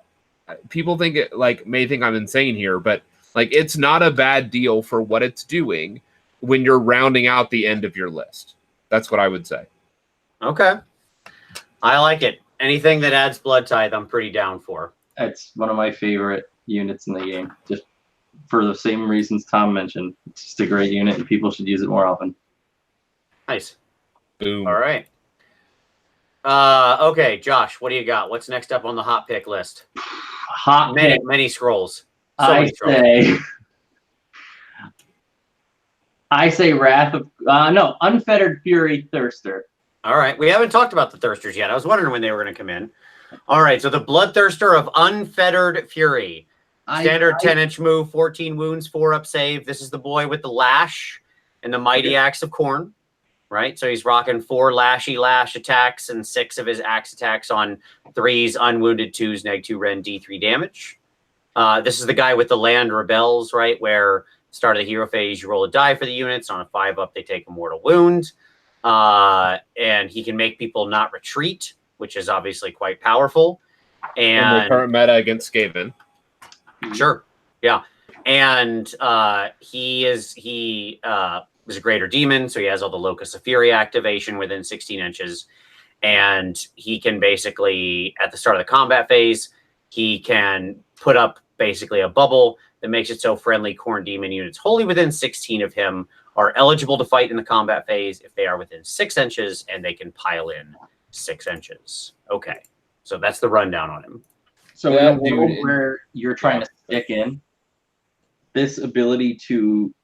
B: people think it, like, may think I'm insane here, but, like, it's not a bad deal for what it's doing when you're rounding out the end of your list. That's what I would say.
A: Okay. I like it. Anything that adds blood tithe, I'm pretty down for.
C: It's one of my favorite units in the game, just for the same reasons Tom mentioned. It's just a great unit, and people should use it more often.
A: Nice.
B: Boom.
A: All right. Okay, Josh, what do you got? What's next up on the hot pick list?
C: Hot pick.
A: Many scrolls.
C: I say Unfettered Fury Thirster.
A: All right. We haven't talked about the Thirsters yet. I was wondering when they were going to come in. All right. So the Bloodthirster of Unfettered Fury. Standard 10-inch move, 14 wounds, 4 up save. This is the boy with the lash and the mighty axe of Khorne. Right? So he's rocking 4 lashy lash attacks and 6 of his axe attacks on 3s, unwounded 2s, -2 Ren, D3 damage. This is the guy with the land rebels, right? Where start of the hero phase, you roll a die for the units. On a 5-up, they take a mortal wound. And he can make people not retreat, which is obviously quite powerful.
B: And in the current meta against Skaven.
A: Sure. Yeah. And he is a greater demon, so he has all the Locus of Fury activation within 16 inches. And he can basically, at the start of the combat phase, he can put up basically a bubble that makes it so friendly Khorne demon units wholly within 16 of him are eligible to fight in the combat phase if they are within 6 inches, and they can pile in 6 inches. Okay. So that's the rundown on him.
C: So in a world where you're trying to stick in, this ability to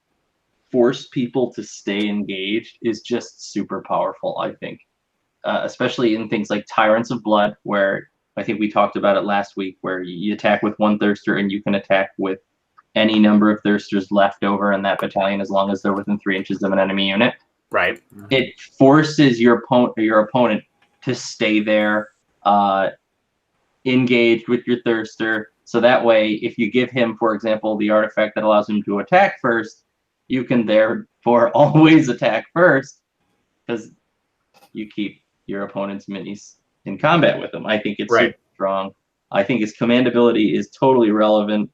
C: force people to stay engaged is just super powerful, I think. Especially in things like Tyrants of Blood, where I think we talked about it last week, where you attack with 1 Thirster and you can attack with any number of Thirsters left over in that battalion as long as they're within 3 inches of an enemy unit.
A: Right.
C: It forces your opponent to stay there, engaged with your Thirster. So that way, if you give him, for example, the artifact that allows him to attack first, you can therefore always attack first because you keep your opponent's minis in combat with them. I think it's super strong. I think his command ability is totally relevant,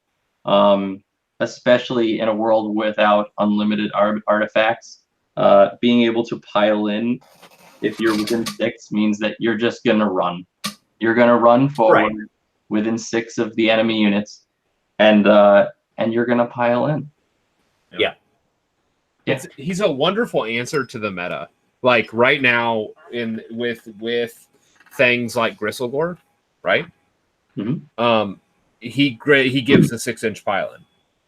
C: especially in a world without unlimited artifacts. Being able to pile in if you're within 6 means that you're just going to run. You're going to run forward within 6 of the enemy units, and you're going to pile in.
A: Yeah.
B: He's a wonderful answer to the meta. Like right now, with things like Gristlegore, right?
C: Mm-hmm.
B: He gives the 6-inch pile-in.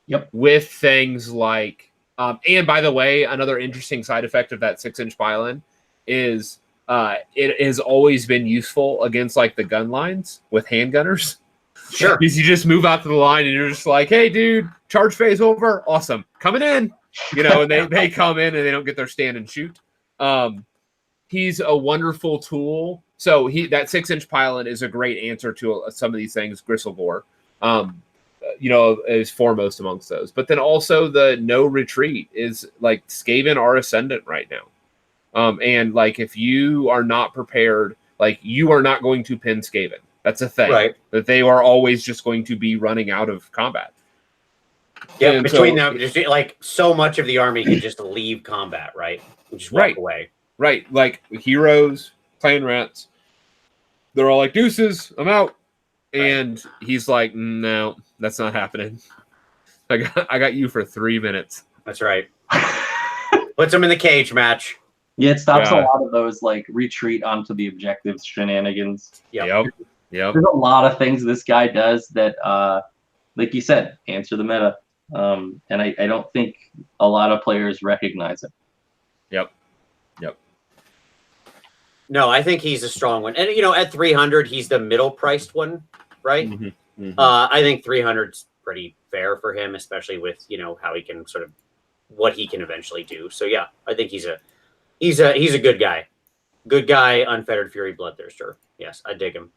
C: Yep.
B: With things like, and by the way, another interesting side effect of that 6-inch pile-in is it has always been useful against like the gun lines with handgunners.
A: Sure.
B: Because you just move out to the line and you're just like, hey, dude, charge phase over. Awesome. Coming in. And they come in and they don't get their stand and shoot. He's a wonderful tool. So that 6-inch pile-in is a great answer to some of these things. Gristlegore, is foremost amongst those. But then also the no retreat is like Skaven are ascendant right now. And like if you are not prepared, like you are not going to pin Skaven. That's a thing.
A: Right.
B: That they are always just going to be running out of combat.
A: Yeah,
B: And
A: between
B: so-
A: them, just like so much of the army can just leave combat, right? And just walk
B: Right.
A: away.
B: Right. Like heroes, clan rats, they're all like, deuces, I'm out. And he's like, no, that's not happening. I got you for 3 minutes.
A: That's right. Puts them in the cage match.
C: Yeah, it stops
B: Yeah.
C: a lot of those like retreat onto the objectives shenanigans.
A: Yep.
B: Yep.
C: There's a lot of things this guy does that, like you said, answer the meta. And I don't think a lot of players recognize it.
B: Yep.
A: No, I think he's a strong one. And, at 300, he's the middle-priced one, right?
B: Mm-hmm.
A: I think 300's pretty fair for him, especially with, how he can sort of, what he can eventually do. So, yeah, I think he's a good guy. Good guy, Unfettered Fury Bloodthirster. Yes, I dig him.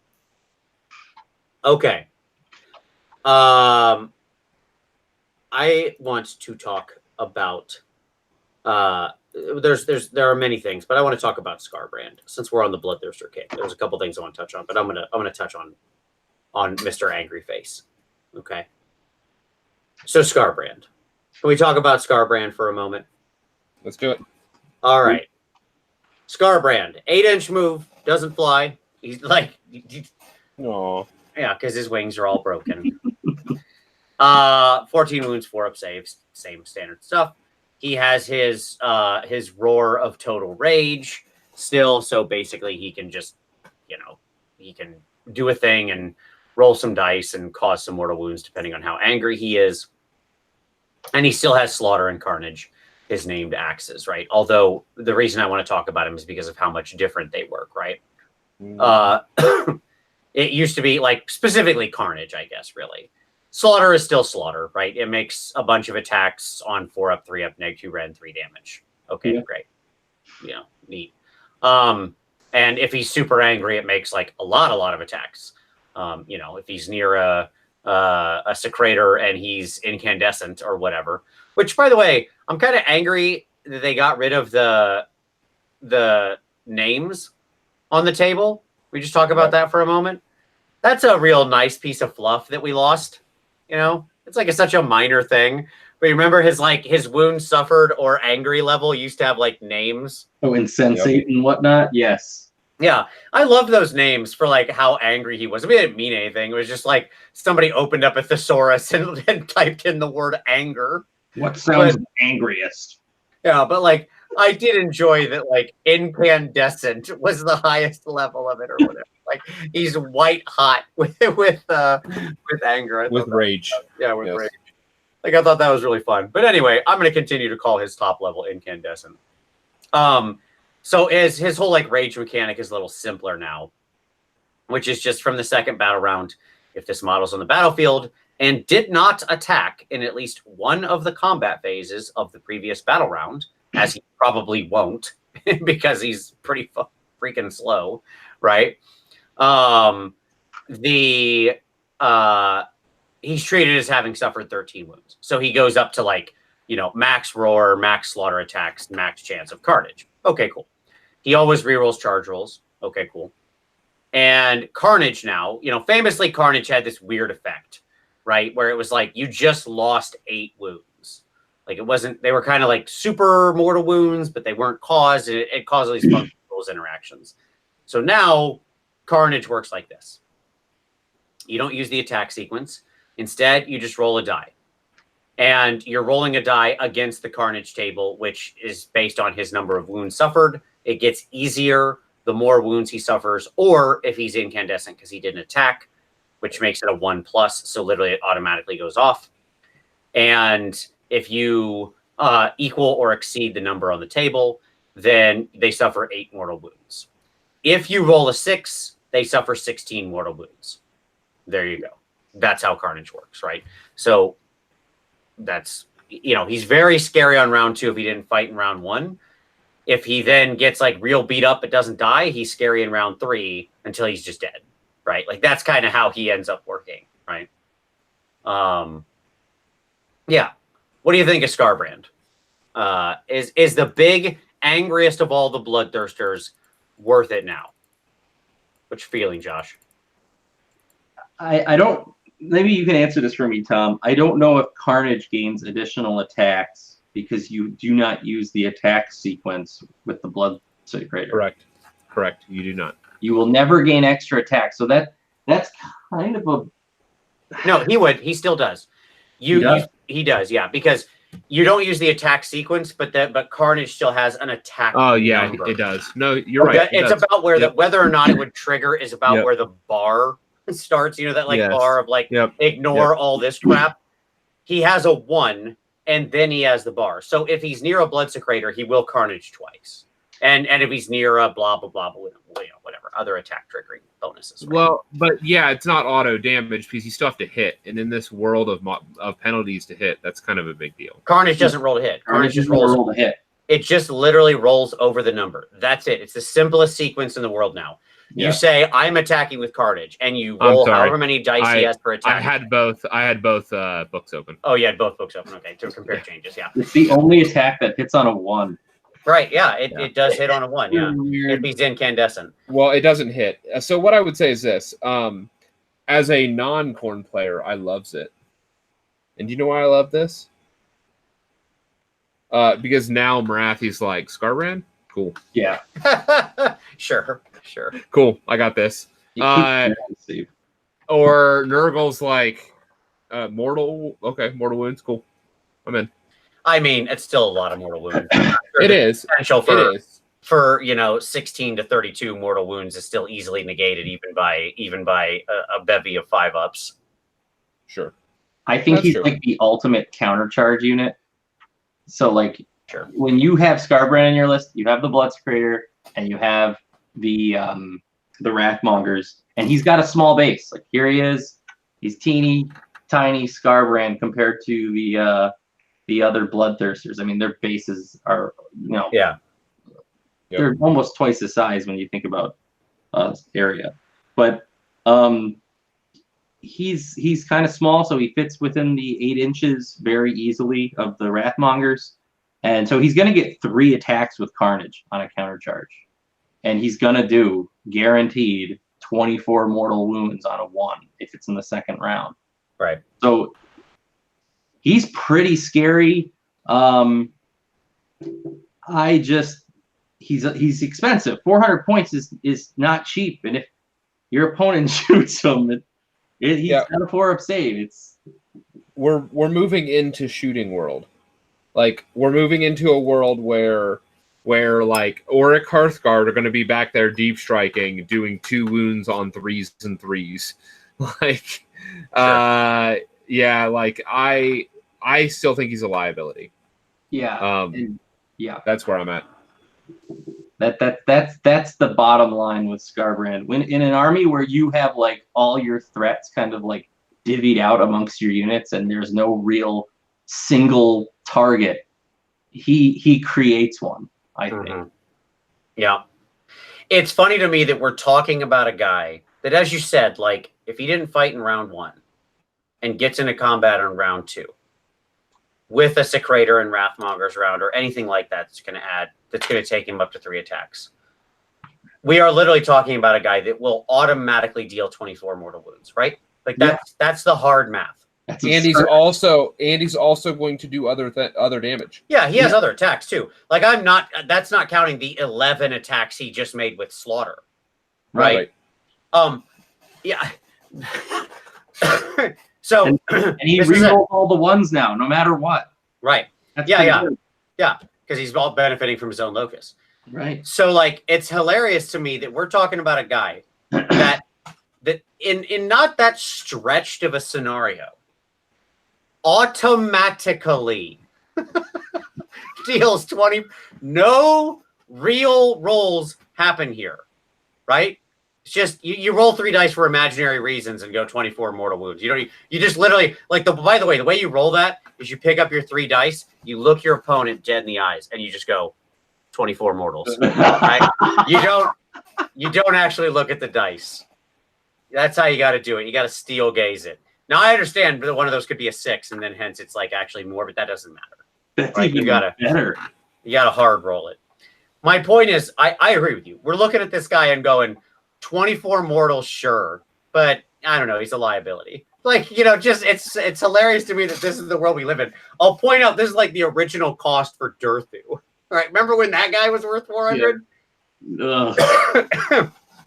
A: Okay. I want to talk about there are many things, but I want to talk about Scarbrand since we're on the Bloodthirster kick. There's a couple things I want to touch on, but I'm gonna touch on Mr. Angry Face. Okay. So Scarbrand. Can we talk about Scarbrand for a moment?
B: Let's do it.
A: All right. Scarbrand, 8-inch move, doesn't fly. He's like,
B: Aw.
A: yeah, because his wings are all broken. 14 wounds, 4 up saves, same standard stuff. He has his roar of total rage still, so basically he can just, he can do a thing and roll some dice and cause some mortal wounds depending on how angry he is. And he still has Slaughter and Carnage, his named axes, right? Although the reason I want to talk about him is because of how much different they work, right? It used to be like specifically Carnage, I guess, really. Slaughter is still Slaughter, right? It makes a bunch of attacks on 4 up, 3 up, -2 red, 3 damage. Okay, great. Neat. And if he's super angry, it makes like a lot of attacks. If he's near a Secrator and he's incandescent or whatever. Which, by the way, I'm kind of angry that they got rid of the names on the table. We just talk about that for a moment. That's a real nice piece of fluff that we lost. It's like such a minor thing. But you remember his wound suffered or angry level used to have like names.
C: Oh, insensate and whatnot. Yes.
A: Yeah, I love those names for like how angry he was. I mean, it didn't mean anything. It was just like somebody opened up a thesaurus and typed in the word anger.
C: What sounds angriest?
A: Yeah, but like I did enjoy that like incandescent was the highest level of it or whatever. Like he's white hot with anger.
B: With rage.
A: With rage. Like I thought that was really fun. But anyway, I'm going to continue to call his top level incandescent. So his whole like rage mechanic is a little simpler now, which is just from the second battle round. If this model's on the battlefield and did not attack in at least one of the combat phases of the previous battle round, as he probably won't because he's pretty freaking slow, right? He's treated as having suffered 13 wounds. So he goes up to like, max roar, max slaughter attacks, max chance of carnage. Okay, cool. He always rerolls charge rolls. Okay, cool. And Carnage now, famously Carnage had this weird effect, right? Where it was like, you just lost 8 wounds. Like it wasn't, they were kind of like super mortal wounds, but they weren't caused. It caused all these fun interactions. So now Carnage works like this. You don't use the attack sequence. Instead, you just roll a die. And you're rolling a die against the Carnage table, which is based on his number of wounds suffered. It gets easier the more wounds he suffers, or if he's incandescent because he didn't attack, which makes it a 1+. So literally it automatically goes off. And if you equal or exceed the number on the table, then they suffer 8 mortal wounds. If you roll a 6, they suffer 16 mortal wounds. There you go. That's how Carnage works, right? So that's, he's very scary on round 2 if he didn't fight in round 1. If he then gets like real beat up but doesn't die, he's scary in round 3 until he's just dead, right? Like that's kind of how he ends up working, right? Yeah. What do you think of Scarbrand? Is the big angriest of all the bloodthirsters worth it now? What's your feeling, Josh?
C: I don't. Maybe you can answer this for me, Tom. I don't know if Carnage gains additional attacks because you do not use the attack sequence with the Blood Secretor.
B: Correct. You do not.
C: You will never gain extra attacks. So that's kind of a.
A: No, he would. He still does.
C: He does?
A: He does, yeah, because you don't use the attack sequence, but Carnage still has an attack.
B: Oh yeah,
A: number.
B: it does. No, you're right.
A: It's about where whether or not it would trigger is about where the bar starts. You know that bar of ignore all this crap. He has a 1, and then he has the bar. So if he's near a Blood Secretor, he will Carnage twice. And if he's near a blah blah blah, whatever other attack triggering bonuses. Right?
B: Well, but yeah, it's not auto damage because you still have to hit, and in this world of penalties to hit, that's kind of a big deal.
A: Carnage doesn't roll to hit. Carnage just
C: roll to hit.
A: It just literally rolls over the number. That's it. It's the simplest sequence in the world now. Yeah. You say I'm attacking with Carnage, and you roll however many dice he has per attack.
B: I had both books open.
A: Oh, you had both books open. Okay, to compare changes. Yeah,
C: it's the only attack that hits on a 1.
A: Right, yeah, it does hit on a 1, yeah. If he's incandescent.
B: Well, it doesn't hit. So what I would say is this. As a non-Khorne player, I loves it. And do you know why I love this? Because now Marathi's like, Skarbrand? Cool.
C: Yeah.
A: Sure.
B: Cool, I got this. Or Nurgle's like, mortal wounds, cool. I'm in.
A: I mean, it's still a lot of mortal wounds.
B: It is.
A: Potential for 16 to 32 mortal wounds is still easily negated, even by a bevy of 5-ups.
B: Sure.
C: I think he's like the ultimate countercharge unit. So when you have Skarbrand in your list, you have the Blood Secretor and you have the Wrathmongers, and he's got a small base. Like here he is, he's teeny tiny Skarbrand compared to the other Bloodthirsters. I mean, their bases are, they're almost twice the size when you think about area. But he's kind of small, so he fits within the 8 inches very easily of the Wrathmongers. And so he's going to get 3 attacks with Carnage on a countercharge. And he's going to do guaranteed 24 mortal wounds on a 1 if it's in the second round.
A: Right.
C: So he's pretty scary. He's expensive. 400 points is not cheap, and if your opponent shoots him, he's got a 4-up save.
B: We're moving into shooting world. Like we're moving into a world where like Auric Hearthguard are going to be back there deep striking, doing 2 wounds on 3s and 3s. Like, I still think he's a liability.
C: Yeah.
B: That's where I'm at.
C: That's the bottom line with Skarbrand. When in an army where you have like all your threats kind of like divvied out amongst your units and there's no real single target, he creates one, I think.
A: Yeah. It's funny to me that we're talking about a guy that, as you said, like if he didn't fight in round 1 and gets into combat in round 2 with a Secretor and Wrathmongers round or anything like that, that's going to take him up to 3 attacks. We are literally talking about a guy that will automatically deal 24 mortal wounds, right? Like that's the hard math.
B: And he's also going to do other damage.
A: Yeah, he has other attacks too. Like that's not counting the 11 attacks he just made with Slaughter. Right. Yeah. So
C: and he rerolls all the 1s now, no matter what.
A: Right.
C: That's
A: Yeah, because he's all benefiting from his own locus.
C: Right.
A: So like it's hilarious to me that we're talking about a guy that in not that stretched of a scenario automatically deals 20. No real rolls happen here, right? It's just you roll 3 dice for imaginary reasons and go 24 mortal wounds. You just literally like by the way, the way you roll that is you pick up your 3 dice, you look your opponent dead in the eyes, and you just go 24 mortals. Right? You don't actually look at the dice. That's how you got to do it. You got to steel gaze it. Now I understand that one of those could be a 6, and then hence it's like actually more, but that doesn't matter.
C: That's
A: right?
C: even
A: You gotta hard roll it. My point is, I agree with you. We're looking at this guy and going 24 mortals, sure, but I don't know, he's a liability. Like, you know, just it's hilarious to me that this is the world we live in. I'll point out this is like the original cost for Durthu. Right? Remember when that guy was worth 400?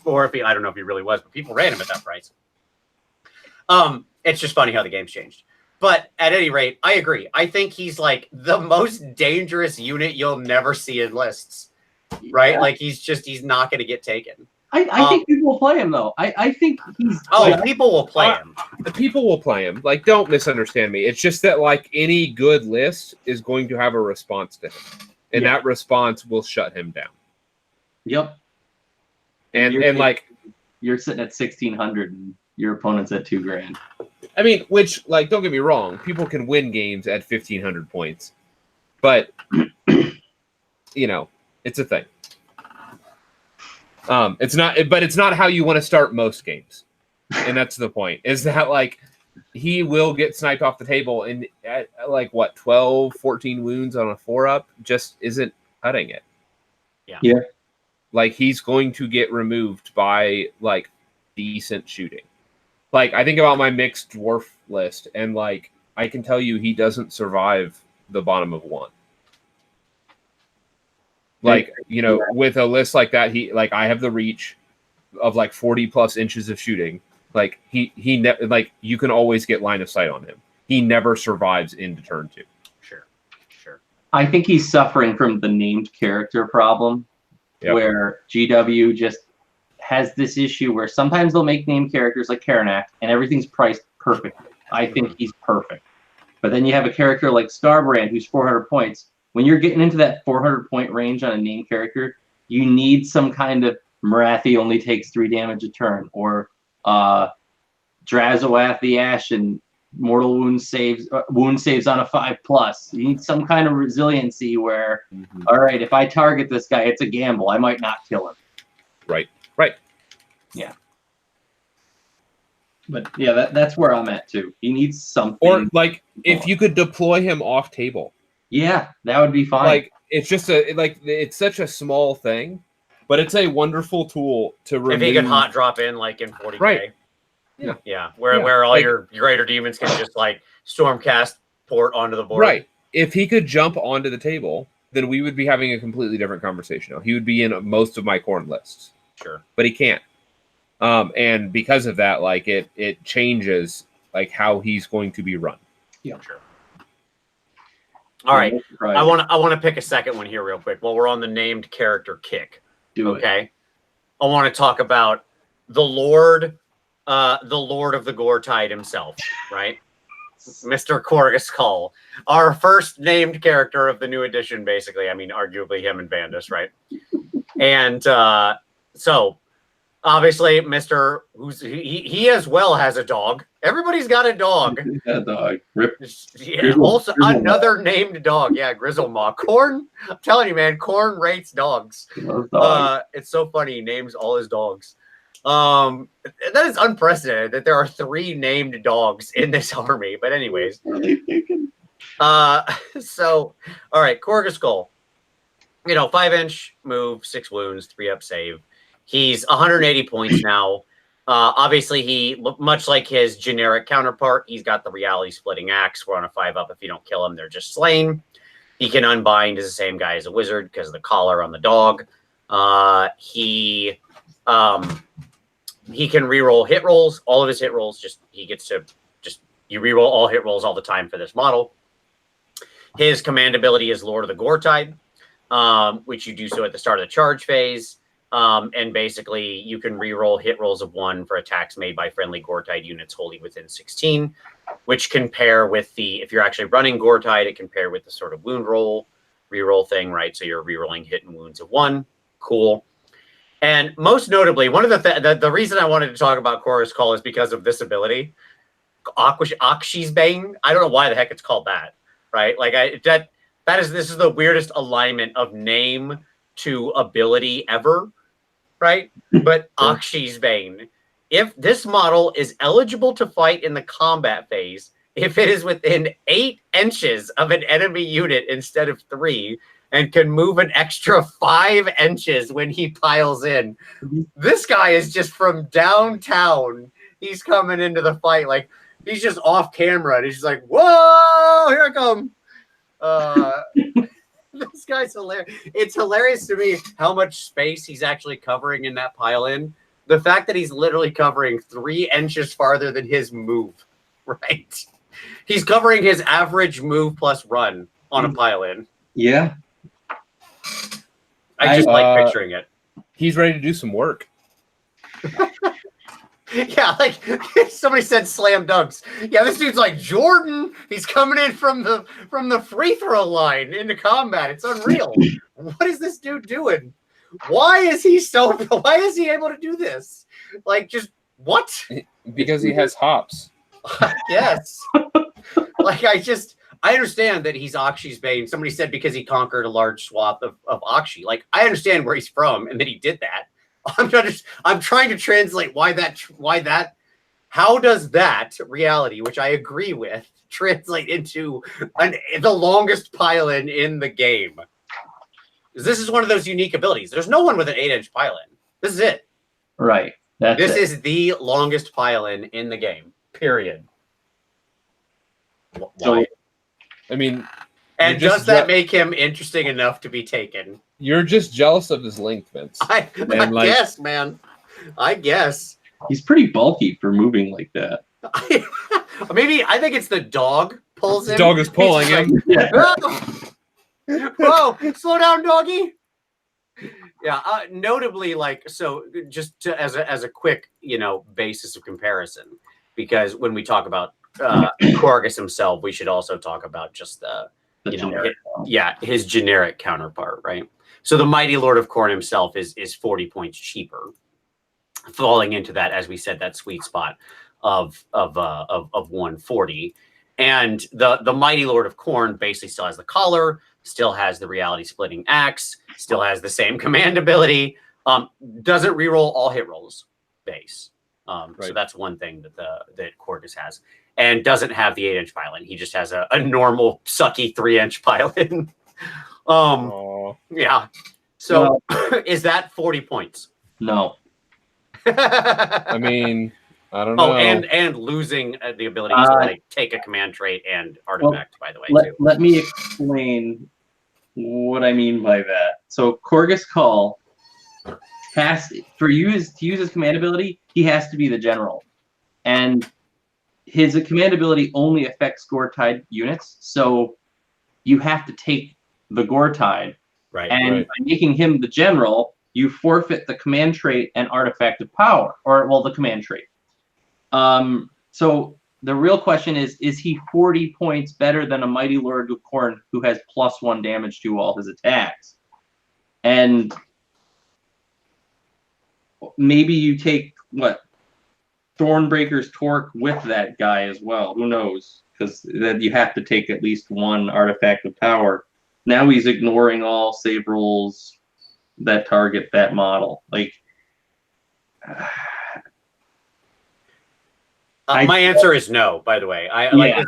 A: Or if he, I don't know if he really was, but people ran him at that price. It's just funny how the game's changed. But at any rate, I agree. I think he's like the most dangerous unit you'll never see in lists. Right?
C: Yeah.
A: Like he's not going to get taken.
C: I think people will play him though. I think he's.
A: People will play him.
B: The people will play him. Like, don't misunderstand me. It's just that like any good list is going to have a response to him, and that response will shut him down.
C: Yep.
B: And like
C: you're sitting at 1,600 and your opponent's at $2,000.
B: I mean, which like don't get me wrong, people can win games at 1,500 points, but you know, it's a thing. It's not how you want to start most games. And that's the point. Is that like he will get sniped off the table and at like what 12, 14 wounds on a 4-up just isn't cutting it.
C: Yeah.
B: Like he's going to get removed by like decent shooting. Like I think about my mixed dwarf list and like I can tell you he doesn't survive the bottom of 1. Like, you know, with a list like that, I have the reach of like 40 plus inches of shooting. Like like you can always get line of sight on him. He never survives into turn 2.
A: Sure.
C: I think he's suffering from the named character problem, where GW just has this issue where sometimes they'll make named characters like Karanak and everything's priced perfectly. I think he's perfect. But then you have a character like Scarbrand who's 400 points. When you're getting into that 400 point range on a named character, you need some kind of Marathi only takes 3 damage a turn, or Drazoath the Ashen mortal wound saves on a 5+. You need some kind of resiliency where, all right, if I target this guy, it's a gamble. I might not kill him.
B: Right.
C: Yeah. But yeah, that's where I'm at too. He needs something.
B: Or like if you could deploy him off table.
C: Yeah, that would be fine.
B: Like it's just it's such a small thing, but it's a wonderful tool to remove.
A: If he could hot drop in like in 40K.
B: Right.
A: Yeah. Where all your greater demons can just like stormcast port onto the board.
B: Right. If he could jump onto the table, then we would be having a completely different conversation. He would be in most of my Khorne lists.
A: Sure.
B: But he can't. And because of that, like it changes like how he's going to be run.
C: Yeah.
A: Sure. All right. I want to pick a second one here real quick while we're on the named character kick. Okay. I want to talk about the Lord of the Gore-Tide himself, right? Mr. Korguskull, our first named character of the new edition, basically. I mean, arguably him and Vandus, right? And so obviously, Mr. He as well has a dog. Everybody's got a dog.
C: A dog. Rip.
A: Yeah,
C: Grizzle,
A: also
C: Grizzle
A: another named dog. Yeah, Grizzlemaw. Khorne, I'm telling you, man, Khorne rates dogs. It's so funny. He names all his dogs. That is unprecedented that there are 3 named dogs in this army. But anyways.
C: What are they thinking?
A: So, all right, Korguskull. 5-inch move, 6 wounds, 3-up save. He's 180 points now. Obviously, he, much like his generic counterpart, he's got the reality splitting axe. We're on a 5-up. If you don't kill him, they're just slain. He can unbind as the same guy as a wizard because of the collar on the dog. He can reroll hit rolls. All of his hit rolls, you reroll all hit rolls all the time for this model. His command ability is Lord of the Gore-Tide, which you do so at the start of the charge phase. And basically, you can reroll hit rolls of 1 for attacks made by friendly Gore-Tide units wholly within 16, which can pair with if you're actually running Gore-Tide, it can pair with the sort of wound roll, reroll thing, right? So you're rerolling hit and wounds of 1. Cool. And most notably, one of the reason I wanted to talk about Korguskull is because of this ability, Akshi's Bane. I don't know why the heck it's called that, right? Like this is the weirdest alignment of name to ability ever, right? But Akshi's Bane. If this model is eligible to fight in the combat phase, if it is within 8 inches of an enemy unit instead of 3, and can move an extra 5 inches when he piles in, this guy is just from downtown. he's coming into the fight. Like, he's just off camera, and he's just like, whoa, here I come. This guy's hilarious. It's hilarious to me how much space he's actually covering in that pile-in. The fact that he's literally covering 3 inches farther than his move, right? He's covering his average move plus run on a pile-in.
C: Yeah.
A: I just like picturing it.
B: He's ready to do some work.
A: Yeah, like somebody said slam dunks. Yeah, this dude's like Jordan. He's coming in from the free throw line into combat. It's unreal. What is this dude doing? Why is he able to do this? Like, just what?
B: Because he has hops.
A: Yes. Like, I understand that he's Akshi's bane. Somebody said because he conquered a large swath of Akshi. Like, I understand where he's from and that he did that. I'm trying to translate how does that reality, which I agree with, translate into the longest pile-in in the game? This is one of those unique abilities. There's no one with an 8-inch pile-in. This is it.
C: Right.
A: This is the longest pile-in in the game. Period. Why?
C: So,
B: I mean,
A: and does that make him interesting enough to be taken?
B: You're just jealous of his length, Vince.
A: I guess, man. I guess.
C: He's pretty bulky for moving like that.
A: Maybe I think it's the dog pulls him.
B: The dog is pulling him.
C: Yeah.
A: Whoa, slow down, doggy. Yeah, notably, like, so just as a quick, basis of comparison, because when we talk about Korgus himself, we should also talk about just his generic counterpart, right? So the Mighty Lord of Khorne himself is 40 points cheaper, falling into that, as we said, that sweet spot of 140. And the Mighty Lord of Khorne basically still has the collar, still has the reality splitting axe, still has the same command ability, doesn't reroll all hit rolls base.
B: Right.
A: So that's one thing that Korgus has, and doesn't have the 8-inch pile-in. He just has a normal sucky 3-inch pile-in. Yeah. So is that 40 points?
C: No.
B: I mean, I don't know.
A: Oh, and losing the ability to take a command trait and artifact, by the way, too.
C: Let me explain what I mean by that. So Korgus Call to use his command ability, he has to be the general. And his command ability only affects Gore-Tide units, so you have to take the Gore-Tide.
A: Right.
C: And by making him the general, you forfeit the command trait and artifact of power, the command trait. So the real question is he 40 points better than a Mighty Lord of Khorne who has +1 damage to all his attacks? And maybe you take, Thornbreaker's Torque with that guy as well. Who knows? Because then you have to take at least 1 artifact of power. Now he's ignoring all save rolls that target that model. Like,
A: my answer is no. By the way,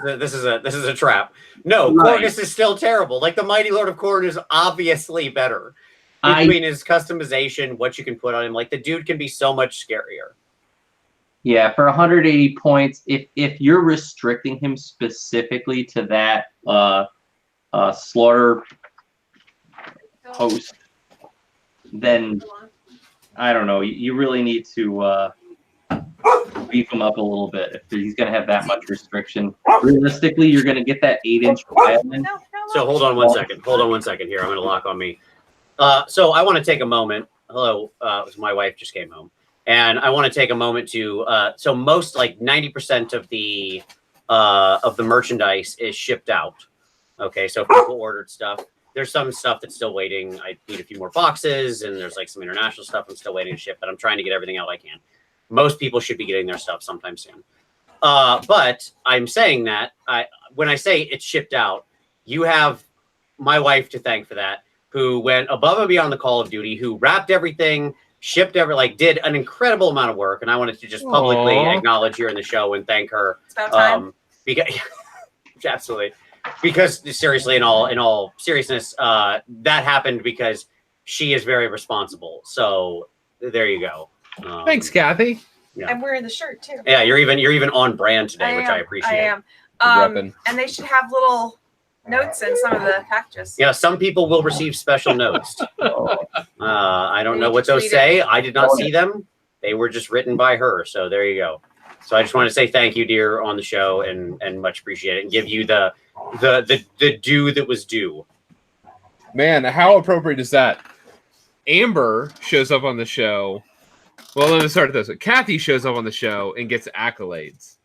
A: this is a trap. No,
C: Right.
A: Korgus is still terrible. Like, the Mighty Lord of Khorne is obviously better between his customization, what you can put on him. Like, the dude can be so much scarier.
C: Yeah, for 180 points, if you're restricting him specifically to that slaughter host, then I don't know. You really need to beef him up a little bit if he's going to have that much restriction. Realistically, you're going to get that 8-inch pile-in.
A: So hold on one second. Here, I'm going to lock on me. So I want to take a moment. Hello, my wife just came home. And I want to take a moment to, so most, like 90% of the merchandise is shipped out. Okay, so if people ordered stuff, there's some stuff that's still waiting. I need a few more boxes, and there's like some international stuff I'm still waiting to ship, but I'm trying to get everything out I can. Most people should be getting their stuff sometime soon. But I'm saying that, when I say it's shipped out, you have my wife to thank for that, who went above and beyond the call of duty, who wrapped everything, shipped did an incredible amount of work, and I wanted to just publicly acknowledge here in the show and thank her.
D: It's about time.
A: Because absolutely, because seriously, in all seriousness, that happened because she is very responsible. So there you go.
B: Thanks, Kathy.
A: Yeah.
E: I'm wearing the shirt too.
A: Yeah, you're even on brand today, which I appreciate.
E: I am.
B: Reppin'.
E: And they should have little notes in some of the packages.
A: Yeah, some people will receive special notes. I don't
E: And
A: know
E: you
A: what
E: can
A: those
E: tweet
A: say. I did not see them. They were just written by her. So there you go. So I just want to say thank you, dear, on the show, and much appreciate it, and give you the due that was due.
B: Man, how appropriate is that? Amber shows up on the show. Well, let me start this. Kathy shows up on the show and gets accolades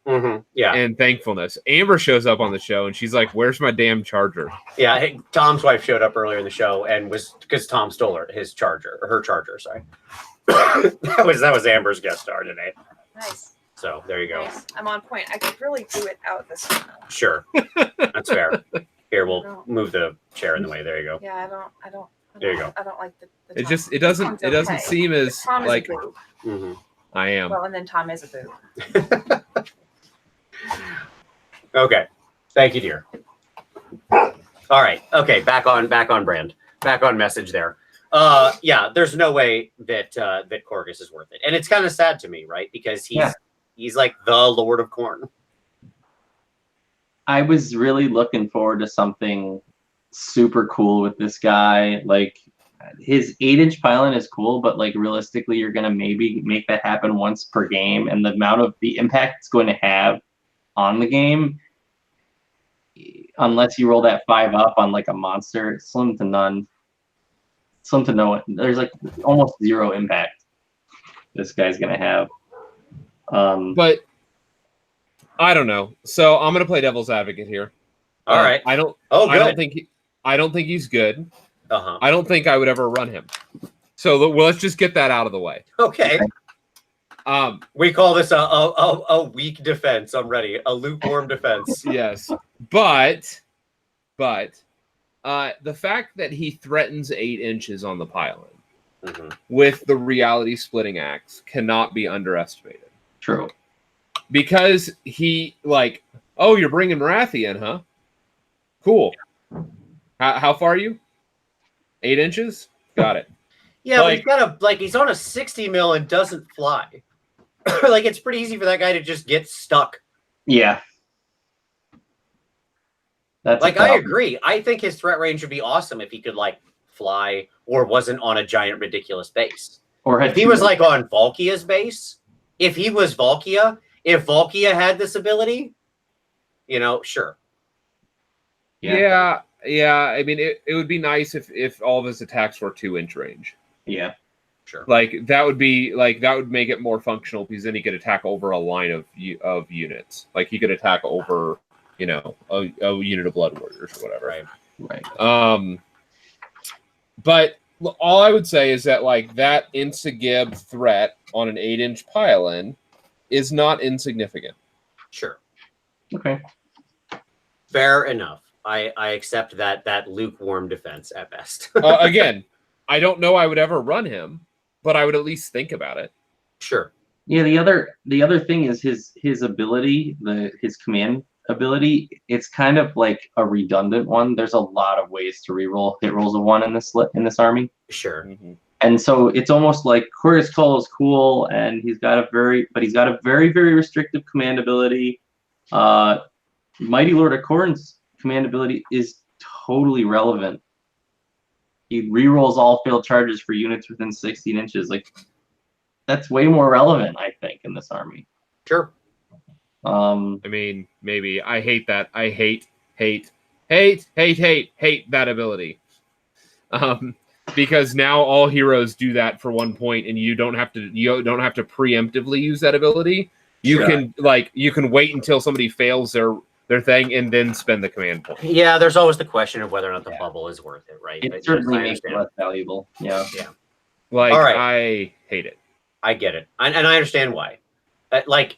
A: Yeah,
B: and thankfulness. Amber shows up on the show and she's like, "Where's my damn charger?"
A: yeah. Hey, Tom's wife showed up earlier in the show and was because Tom stole her charger. Sorry, that was Amber's guest star today.
E: Nice.
A: So there you go.
E: Nice. I'm on point. I could really do it out this way.
A: Sure, that's fair. Here, we'll move the chair in the way. There you go.
E: Yeah, I don't.
A: There you go.
E: I don't like the
B: It
E: Tom.
B: just it doesn't
E: Tom's
B: it doesn't
E: okay.
B: seem as
E: Tom is
B: like
E: a boob.
A: Mhm.
B: I am.
E: Well, and then Tom is a boob.
A: Okay, thank you, dear. All right. Okay, back on brand. Back on message there. Yeah, there's no way that that Korgus is worth it, and it's kind of sad to me, right? Because he's like the Lord of Khorne.
C: I was really looking forward to something super cool with this guy. Like his 8-inch pylon is cool, but like realistically, you're gonna maybe make that happen once per game, and the amount of the impact it's going to have on the game, unless you roll that 5 up on like a monster, slim to none. Slim to no. There's like almost zero impact this guy's gonna have.
B: But I don't know. So I'm gonna play devil's advocate here.
A: All right.
B: I don't.
A: Oh, good.
B: I don't think he's good.
A: Uh-huh.
B: I don't think I would ever run him. So let's just get that out of the way.
A: Okay.
B: We
A: call this a weak defense. I'm ready. A lukewarm defense.
B: Yes, but the fact that he threatens 8 inches on the pylon with the reality splitting axe cannot be underestimated.
C: True.
B: Because he like, oh, you're bringing Marathi in, huh? Cool. How far are you? 8 inches? Got it.
A: Yeah, but he's got he's on a 60 mil and doesn't fly. Like it's pretty easy for that guy to just get stuck.
C: Yeah. That's
A: like I agree. I think his threat range would be awesome if he could like fly or wasn't on a giant ridiculous base.
C: Or
A: if he was like on Valkia's base, if he was Valkia, if Valkia had this ability, sure.
B: Yeah. I mean, it would be nice if all of his attacks were 2-inch range.
C: Yeah.
A: Sure.
B: Like that would make it more functional because then he could attack over a line of units. Like he could attack over, a unit of Blood Warriors or whatever.
C: Right.
B: But all I would say is that like that Insta-Gib threat on an 8-inch pylon is not insignificant.
A: Sure.
C: Okay.
A: Fair enough. I accept that lukewarm defense at best.
B: Again, I don't know I would ever run him, but I would at least think about it.
A: Sure.
C: Yeah, the other thing is his ability, his command ability, it's kind of like a redundant one. There's a lot of ways to reroll hit rolls of 1 in this army.
A: Sure.
B: Mm-hmm.
C: And so it's almost like Korgus Call is cool, and he's got a very, very restrictive command ability. Mighty Lord of Khorne's command ability is totally relevant. He rerolls all failed charges for units within 16 inches. Like that's way more relevant, I think, in this army.
A: Sure.
B: I mean, maybe I hate that. I hate that ability. Because now all heroes do that for 1 point, and you don't have to preemptively use that ability. You can wait until somebody fails their thing and then spend the command point.
A: Yeah, there's always the question of whether or not the bubble is worth it, right?
C: It certainly makes it less valuable. Yeah.
A: Yeah.
B: Like,
A: all right.
B: I hate it.
A: I get it. And I understand why. Like,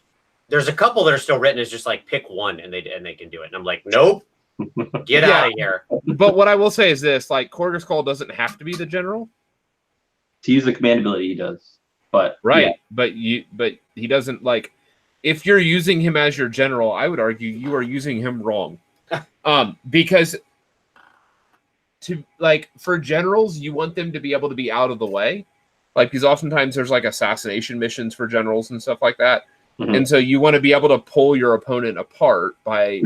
A: there's a couple that are still written as just like pick one and they can do it. And I'm like, nope. Get out of here.
B: But what I will say is this, like, Korgus Call doesn't have to be the general.
C: To use the command ability, he does. But
B: but he doesn't, like, if you're using him as your general, I would argue you are using him wrong. Because for generals, you want them to be able to be out of the way. Like, because oftentimes there's like assassination missions for generals and stuff like that.
C: Mhm.
B: And so you want to be able to pull your opponent apart by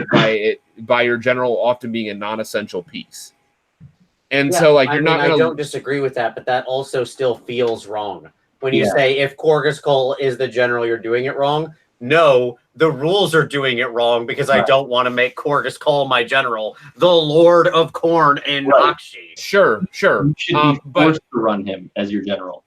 B: your general often being a non-essential piece. And so, like, you're not
A: I
B: going
A: don't
B: to.
A: disagree with that, but that also still feels wrong. When you
C: Yeah.
A: say if Korgoskol is the general, you're doing it wrong. No, the rules are doing it wrong because I
C: Right.
A: don't want to make Korgoskol my general, the Lord of Khorne in
C: Right.
A: Akshi.
B: Sure.
C: You should be forced to run him as your general,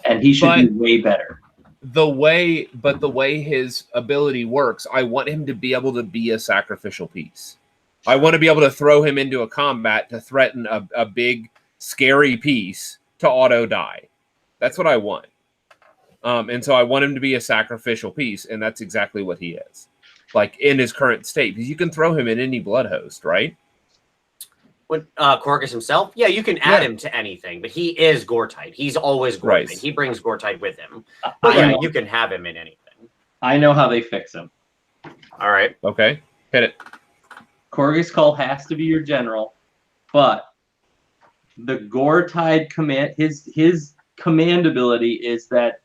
C: and he should be way better.
B: The way his ability works, I want him to be able to be a sacrificial piece. I want to be able to throw him into a combat to threaten a big, scary piece to auto die. That's what I want. And so I want him to be a sacrificial piece, and that's exactly what he is. Like, in his current state. Because you can throw him in any blood host, right?
A: When Korgus himself, yeah, you can add him to anything, but he is Gortite. He's always Gortite.
B: Right.
A: He brings Gortite with him. But yeah, you can have him in anything.
C: I know how they fix him.
A: All right.
B: Okay. Hit it.
C: Korgoskol has to be your general, but the Gortide command, his command ability is that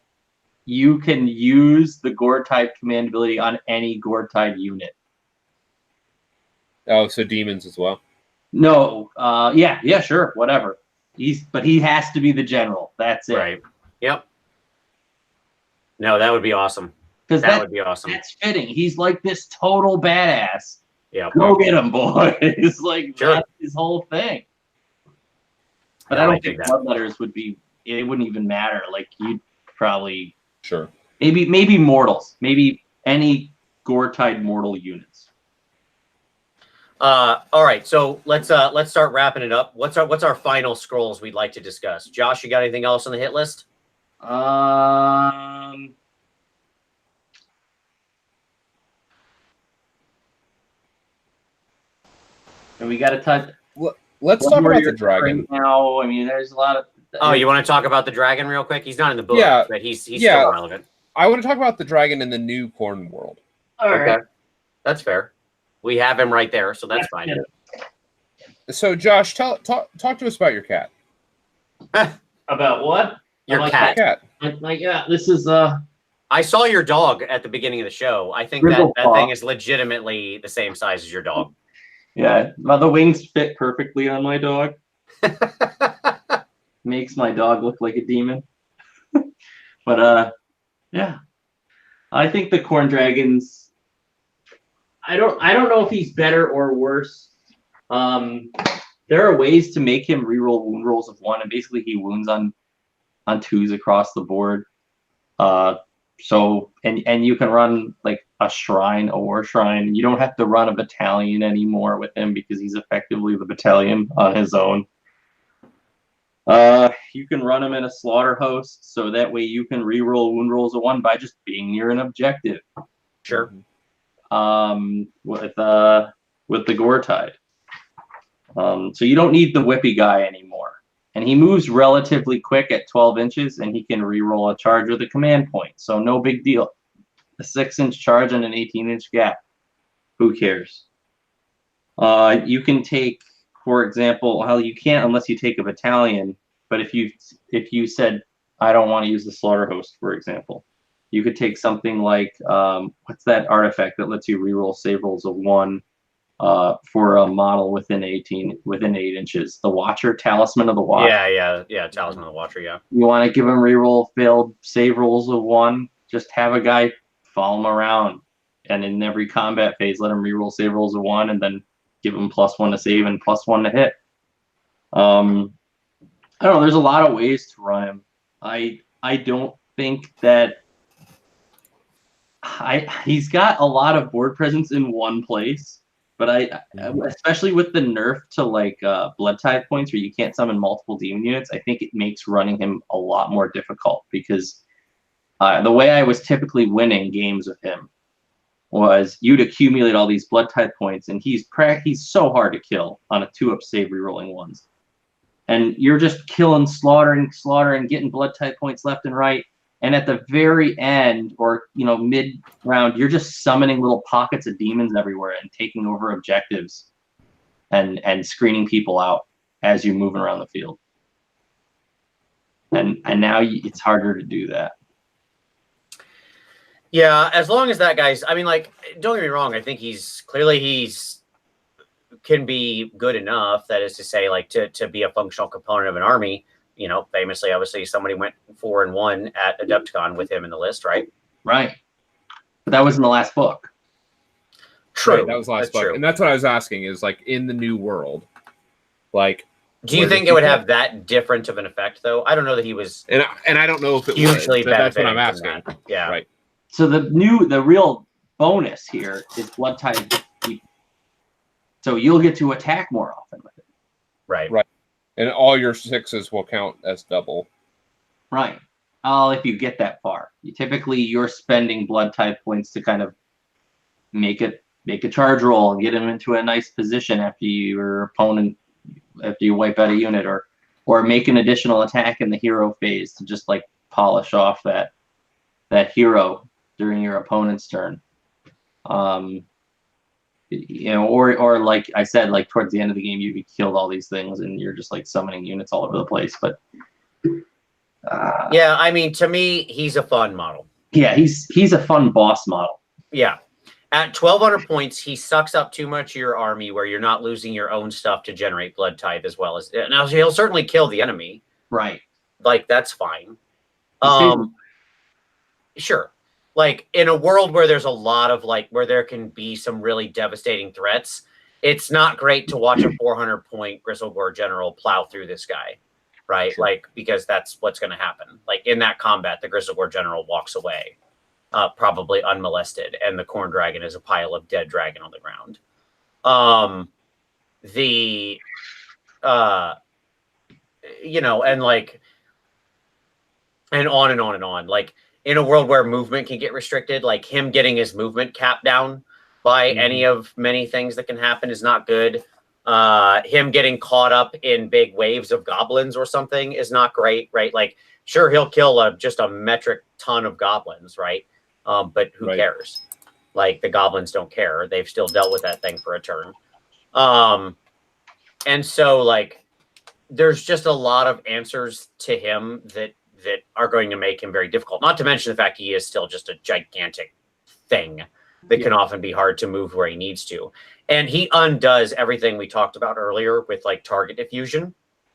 C: you can use the Gortide command ability on any Gortide unit.
B: Oh, so demons as well.
C: No, yeah, sure, whatever. But he has to be the general. That's it.
A: Right. Yep. No, that would be awesome.
C: Because
A: That would be awesome.
C: That's fitting. He's like this total badass.
A: Yeah.
C: Go get him, boy. It's like
A: Sure.
C: that's his whole thing. But
A: Yeah,
C: I
A: I
C: don't
A: dig
C: think
A: that.
C: bloodletters would be. It wouldn't even matter. Like you'd probably
B: Sure.
C: maybe mortals. Maybe any Gortide mortal units.
A: All right, so let's start wrapping it up. What's our final scrolls we'd like to discuss? Josh, you got anything else on the hit list?
C: And we got to touch.
B: Let's talk about the dragon.
C: Now, I mean, there's a lot of.
A: Oh, you want to talk about the dragon real quick? He's not in the book,
B: Yeah.
A: but he's
B: Yeah.
A: still relevant.
B: I want to talk about the dragon in the new Khorne world.
C: All right.
A: Okay, that's fair. We have him right there, so that's fine.
B: So, Josh, talk to us about your cat.
C: About what?
A: Your
C: Like
A: cat.
B: Cat.
C: Like yeah, this is
A: I saw your dog at the beginning of the show. I think that
C: Grizzlepaw.
A: thing is legitimately the same size as your dog.
C: yeah. Well, the wings fit perfectly on my dog. Makes my dog look like a demon. But yeah, I think the Khorne dragons. I don't know if he's better or worse. There are ways to make him reroll wound rolls of 1, and basically he wounds on 2s across the board. So and you can run like a shrine, a war shrine. You don't have to run a battalion anymore with him because he's effectively the battalion on his own. You can run him in a slaughter host, so that way you can reroll wound rolls of 1 by just being near an objective.
A: Sure.
C: With the Gortide. So you don't need the whippy guy anymore. And he moves relatively quick at 12 inches, and he can reroll a charge with a command point. So no big deal. A 6-inch charge and an 18-inch gap. Who cares? You can take, for example, well, you can't unless you take a battalion. But if you said, I don't want to use the slaughter host, for example, you could take something like, what's that artifact that lets you reroll save rolls of 1 for a model within 8 inches? The Watcher, Talisman of the Watcher.
A: Yeah. Talisman of the Watcher. Yeah.
C: You want to give him reroll failed save rolls of 1? Just have a guy follow him around, and in every combat phase, let him reroll save rolls of 1, and then give him +1 to save and +1 to hit. I don't know. There's a lot of ways to run him. I don't think that he's got a lot of board presence in one place, but especially with the nerf to like blood type points where you can't summon multiple demon units, I think it makes running him a lot more difficult because the way I was typically winning games with him was you'd accumulate all these blood type points, and he's so hard to kill on a 2-up save rerolling ones. And you're just killing, slaughtering, getting blood type points left and right. And at the very end, or mid round, you're just summoning little pockets of demons everywhere and taking over objectives, and screening people out as you're moving around the field. and now it's harder to do that.
A: Yeah, as long as that guy's, I mean, like, don't get me wrong. I think he's can be good enough. That is to say, like, to be a functional component of an army. You know, famously, obviously, somebody went 4-1 at Adepticon with him in the list, right?
C: Right. But that was in the last book.
A: True.
B: Right, that was last book.
A: True.
B: And that's what I was asking is, like, in the new world, like,
A: do you think it would have that different of an effect, though? I don't know that he was,
B: and I don't know if it
A: hugely
B: would. That's what I'm
A: benefiting
B: asking.
A: from that. Yeah.
B: Right.
C: So the real bonus here is blood type. So you'll get to attack more often with it.
A: Right.
B: Right. And all your 6s will count as double.
C: Right. If you get that far, you're spending blood type points to kind of make a charge roll and get him into a nice position after you wipe out a unit, or make an additional attack in the hero phase to just like polish off that hero during your opponent's turn. You know, or like I said, like towards the end of the game, you killed all these things and you're just like summoning units all over the place. But
A: yeah, I mean, to me, he's a fun model.
C: Yeah, he's a fun boss model.
A: Yeah. At 1,200 points, he sucks up too much of your army where you're not losing your own stuff to generate blood type as well as. Now, he'll certainly kill the enemy.
C: Right.
A: Like, that's fine. Sure. Like, in a world where there's a lot of, like, where there can be some really devastating threats, it's not great to watch a 400-point Gristlegore general plow through this guy, right?
C: Sure.
A: Like, because that's what's going to happen. Like, in that combat, the Gristlegore general walks away, probably unmolested, and the Khorne dragon is a pile of dead dragon on the ground. You know, and, like, and on and on and on. Like, in a world where movement can get restricted, like him getting his movement capped down by any of many things that can happen is not good. Him getting caught up in big waves of goblins or something is not great, right? Like, sure, he'll kill just a metric ton of goblins, right? But who cares? Like, the goblins don't care. They've still dealt with that thing for a turn. And so, like, there's just a lot of answers to him that are going to make him very difficult. Not to mention the fact he is still just a gigantic thing that can often be hard to move where he needs to. And he undoes everything we talked about earlier with, like, target diffusion.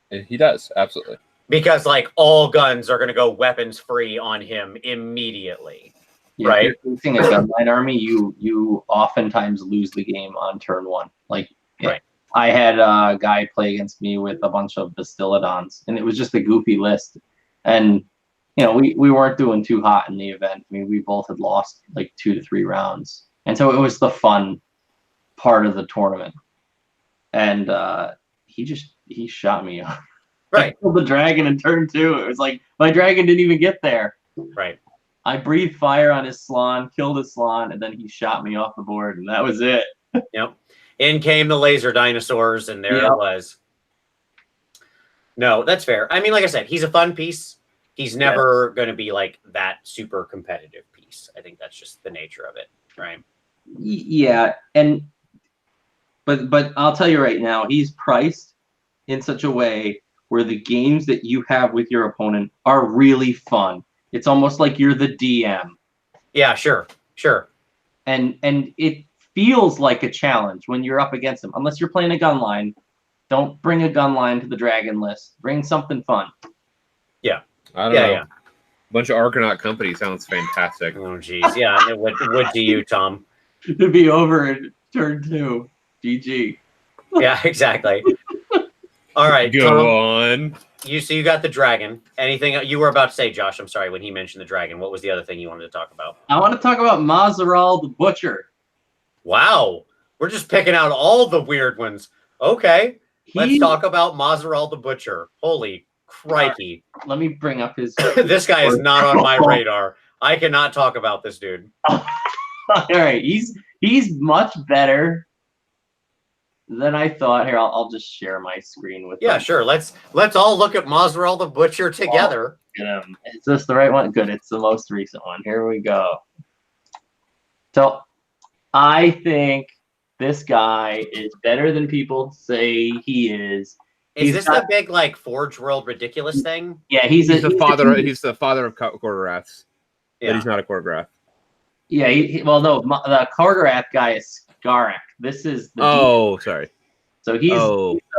B: He does, absolutely.
A: Because, like, all guns are going to go weapons free on him immediately.
C: Yeah,
A: right?
C: If you're facing a gunline army, you oftentimes lose the game on turn one. Like,
A: Right.
C: I had a guy play against me with a bunch of Bastillodons, and it was just a goofy list. And, you know, we weren't doing too hot in the event. I mean, we both had lost like 2 to 3 rounds. And so it was the fun part of the tournament. And he shot me.
A: Right.
C: I killed the dragon in turn 2. It was like, my dragon didn't even get there.
A: Right.
C: I breathed fire on his Slann, killed his Slann, and then he shot me off the board, and that was it.
A: Yep. In came the laser dinosaurs, and there it was. No, that's fair. I mean, like I said, he's a fun piece. He's never going to be like that super competitive piece. I think that's just the nature of it, right?
C: Yeah, but I'll tell you right now, he's priced in such a way where the games that you have with your opponent are really fun. It's almost like you're the DM.
A: Yeah, sure.
C: And it feels like a challenge when you're up against him. Unless you're playing a gun line, don't bring a gun line to the dragon list. Bring something fun.
A: Yeah.
B: I don't know. Yeah. A bunch of Argonaut company sounds fantastic.
A: Oh, geez. Yeah. What do you, Tom?
C: To be over in turn 2. GG.
A: Yeah, exactly. All right.
B: Go
A: Tom,
B: on.
A: you got the dragon. Anything you were about to say, Josh? I'm sorry. When he mentioned the dragon, what was the other thing you wanted to talk about?
C: I want to talk about Mazaral the Butcher.
A: Wow. We're just picking out all the weird ones. Okay. Let's talk about Mazaral the Butcher. Holy crikey.
C: Let me bring up his...
A: This guy is not on my radar. I cannot talk about this dude.
C: All right. He's much better than I thought. Here, I'll just share my screen with
A: Yeah,
C: them.
A: sure. Let's all look at Mazaral the Butcher together.
C: Is this the right one? Good. It's the most recent one. Here we go. So I think this guy is better than people say he is.
A: Is
C: He's
A: this
C: got-
A: the big like Forge World ridiculous thing?
C: Yeah,
B: He's the father. He's the father of Korgoraths, but
A: Yeah.
B: he's not a Korgorath.
C: Yeah, well, no, the Kargarak guy is Skarak. This is the
B: Oh, sorry.
C: So he's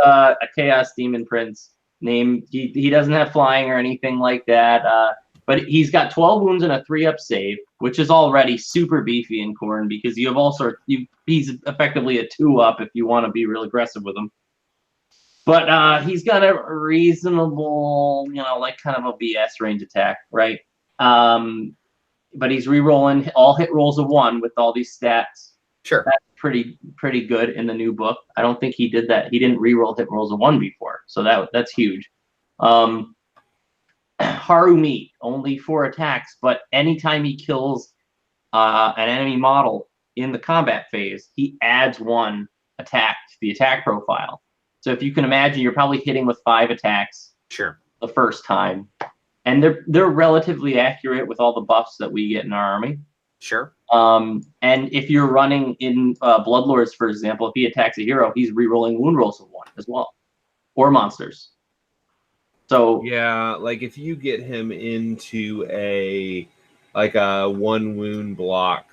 C: a Chaos Demon Prince. He doesn't have flying or anything like that. But he's got 12 wounds and a 3-up save, which is already super beefy in Khorne because you have all sorts. He's effectively a 2-up if you want to be real aggressive with him. But he's got a reasonable, like kind of a BS range attack, right? But he's re-rolling all hit rolls of 1 with all these stats.
A: Sure.
C: That's pretty good in the new book. I don't think he did that. He didn't re-roll hit rolls of 1 before, so that's huge. Harumi, only 4 attacks, but anytime he kills an enemy model in the combat phase, he adds 1 attack to the attack profile. So if you can imagine, you're probably hitting with 5 attacks.
A: Sure.
C: The first time, and they're relatively accurate with all the buffs that we get in our army.
A: Sure.
C: And if you're running in Bloodlords, for example, if he attacks a hero, he's re-rolling wound rolls of 1 as well, or monsters. So
B: yeah, like if you get him into a 1 wound block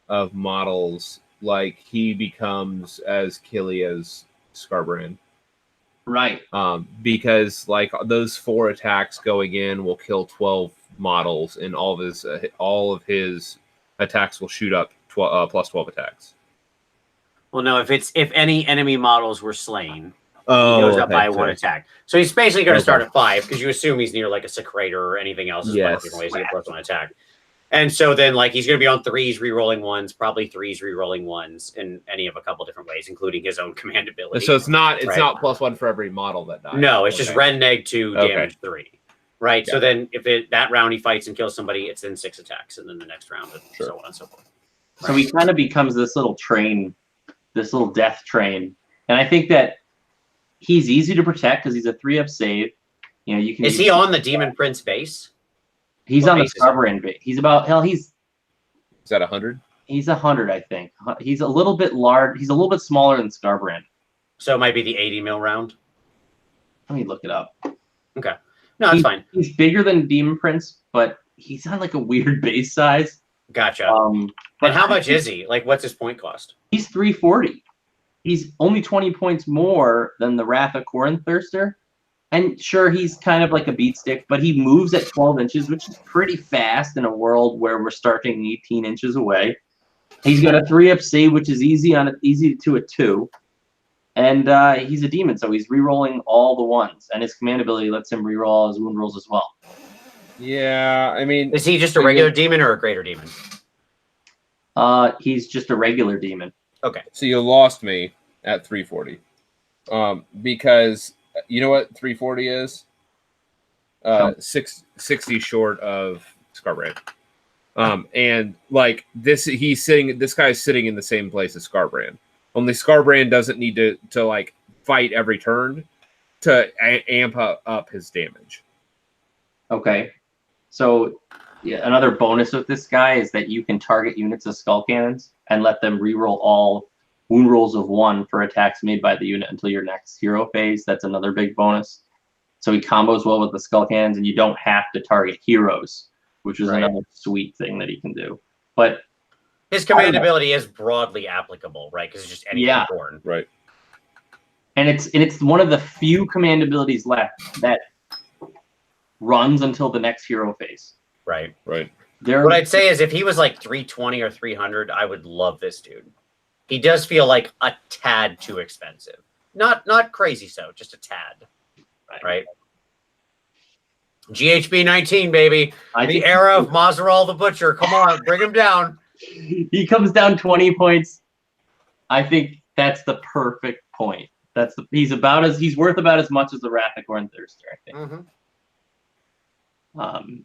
B: of models, like he becomes as killy as Skarbrand.
C: Right.
B: Because like those 4 attacks going in will kill 12 models, and all of his attacks will shoot up plus 12 attacks.
A: Well, no, if any enemy models were slain, he goes up by 1 attack. So he's basically going to start at 5 because you assume he's near like a Secrator or anything else.
B: Yes.
A: Different ways to get plus 1 attack. And so then like he's going to be on 3s re-rolling 1s, probably 3s re-rolling 1s in any of a couple different ways, including his own command ability.
B: So it's not
A: right?
B: plus 1 for every model that dies.
A: No, it's just Ren Neg 2,
B: Okay.
A: damage 3. Right.
B: Yeah.
A: So then if that round he fights and kills somebody, it's then 6 attacks, and then the next round, and so on and so forth.
C: So he kind of becomes this little train, this little death train. And I think that he's easy to protect because he's a 3-up save. You can.
A: Is he on the Demon Prince base?
C: He's
A: what
C: on the
A: base is he?
C: Skarbrand base. He's about
B: Is that 100?
C: He's 100, I think. He's a little bit large. He's a little bit smaller than Skarbrand.
A: So it might be the 80 mil round.
C: Let me look it up.
A: Okay. No, that's fine.
C: He's bigger than Demon Prince, but he's on like a weird base size.
A: Gotcha.
C: But
A: And how much is he? Like, what's his point cost?
C: He's 340. He's only 20 points more than the Wrath of Khorne Thirster. And sure, he's kind of like a beat stick, but he moves at 12 inches, which is pretty fast in a world where we're starting 18 inches away. He's got a 3-up save, which is easy to a 2. And he's a demon, so he's re-rolling all the 1s. And his command ability lets him re-roll all his wound rolls as well.
B: Yeah, I mean,
A: Is he just a regular demon or a greater demon?
C: He's just a regular demon.
A: Okay.
B: so you lost me at 340. Because you know what 340 is? 60 short of Skarbrand. And like this guy's sitting in the same place as Skarbrand. Only Skarbrand doesn't need to like fight every turn to amp up his damage.
C: Okay. So another bonus with this guy is that you can target units of skull cannons and let them reroll all wound rolls of 1 for attacks made by the unit until your next hero phase. That's another big bonus. So he combos well with the skull cannons, and you don't have to target heroes, which is another sweet thing that he can do. But
A: his command ability is broadly applicable, right? Because it's just any born.
B: Right.
C: And it's one of the few command abilities left that runs until the next hero phase.
A: Right.
B: Right.
A: What I'd say is if he was like 320 or 300, I would love this dude. He does feel like a tad too expensive. Not crazy so, just a tad. Right? GHB 19, baby. The era of Mazaral the Butcher. Come on, bring him down.
C: He comes down 20 points. I think that's the perfect point. He's worth about as much as the Wrath of Khorne Thirster, I think.
A: Mm-hmm.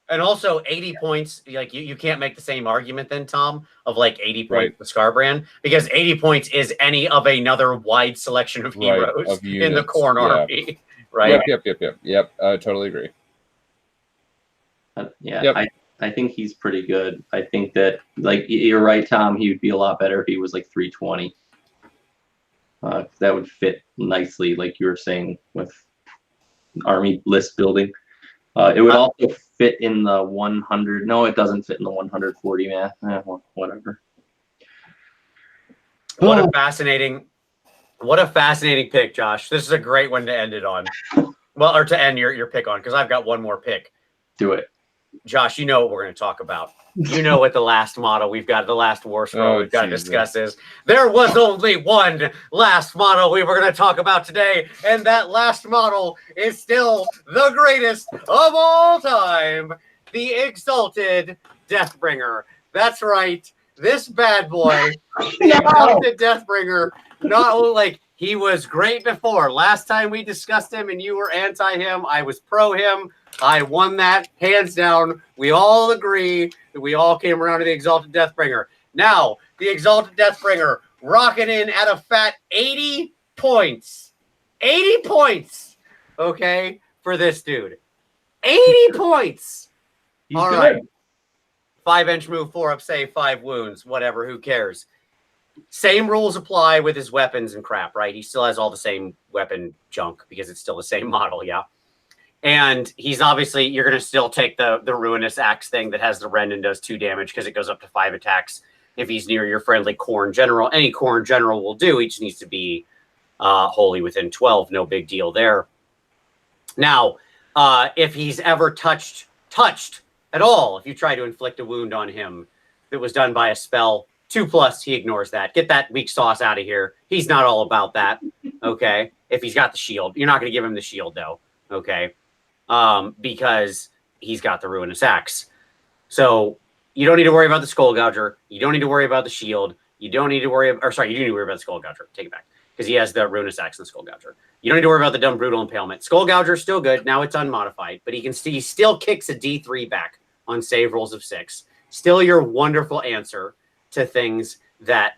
C: And
A: also 80 points, like you can't make the same argument then, Tom, of like 80 points with Skarbrand, because 80 points is any of another wide selection of heroes in the Khorne army. Right?
B: Yep. I totally agree.
C: I think he's pretty good. I think that, like, you're right, Tom, he would be a lot better if he was like 320. That would fit nicely, like you were saying, with army list building. It would also fit in the 100. No, it doesn't fit in the 140, man. Whatever.
A: What a fascinating pick, Josh. This is a great one to end it on. Well, or to end your pick on, because I've got one more pick.
C: Do it.
A: Josh, you know what we're going to talk about. You know what the last model we've got, the last Warscroll we've got to discuss is. There was only one last model we were going to talk about today, and that last model is still the greatest of all time, the Exalted Deathbringer. That's right. This bad boy, the Exalted Deathbringer, not like he was great before. Last time we discussed him and you were anti him, I was pro him. I won that hands down. We all agree that we all came around to the Exalted Deathbringer. Now, the Exalted Deathbringer rocking in at a fat 80 points. 80 points, okay, for this dude. 80 points.
C: He's
A: all
C: good.
A: right. 5-inch move, 4-up save, 5 wounds, whatever, who cares? Same rules apply with his weapons and crap, right? He still has all the same weapon junk because it's still the same model, yeah? And he's obviously, you're going to still take the Ruinous Axe thing that has the rend and does 2 damage because it goes up to 5 attacks if he's near your friendly Khorne General. Any Khorne General will do. He just needs to be wholly within 12. No big deal there. Now, if he's ever touched at all, if you try to inflict a wound on him that was done by a spell, 2+, he ignores that. Get that weak sauce out of here. He's not all about that, okay? If he's got the shield. You're not going to give him the shield, though, okay? Because he's got the Ruinous Axe. So you don't need to worry about the Skull Gouger. You don't need to worry about the shield. You don't need to worry about, or sorry, you do need to worry about the Skull Gouger. Take it back. Because he has the Ruinous Axe and the Skull Gouger. You don't need to worry about the Dumb Brutal Impalement. Skull Gouger is still good. Now it's unmodified. But he still kicks a D3 back on save rolls of 6. Still your wonderful answer to things that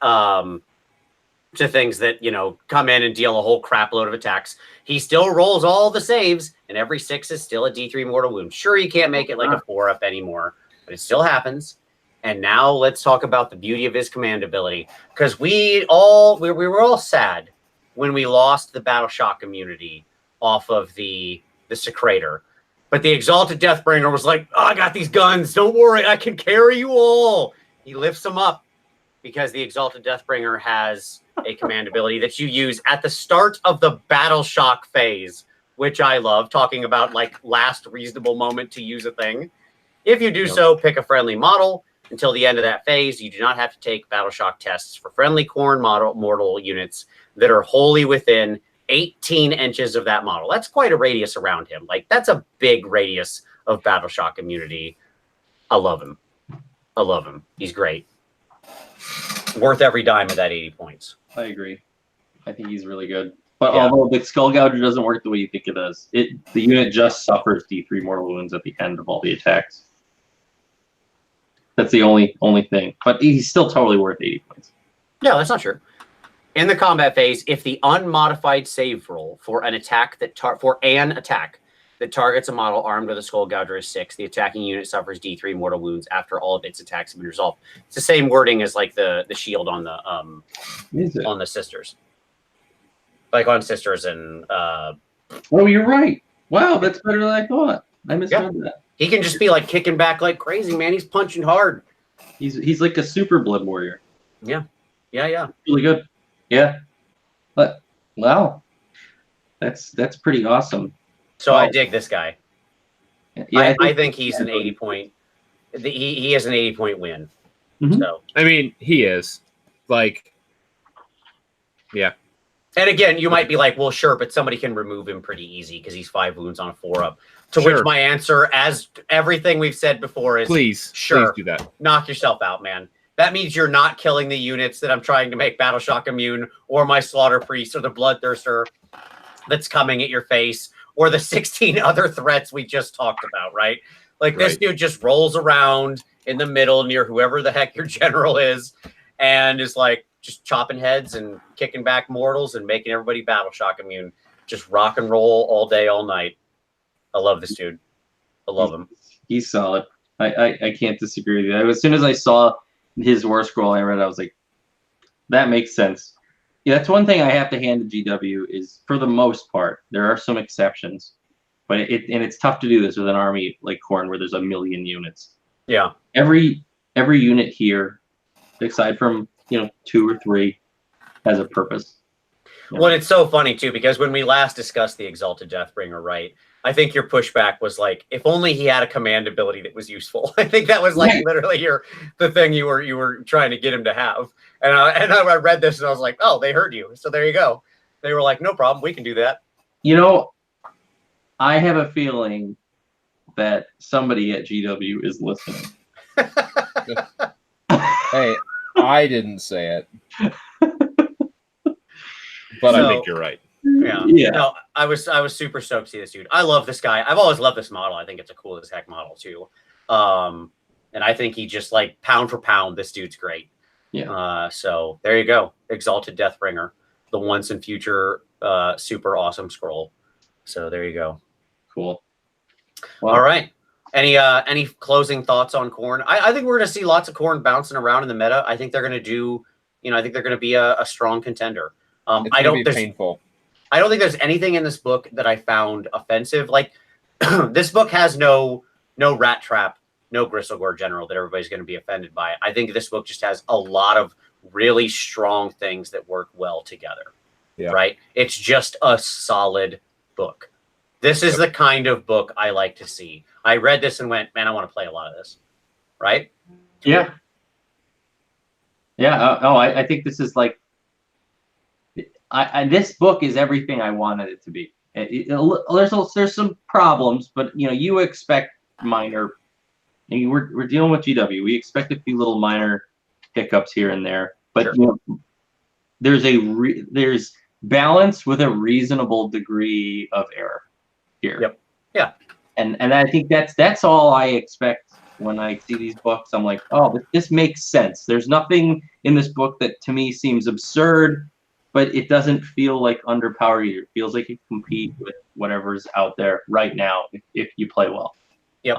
A: you know, come in and deal a whole crap load of attacks. He still rolls all the saves, and every 6 is still a D3 mortal wound. Sure, you can't make it like a 4-up anymore, but it still happens. And now let's talk about the beauty of his command ability, because we were all sad when we lost the Battle Shock immunity off of the Secrator. But the Exalted Deathbringer was like, oh, I got these guns. Don't worry, I can carry you all. He lifts them up because the Exalted Deathbringer has a command ability that you use at the start of the Battle Shock phase, which I love, talking about like last reasonable moment to use a thing. If you do so, pick a friendly model. Until the end of that phase, you do not have to take Battle Shock tests for friendly Khorne mortal units that are wholly within 18 inches of that model. That's quite a radius around him. Like, that's a big radius of Battle Shock immunity. I love him. I love him. He's great. Worth every dime of that 80 points.
C: I agree. I think he's really good. But although the Skull Gouger doesn't work the way you think it does, the unit just suffers D3 mortal wounds at the end of all the attacks. That's the only thing. But he's still totally worth 80 points.
A: No, that's not true. In the combat phase, if the unmodified save roll for an attack that targets a model armed with a Skull Gouger is 6, the attacking unit suffers D3 mortal wounds after all of its attacks have been resolved. It's the same wording as like the shield on the sisters. Like on sisters and
C: Oh, you're right. Wow, that's better than I thought. I misread that.
A: He can just be like kicking back like crazy, man. He's punching hard.
C: He's like a super blood warrior.
A: Yeah.
C: Really good. Yeah. But wow. That's pretty awesome.
A: So I dig this guy.
C: Yeah,
A: I think he's an 80 point. He has an 80 point win.
C: Mhm.
A: So
B: I mean, he is like, yeah.
A: And again, you might be like, well, sure, but somebody can remove him pretty easy because he's 5 wounds on a 4-up. To
B: Sure.
A: which my answer, as everything we've said before, is
B: Please do that.
A: Knock yourself out, man. That means you're not killing the units that I'm trying to make Battle Shock immune, or my Slaughter Priest, or the Bloodthirster that's coming at your face, or the 16 other threats we just talked about, right? Like, this dude just rolls around in the middle near whoever the heck your general is, and is like just chopping heads and kicking back mortals and making everybody Battle Shock immune. Just rock and roll all day, all night. I love this dude. I love him.
C: He's solid. I can't disagree with you. As soon as I saw his Warscroll, I read it, I was like, that makes sense. Yeah, that's one thing I have to hand to GW is, for the most part, there are some exceptions, but it's tough to do this with an army like Khorne where there's a million units.
A: Yeah.
C: Every unit here, aside from 2 or 3, has a purpose.
A: Well, it's so funny too, because when we last discussed the Exalted Deathbringer, right, I think your pushback was like, if only he had a command ability that was useful. I think that was like literally the thing you were trying to get him to have. And I read this and I was like, oh, they heard you. So there you go. They were like, no problem, we can do that.
C: I have a feeling that somebody at GW is listening.
B: Hey, I didn't say it. But I think you're right.
C: Yeah.
A: No, I was super stoked to see this dude. I love this guy. I've always loved this model. I think it's a cool as heck model too. And I think he just like pound for pound, this dude's great.
C: Yeah.
A: So there you go. Exalted Deathbringer, the once and future super awesome scroll. So there you go.
C: Cool. Well,
A: all right. Any closing thoughts on Khorne? I think we're gonna see lots of Khorne bouncing around in the meta. I think they're gonna do, I think they're gonna be a strong contender.
B: It's gonna be painful.
A: I don't think there's anything in this book that I found offensive. Like this book has no rat trap, no Gristlegore general that everybody's going to be offended by. I think this book just has a lot of really strong things that work well together.
B: Yeah.
A: Right? It's just a solid book. This is the kind of book I like to see. I read this and went, man, I want to play a lot of this. Right?
C: Yeah. Yeah. I think this is like, this book is everything I wanted it to be. There's some problems, but you expect minor. We're dealing with GW. We expect a few little minor hiccups here and there, but
A: sure.
C: There's balance with a reasonable degree of error here.
A: Yep. Yeah.
C: And I think that's all I expect when I see these books. I'm like, oh, this makes sense. There's nothing in this book that to me seems absurd, but it doesn't feel like underpowered either. It feels like it can compete with whatever's out there right now if you play well.
A: Yep.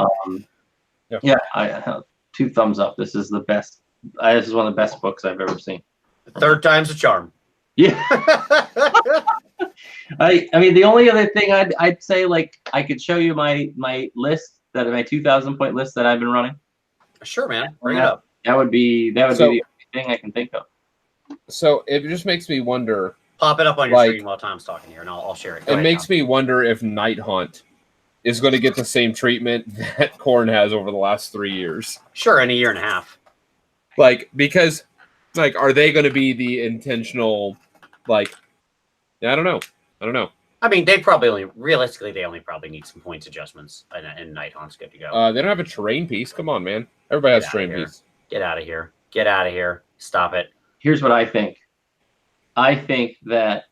C: Yeah, I 2 thumbs up. This is the best. This is one of the best books I've ever seen.
A: Third time's a charm.
C: Yeah. I mean, the only other thing I'd say, like, I could show you my list, my 2,000 point list that I've been running.
A: Sure, man. Bring it up.
C: That would be the only thing I can think of.
B: So it just makes me wonder.
A: Pop it up on your screen while Tom's talking here, and I'll share it.
B: It makes me wonder if Night Hunt is going to get the same treatment that Khorne has over the last 3 years.
A: Sure, in a year and a half.
B: Because are they going to be the intentional, I don't know.
A: I mean, they probably only probably need some points adjustments, and Night Hunt's good to go.
B: They don't have a terrain piece. Come on, man. Everybody has terrain piece.
A: Get out of here. Get out of here. Stop it.
C: Here's what I think. I think that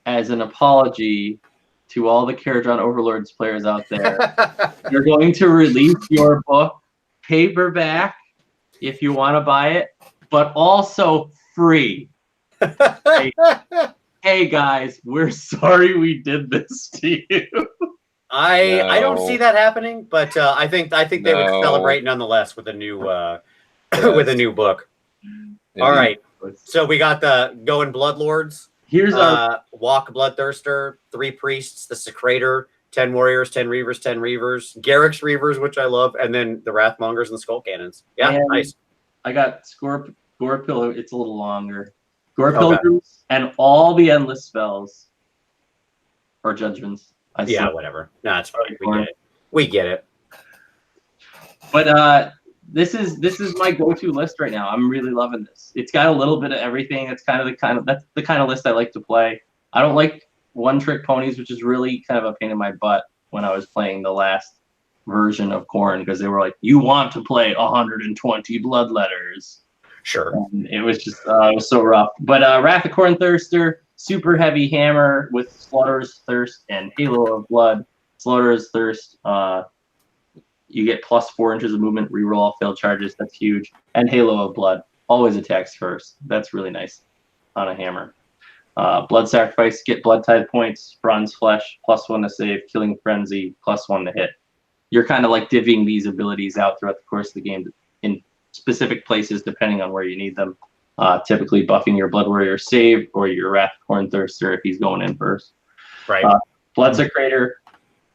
C: as an apology to all the Caradron Overlords players out there, you're going to release your book paperback if you want to buy it, but also free. Hey guys, we're sorry we did this to you.
A: I don't see that happening, but I think they would celebrate nonetheless with a new with a new book. All right. So we got the Going Bloodlords.
C: Here's
A: Walk Bloodthirster, 3 Priests, the Secrator, 10 Warriors, 10 Reavers, 10 Reavers, Garrick's Reavers, which I love, and then the Wrathmongers and the Skull Cannons. Yeah, and nice.
C: I got Gore Pillar. It's a little longer. Gore Pilgrims and all the endless spells or judgments.
A: Whatever. No, it's fine. We get it.
C: But this is my go-to list right now. I'm really loving this. It's got a little bit of everything. It's that's the kind of list I like to play. I don't like one-trick ponies, which is really kind of a pain in my butt when I was playing the last version of Khorne, because they were like, you want to play 120 Bloodletters.
A: Sure.
C: And it was just it was so rough. But Wrath of Khorne Thirster, super heavy hammer with Slaughterer's Thirst and Halo of Blood. Slaughterer's Thirst, you get +4 inches of movement, reroll all failed charges. That's huge. And Halo of Blood always attacks first. That's really nice on a hammer. Blood Sacrifice, get Blood Tide points. Bronze Flesh, +1 to save. Killing Frenzy, +1 to hit. You're kind of like divvying these abilities out throughout the course of the game in specific places depending on where you need them. typically buffing your Blood Warrior save or your Wrath of Khorne Thirster if he's going in first.
A: Right.
C: Bloodsecrator,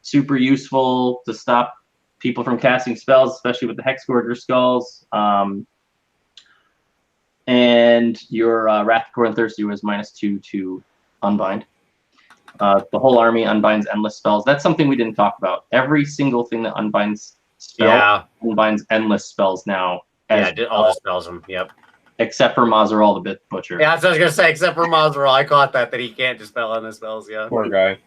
C: super useful to stop people from casting spells, especially with the Hexgorger Skulls. And your Wrath of Khorne Thirsty was -2 to unbind. The whole army unbinds endless spells. That's something we didn't talk about. Every single thing that unbinds spells unbinds endless spells now.
A: All the spells them. Yep.
C: Except for Mazzaral the Bit Butcher.
A: Yeah, that's what I was gonna say. Except for Mazzaral, I caught that he can't dispel endless spells. Yeah.
B: Poor guy.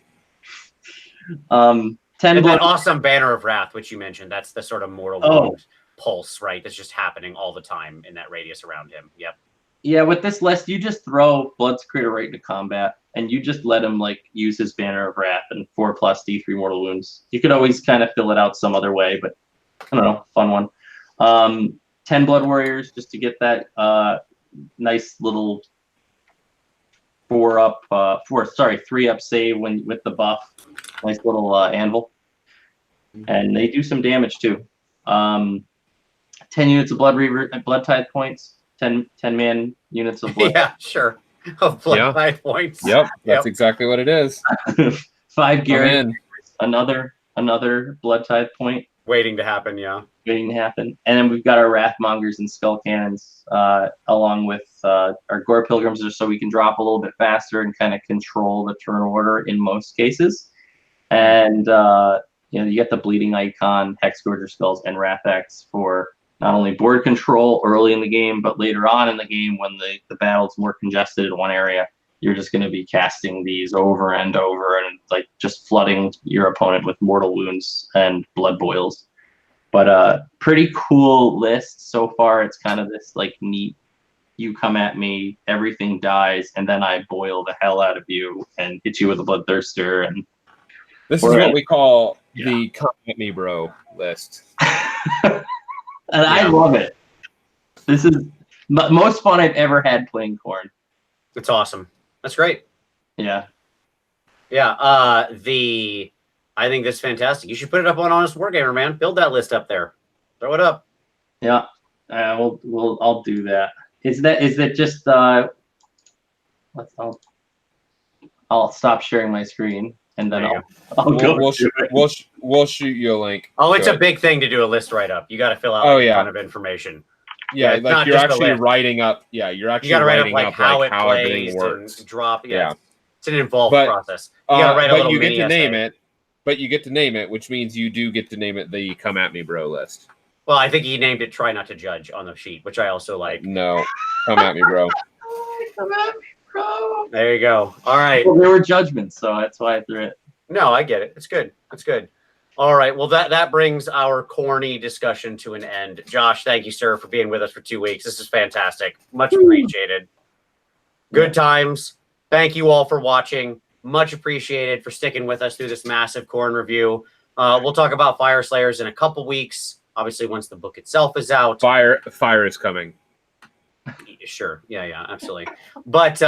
C: 10
A: And
C: blood.
A: that awesome Banner of Wrath, which you mentioned, that's the sort of mortal wound pulse, right? That's just happening all the time in that radius around him. Yep.
C: Yeah, with this list, you just throw Bloodsecrator right into combat, and you just let him like use his Banner of Wrath and 4+ D3 mortal wounds. You could always kind of fill it out some other way, but I don't know, fun one. 10 Blood Warriors just to get that nice little 3-up save with the buff. Nice little anvil, and they do some damage too. 10 units of Blood Tithe points. 10 man units of blood.
A: Yeah, sure. Of blood tithe points.
B: Yep, that's exactly what it is.
C: 5 Garrett. Another Blood Tithe point.
A: Waiting to happen, yeah.
C: Waiting to happen. And then we've got our Wrathmongers and Skull Cannons, along with our Gore Pilgrims, just so we can drop a little bit faster and kind of control the turn order in most cases. And you get the Bleeding Icon, Hexgorger Skulls, and Wrath-X for not only board control early in the game, but later on in the game when the battle's more congested in one area, you're just going to be casting these over and over and like just flooding your opponent with mortal wounds and blood boils. But pretty cool list so far. It's kind of this like neat, you come at me, everything dies, and then I boil the hell out of you and hit you with a Bloodthirster. And
B: this is what we call the "come at me, bro" list.
C: And I love it. This is most fun I've ever had playing Khorne.
A: It's awesome. That's great.
C: Yeah.
A: Yeah. I think that's fantastic. You should put it up on Honest Wargamer, man. Build that list up there. Throw it up.
C: Yeah. I'll do that. Is that just I'll stop sharing my screen and then
B: we'll shoot you a link.
A: Oh, it's a big thing to do a list write up. You got to fill out a ton of information.
B: Yeah, like you're actually writing up. Yeah, you're actually writing up
A: how
B: everything works.
A: And drop. Yeah, it's an involved process. You got to write a little mini essay.
B: But you get to name it, which means you do get to name it the "Come at Me, Bro" list.
A: Well, I think he named it "Try Not to Judge" on the sheet, which I also like.
B: No, "Come at Me, Bro."
C: Come at me, bro.
A: There you go. All right.
C: Well, there were judgments, so that's why I threw it.
A: No, I get it. It's good. It's good. All right. Well, that brings our corny discussion to an end. Josh, thank you, sir, for being with us for 2 weeks. This is fantastic. Much appreciated. Good times. Thank you all for watching. Much appreciated for sticking with us through this massive Khorne review. We'll talk about Fyreslayers in a couple weeks. Obviously, once the book itself is out.
B: Fire is coming.
A: Sure. Yeah, absolutely. But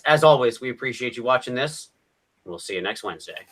A: as always, we appreciate you watching this. We'll see you next Wednesday.